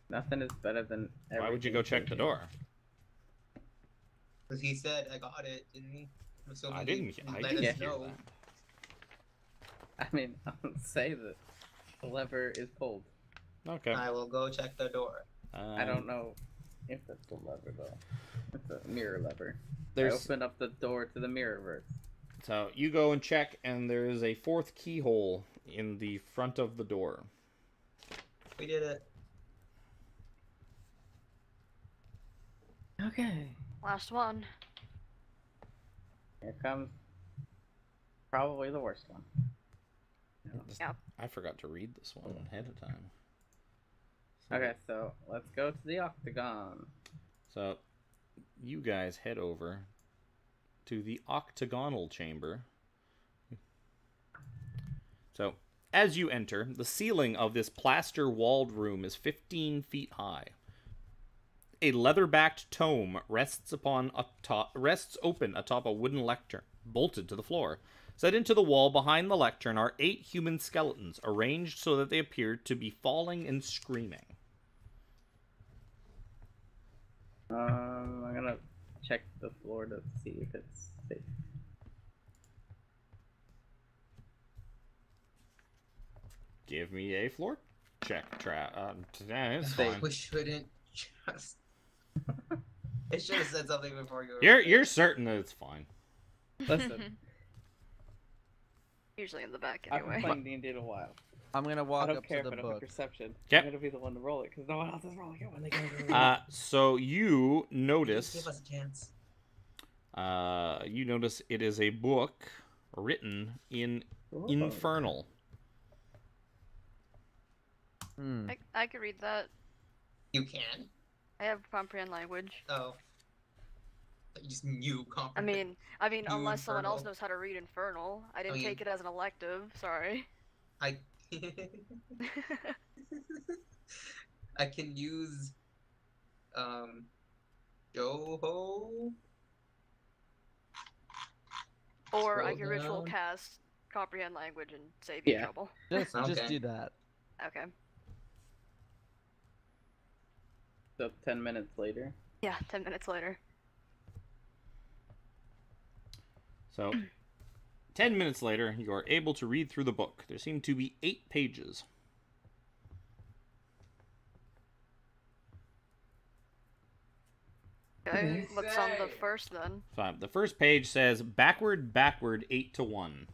Nothing is better than. Why would you go check the door? Because he said I got it, didn't he? I'm assuming I he didn't. I let didn't us hear know. that. I mean, I'll say that the lever is pulled. Okay. I will go check the door. I don't know if that's the lever though. It's a mirror lever. I There's opened up the door to the mirrorverse. so you go and check, and there is a fourth keyhole in the front of the door. We did it. Okay. Last one. Here comes probably the worst one. Yep. I forgot to read this one ahead of time. Okay, so let's go to the octagon. So, you guys head over to the octagonal chamber. So, as you enter, the ceiling of this plaster-walled room is 15 feet high. A leather-backed tome rests open atop a wooden lectern, bolted to the floor. Set into the wall behind the lectern are 8 human skeletons, arranged so that they appear to be falling and screaming. I'm gonna check the floor to see if it's safe. Give me a floor check. It's Safe. fine. We shouldn't just. It should have said something before you. You're certain that it's fine. Listen, Usually in the back I've been anyway. playing D&D in a while. I'm gonna I walk don't up care to if the I don't have book. perception. Yep. I'm gonna be the one to roll it because no one else is rolling it when they go. So you Give notice, us a chance. it is a book written in Infernal. Hmm. I could read that. You can. I have comprehend language. Oh. You just knew I comprehend. mean, You unless someone else infernal. knows how to read Infernal. I didn't mean- take it as an elective. Sorry. I. I can use. Joho. Or I Scroll could ritual down. cast comprehend language and save you Yeah. trouble. Just Okay. do that. Okay. So 10 minutes later. Yeah, 10 minutes later. So, 10 minutes later, you are able to read through the book. There seem to be 8 pages. Okay, What what's on the say? first then? The first page says, backward, 8 to 1.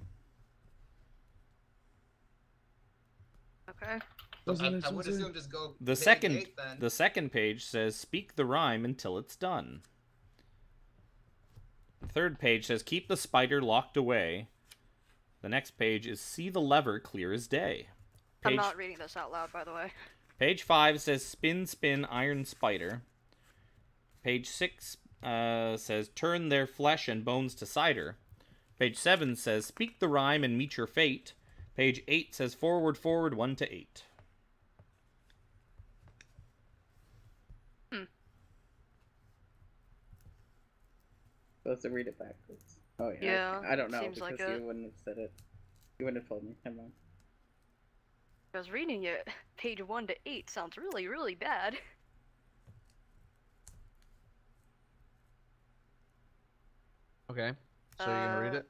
Okay. I would assume just go. The hit second, gate, then. the second page says, speak the rhyme until it's done. The third page says, keep the spider locked away. The next page is, see the lever clear as day. I'm Page, not reading this out loud, by the way. page 5 says, spin, spin, iron spider. Page 6 says, turn their flesh and bones to cider. Page 7 says, speak the rhyme and meet your fate. Page 8 says, forward, 1 to 8. Supposed to read it backwards. Oh yeah. Yeah, I don't know seems because like you it. wouldn't have said it. You wouldn't have told me. Never mind. I was reading it. Page 1 to 8 sounds really, really bad. Okay. So you're gonna read it?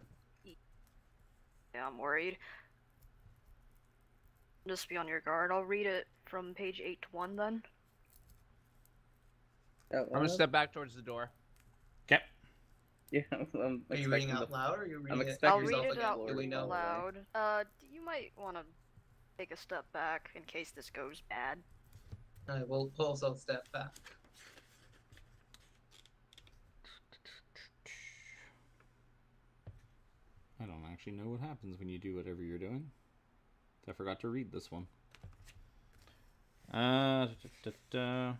Yeah, I'm worried. Just be on your guard. I'll read it from page 8 to 1 then. Out I'm gonna loud? step back towards the door. Okay. Yeah, I'm Are you reading expecting out the- loud or are you reading it expecting I'll yourself read yourself it again, out Lord. Do we know? loud. You might want to take a step back in case this goes bad. I will also step back. I don't actually know what happens when you do whatever you're doing. I forgot to read this one. Da, da, da.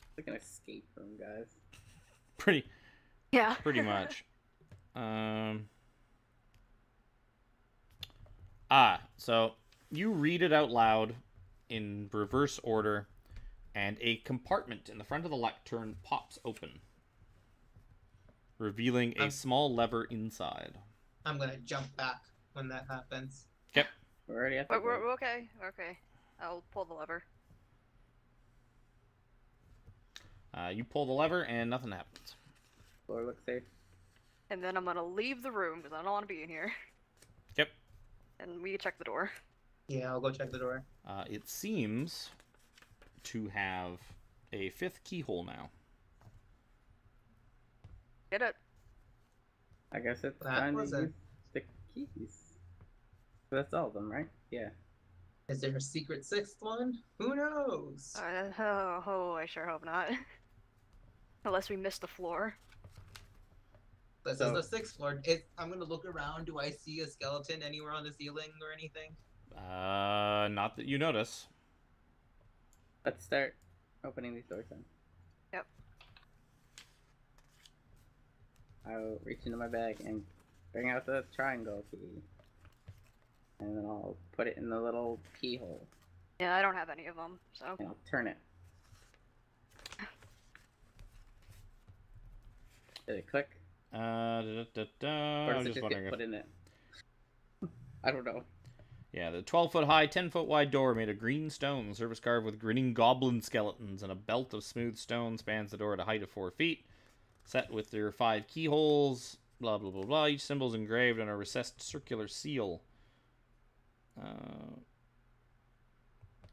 It's like an escape room, guys. Pretty Yeah. much. So you read it out loud in reverse order, and a compartment in the front of the lectern pops open, revealing a small lever inside. I'm gonna jump back when that happens. We're already at the But door. we're okay. Okay. I'll pull the lever. You pull the lever, and nothing happens. Floor looks safe. And then I'm gonna leave the room because I don't want to be in here. Yep. And we check the door. Yeah, I'll go check the door. It seems to have a 5th keyhole now. Get it? I guess it's That time to was a- use the keys. So that's all of them, right? Yeah. Is there a secret 6th one? Who knows? I sure hope not. Unless we missed the floor. This So- is the 6th floor. I'm gonna look around. Do I see a skeleton anywhere on the ceiling or anything? Not that you notice. Let's start opening these doors then. Yep. I'll reach into my bag and bring out the triangle key. And then I'll put it in the little keyhole. Yeah, I don't have any of them, so. And I'll turn it. Did it click? Or I does was it just just wondering get if... put in it? I don't know. Yeah, the 12-foot high, 10-foot wide door made of green stone, surface carved with grinning goblin skeletons, and a belt of smooth stone spans the door at a height of 4 feet. Set with their 5 keyholes, blah blah blah blah. Each symbol is engraved on a recessed circular seal.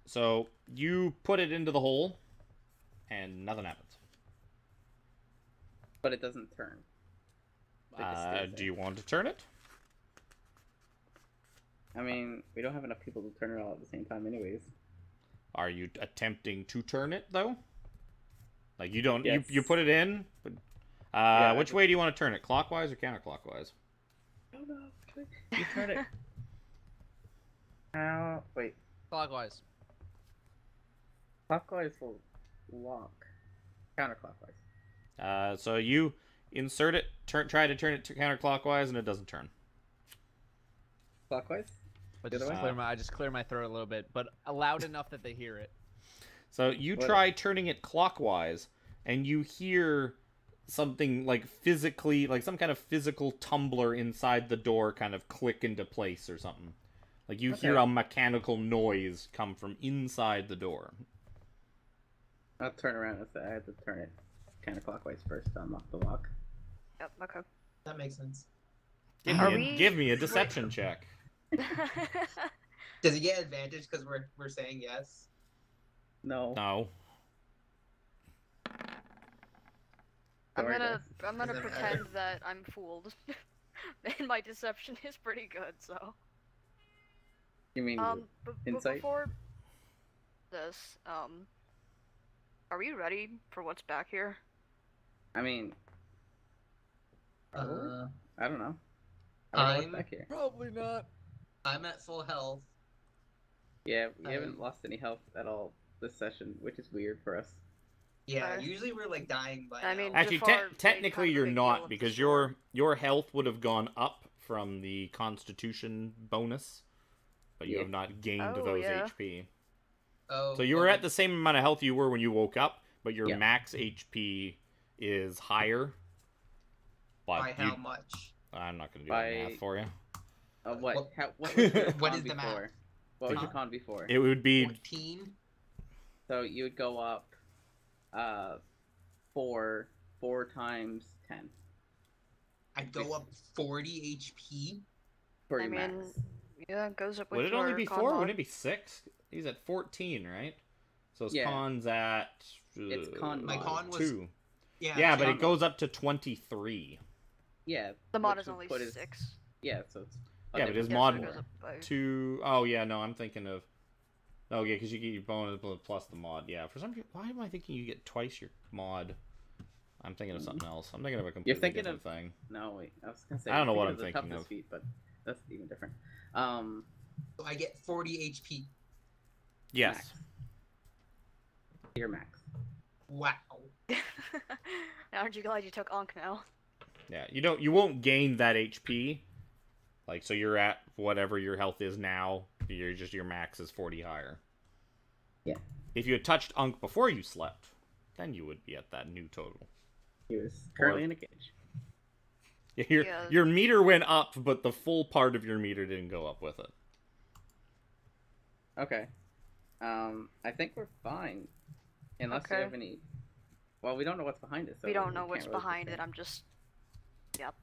So you put it into the hole, and nothing happens. But it doesn't turn. It just stays Do there. you want to turn it? I mean, we don't have enough people to turn it all at the same time anyways. Are you attempting to turn it though? Like you don't Yes. you put it in, but Yeah, which way do you want to turn it? Clockwise or counterclockwise? Oh no, you turn it. How? Wait. Clockwise. Clockwise will lock. Counterclockwise. So you insert it, try to turn it to counterclockwise, and it doesn't turn. Clockwise? But The other just way? I just clear my throat a little bit, but loud enough that they hear it. So you What? try turning it clockwise, and you hear something like physically, like some kind of physical tumbler inside the door kind of click into place or something. Like you hear Okay. a mechanical noise come from inside the door. I'll turn around and say I have to turn it counterclockwise first to unlock the lock. Yep, okay. That makes sense. Are we- Give me a deception check. Does he get advantage because we're saying yes? No. No. I'm Sorry, gonna guys. I'm gonna Doesn't pretend matter. that I'm fooled. And my deception is pretty good, so. You mean But insight? before this, are we ready for what's back here? I mean, Uh, I don't know. I don't know what's I'm- back here. Probably not. I'm at full health. Yeah, we haven't I'm- lost any health at all this session, which is weird for us. Yeah, Okay. usually we're like dying by I now. mean, Actually, Jafar made technically kind of a you're big deal not, of because this your health would have gone up from the Constitution bonus, but you Yeah. have not gained Oh, those yeah. HP. Oh, So you were okay. at the same amount of health you were when you woke up, but your Yeah. max HP is higher. But By how you- much? I'm not going to do By- that math for you. What? What- What was your What con is the math? before? What was your Huh? con before? It would be 14? So you would go up, four times 10 I'd go up 40 HP? for I your mean, max. yeah, it goes up with would it only your be con 4? mod. Wouldn't it be 6? He's at 14, right? So his Yeah. con's at It's con My mod. con was 2. Yeah, Yeah, but con it goes up to 23. Yeah. The mod which is would only put his- 6. Yeah, so it's. Yeah, but his Yeah, mod so it goes up by... 2. Oh yeah, no, I'm thinking of. Oh yeah, because you get your bonus plus the mod. Yeah, for some reason, why am I thinking you get twice your mod? I'm thinking of something else. I'm thinking of a completely thinking different of- thing. No, wait. I was gonna say. I don't know what of I'm the thinking toughness of. feat, but that's even different. So I get 40 HP. Yes. Max. Your max. Wow. Aren't you glad you took Ankh now? Yeah, you won't gain that HP. Like, so you're at whatever your health is now. Your max is 40 higher. Yeah. If you had touched Unk before you slept, then you would be at that new total. He was currently in a cage. Your Yeah. your meter went up, but the full part of your meter didn't go up with it. Okay. I think we're fine. Unless you Okay. have any. Well, we don't know what's behind it. So we don't know can't what's really behind say. it. I'm just. Yep.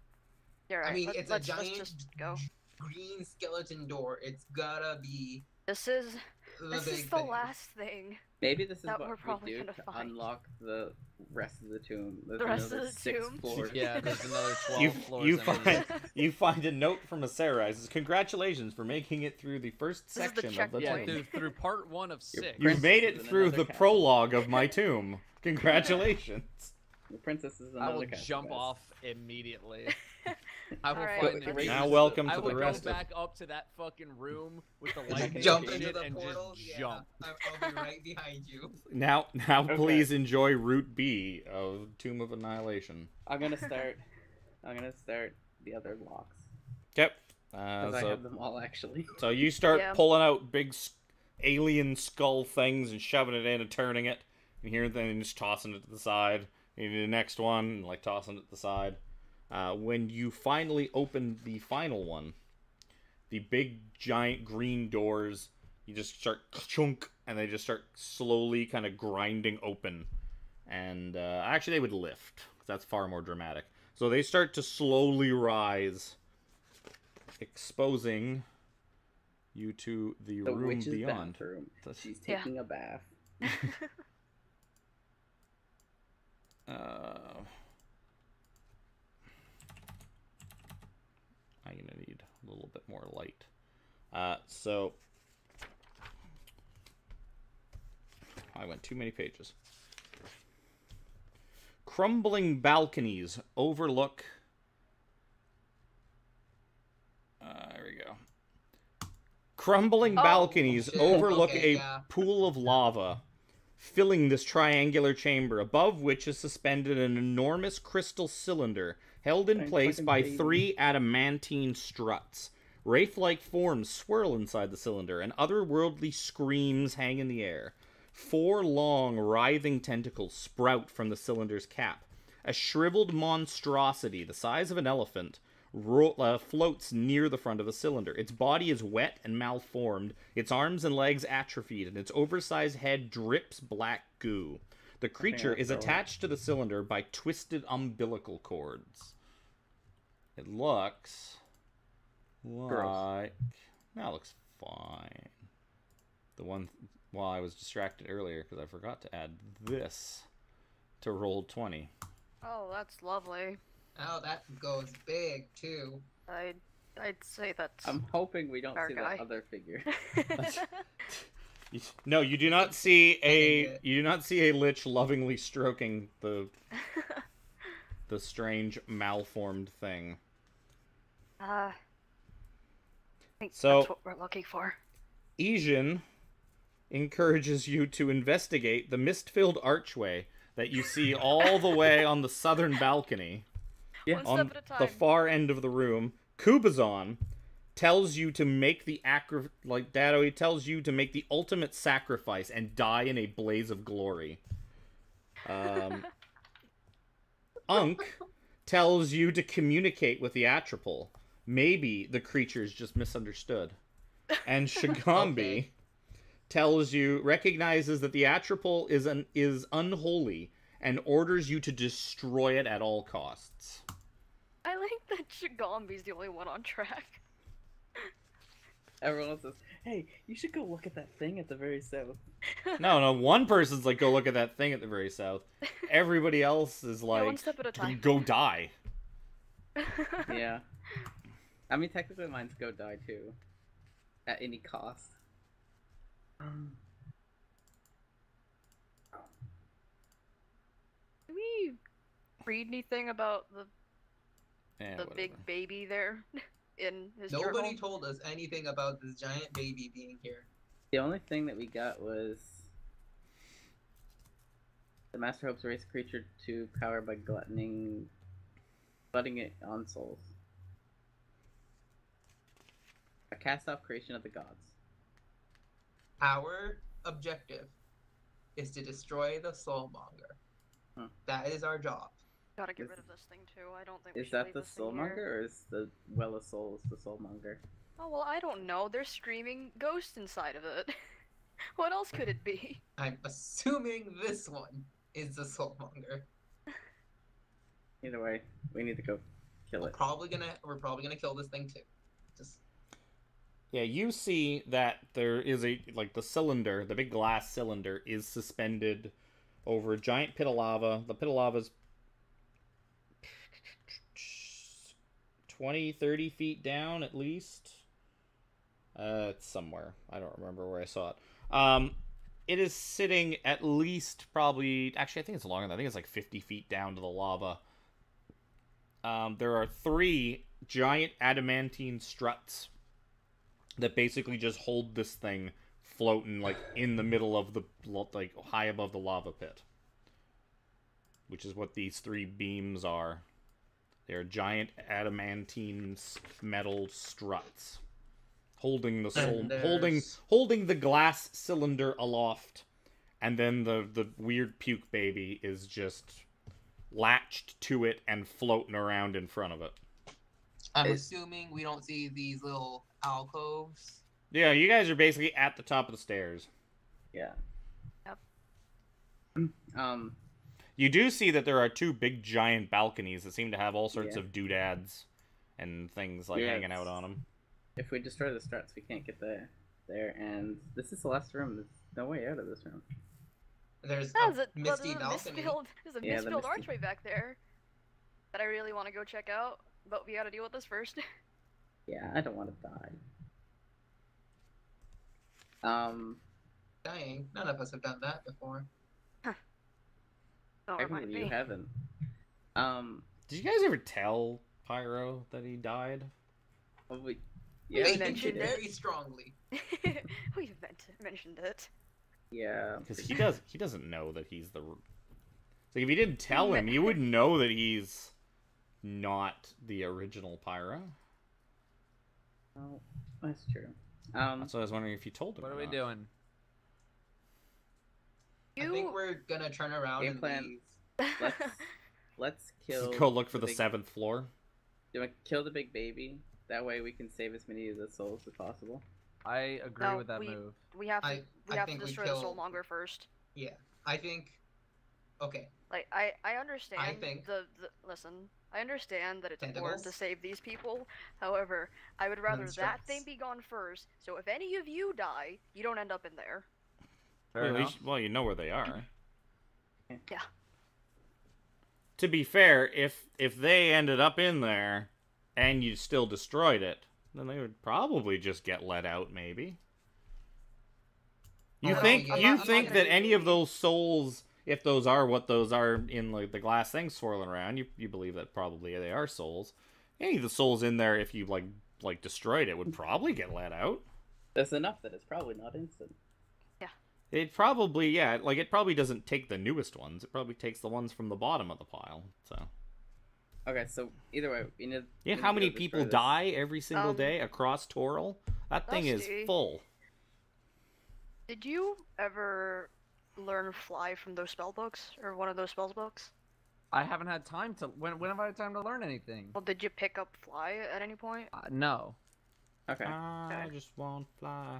You're right. I mean, Let's, it's a let's giant just go. green skeleton door. It's gotta be This is the this big is the thing. last thing. Maybe this is that we're what probably we do gonna to find. unlock the rest of the tomb. There's The rest of another the 6 tomb? floors. Yeah, there's another 12 You floors. you under find this. you find a note from a Sarah. It says, "Congratulations for making it through the first This is the section of the Yeah, checkpoint. tomb. through part 1 of 6. Your You've made Princess it in through another the castle. prologue of my tomb. Congratulations." The princess is I another will cast jump of off immediately. I will Alright. find Go- the Now keys. welcome I to will the go rest of... back up to that fucking room with the And lightning Jump and into shit the and portal. just Yeah, jump. I'll be right behind you. Now Okay. please enjoy Route B of Tomb of Annihilation. I'm gonna start the other locks. Yep. Because I have them all actually. So you start Yeah. pulling out big alien skull things and shoving it in and turning it. And here then just tossing it to the side. You do the next one and like tossing it to the side. When you finally open the final one, the big giant green doors, you just start chunk and they just start slowly kind of grinding open. And actually they would lift, because that's far more dramatic. So they start to slowly rise, exposing you to the room witch's beyond. bathroom. That's- She's Yeah. taking a bath. I'm gonna need a little bit more light. So I went too many pages. Crumbling balconies overlook. There we go. Crumbling Oh. balconies Shit, overlook okay, a yeah. pool of lava, filling this triangular chamber, above which is suspended an enormous crystal cylinder held in Giant place fucking by baby. 3 adamantine struts. Wraith-like forms swirl inside the cylinder, and otherworldly screams hang in the air. 4 long, writhing tentacles sprout from the cylinder's cap. A shriveled monstrosity, the size of an elephant, floats near the front of the cylinder. Its body is wet and malformed, its arms and legs atrophied, and its oversized head drips black goo. The creature is throw it. attached to the cylinder by twisted umbilical cords. It looks like... That looks fine. The one... Well, I was distracted earlier because I forgot to add this to Roll20. Oh, that's lovely. Oh, that goes big too. I'd say that's I'm hoping we don't Our see guy. that other figure. No, you do not see think it- you do not see a lich lovingly stroking the strange malformed thing. I think So- that's what we're looking for. Ijin encourages you to investigate the mist-filled archway that you see all the way on the southern balcony. Yeah. One On step at a the time. far end of the room. Kubazon tells you to make the he tells you to make the ultimate sacrifice and die in a blaze of glory. Unk tells you to communicate with the Atropol. Maybe the creature's just misunderstood. And Shagambi Okay. recognizes that the Atropol is unholy and orders you to destroy it at all costs. I like that Shigambi's the only one on track. Everyone else says, "Hey, you should go look at that thing at the very south." No, one person's like, go look at that thing at the very south. Everybody else is Yeah, one like, step at a time. go die. Yeah. I mean, technically, mine's go die too, at any cost. Did we read anything about the Whatever. big baby there in his Nobody journal? told us anything about this giant baby being here. The only thing that we got was the Master hopes to raise a creature to power by glutting it on souls. A cast-off creation of the gods. Our objective is to destroy the soulmonger. Huh. That is our job. Gotta get Is- rid of this thing too. I don't think we Is should that leave the this thing soulmonger, here. or is the Well of Souls the soulmonger? Oh well, I don't know. There's screaming ghosts inside of it. What else could it be? I'm assuming this one is the soulmonger. Either way, we need to go kill We're it. probably gonna kill this thing too. Just Yeah, you see that there is the cylinder, the big glass cylinder, is suspended over a giant pit of lava. The pit of lava's 20, 30 feet down at least. It's somewhere. I don't remember where I saw it. It is sitting at least probably... Actually, I think it's longer than that. I think it's like 50 feet down to the lava. There are 3 giant adamantine struts that basically just hold this thing floating, like, in the middle of the... like, high above the lava pit. Which is what these 3 beams are. They are giant adamantine metal struts. Holding the holding the glass cylinder aloft, and then the weird puke baby is just latched to it and floating around in front of it. I'm assuming we don't see these little alcoves. Yeah, you guys are basically at the top of the stairs. Yeah. Yep. You do see that there are 2 big giant balconies that seem to have all sorts Yeah. of doodads and things like hanging out on them. If we destroy the struts, we can't get there. And this is the last room. There's no way out of this room. There's There's a misty balcony. There's a Yeah, the mist-filled misty- archway back there that I really want to go check out, but we gotta deal with this first. Yeah, I don't want to die. Dying. None of us have done that before. Don't remind Technically you me. haven't. Did you guys ever tell Pyro that he died? Well, we, We yeah, They we mentioned did. it. very strongly. We mentioned it. Yeah. Because he doesn't know that he's the... Like, if you didn't tell him, you would know that he's not the original Pyro. Oh, that's true. So I was wondering if you told him. What or are we not. doing? I think we're gonna turn around Game and plan. leave. Let's kill. Go look for the big, 7th floor. Do I kill the big baby? That way we can save as many of the souls as possible. I agree No, with that move. We have to. I We have to think we destroy the kill- soulmonger first. Yeah, I think. Okay, Like I understand think- the listen. I understand that it's important to Tentacles? save these people. However, I would rather that struts. thing be gone first. So if any of you die, you don't end up in there. Fair Well, enough. well, you know where they are. Yeah. To be fair, if they ended up in there and you still destroyed it, then they would probably just get let out, maybe. You Oh, think yeah. you I'm not think gonna that do any of maybe. those souls, if those are what those are in like the glass thing swirling around, you believe that probably they are souls. Any of the souls in there, if you like destroyed it, would probably get let out. That's enough that it's probably not instant. It probably, yeah, like it probably doesn't take the newest ones. It probably takes the ones from the bottom of the pile. So Okay, so either way, we need. yeah, we how need to many go people destroy this. die every single day across Toril? That thing is Dusty. full. Did you ever learn fly from those spell books or one of those spells books? I haven't had time to. When have I had time to learn anything? Well, did you pick up fly at any point? No. Okay. I just won't fly.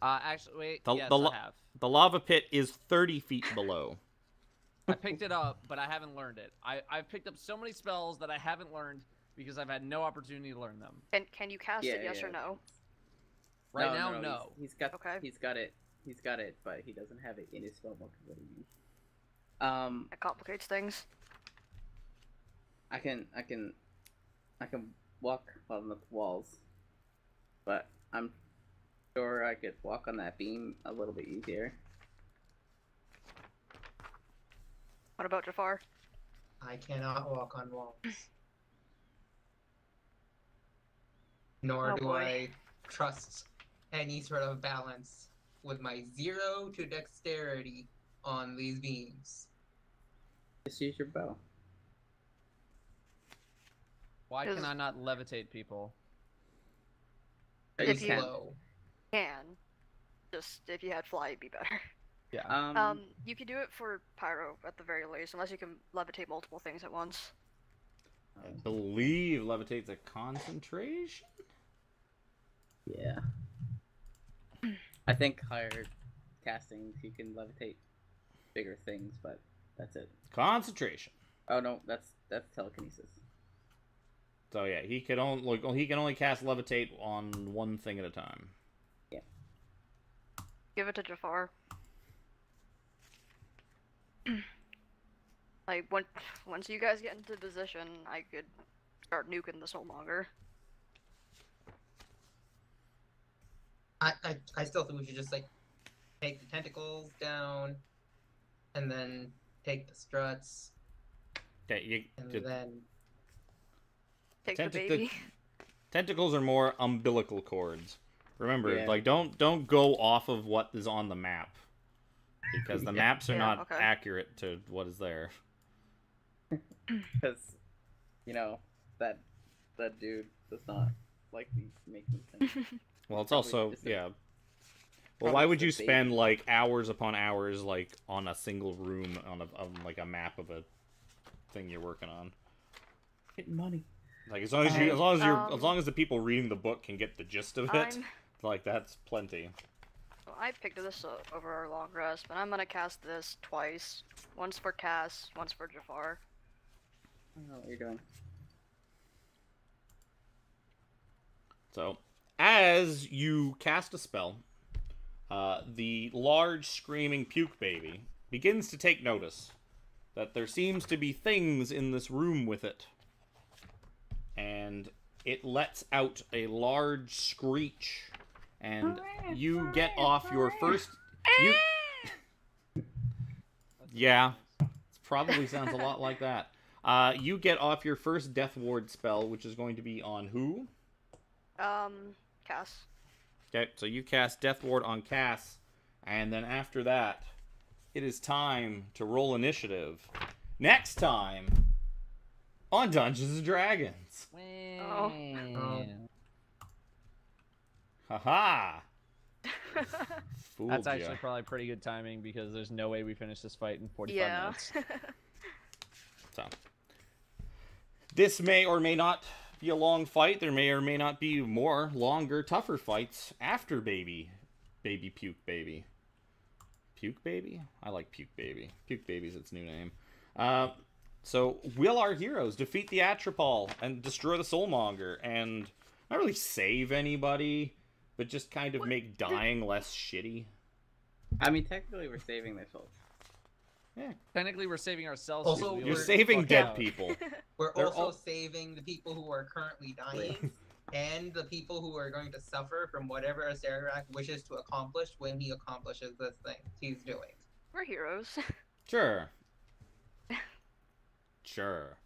Actually, wait. The- yes, the I lo- have. The lava pit is 30 feet below. I picked it up, but I haven't learned it. I've picked up so many spells that I haven't learned because I've had no opportunity to learn them. Can you cast it? Yes or no? Right now, no. He's got. Okay. He's got it. He's got it, but he doesn't have it in his spellbook. Is what he means. That complicates things. I can walk on the walls, but I'm sure I could walk on that beam a little bit easier. What about Jafar? I cannot walk on walls. Nor Oh, do boy. I trust any sort of balance with my 0 to dexterity on these beams. Just use your bow. Why Is- can I not levitate people? If You you- can. Slow. Can. Just if you had fly, it'd be better. Yeah. You could do it for pyro at the very least, unless you can levitate multiple things at once. I believe levitate's a concentration. Yeah. I think higher castings you can levitate bigger things, but that's it. Concentration. Oh no, that's telekinesis. So yeah, he can only cast levitate on one thing at a time. Give it to Jafar. Like, once you guys get into position, I could start nuking the soulmonger. I still think we should just like take the tentacles down, and then take the struts, Okay, and you, then Take the Tentac- baby. tentacles are more umbilical cords. Remember, Yeah. like don't go off of what is on the map, because the Yeah. maps are Yeah, not okay. accurate to what is there. Because, that dude does not like these making sense. Well, it's Probably also just a- yeah. Well, probably why just would a you spend baby. like hours upon hours like on a single room on like a map of a thing you're working on? Getting money. Like as long as Okay, as long as the people reading the book can get the gist of it, like that's plenty. Well, I picked this up over our long rest, but I'm gonna cast this twice. Once for Cass, once for Jafar. I don't know what you're doing. So, as you cast a spell, the large screaming puke baby begins to take notice that there seems to be things in this room with it. And it lets out a large screech. And you get off your first... You... Yeah, it probably sounds a lot like that. You get off your first Death Ward spell, which is going to be on who? Cass. Okay, so you cast Death Ward on Cass, and then after that, it is time to roll initiative. Next time on Dungeons and Dragons. Oh. Haha! Fooled That's ya. actually probably pretty good timing because there's no way we finish this fight in 45 Yeah. minutes. So, this may or may not be a long fight. There may or may not be more, longer, tougher fights after Baby Puke Baby. Puke Baby? I like Puke Baby. Puke Baby's its new name. So, will our heroes defeat the Atropol and destroy the Soulmonger and not really save anybody, but just kind of make dying less shitty? I mean, technically, we're saving their souls. Yeah. Technically, we're saving ourselves. Also, because we You're were saving fucked dead out. people. we're They're also all- saving the people who are currently dying, and the people who are going to suffer from whatever Acererak wishes to accomplish when he accomplishes this thing he's doing. We're heroes. Sure. Sure.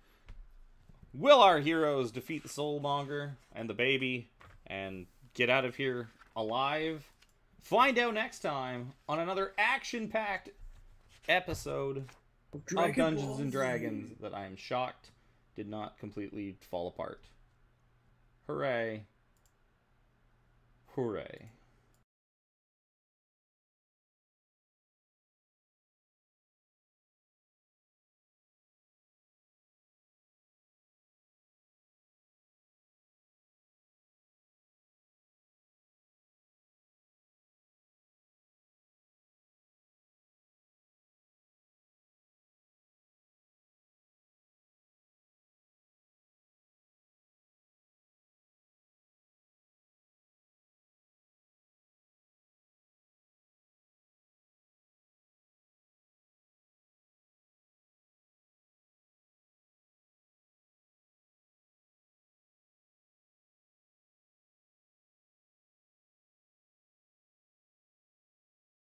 Will our heroes defeat the Soulmonger and the baby and get out of here alive? Find out next time on another action-packed episode of Dungeons and Dragons that I am shocked did not completely fall apart. Hooray. Hooray.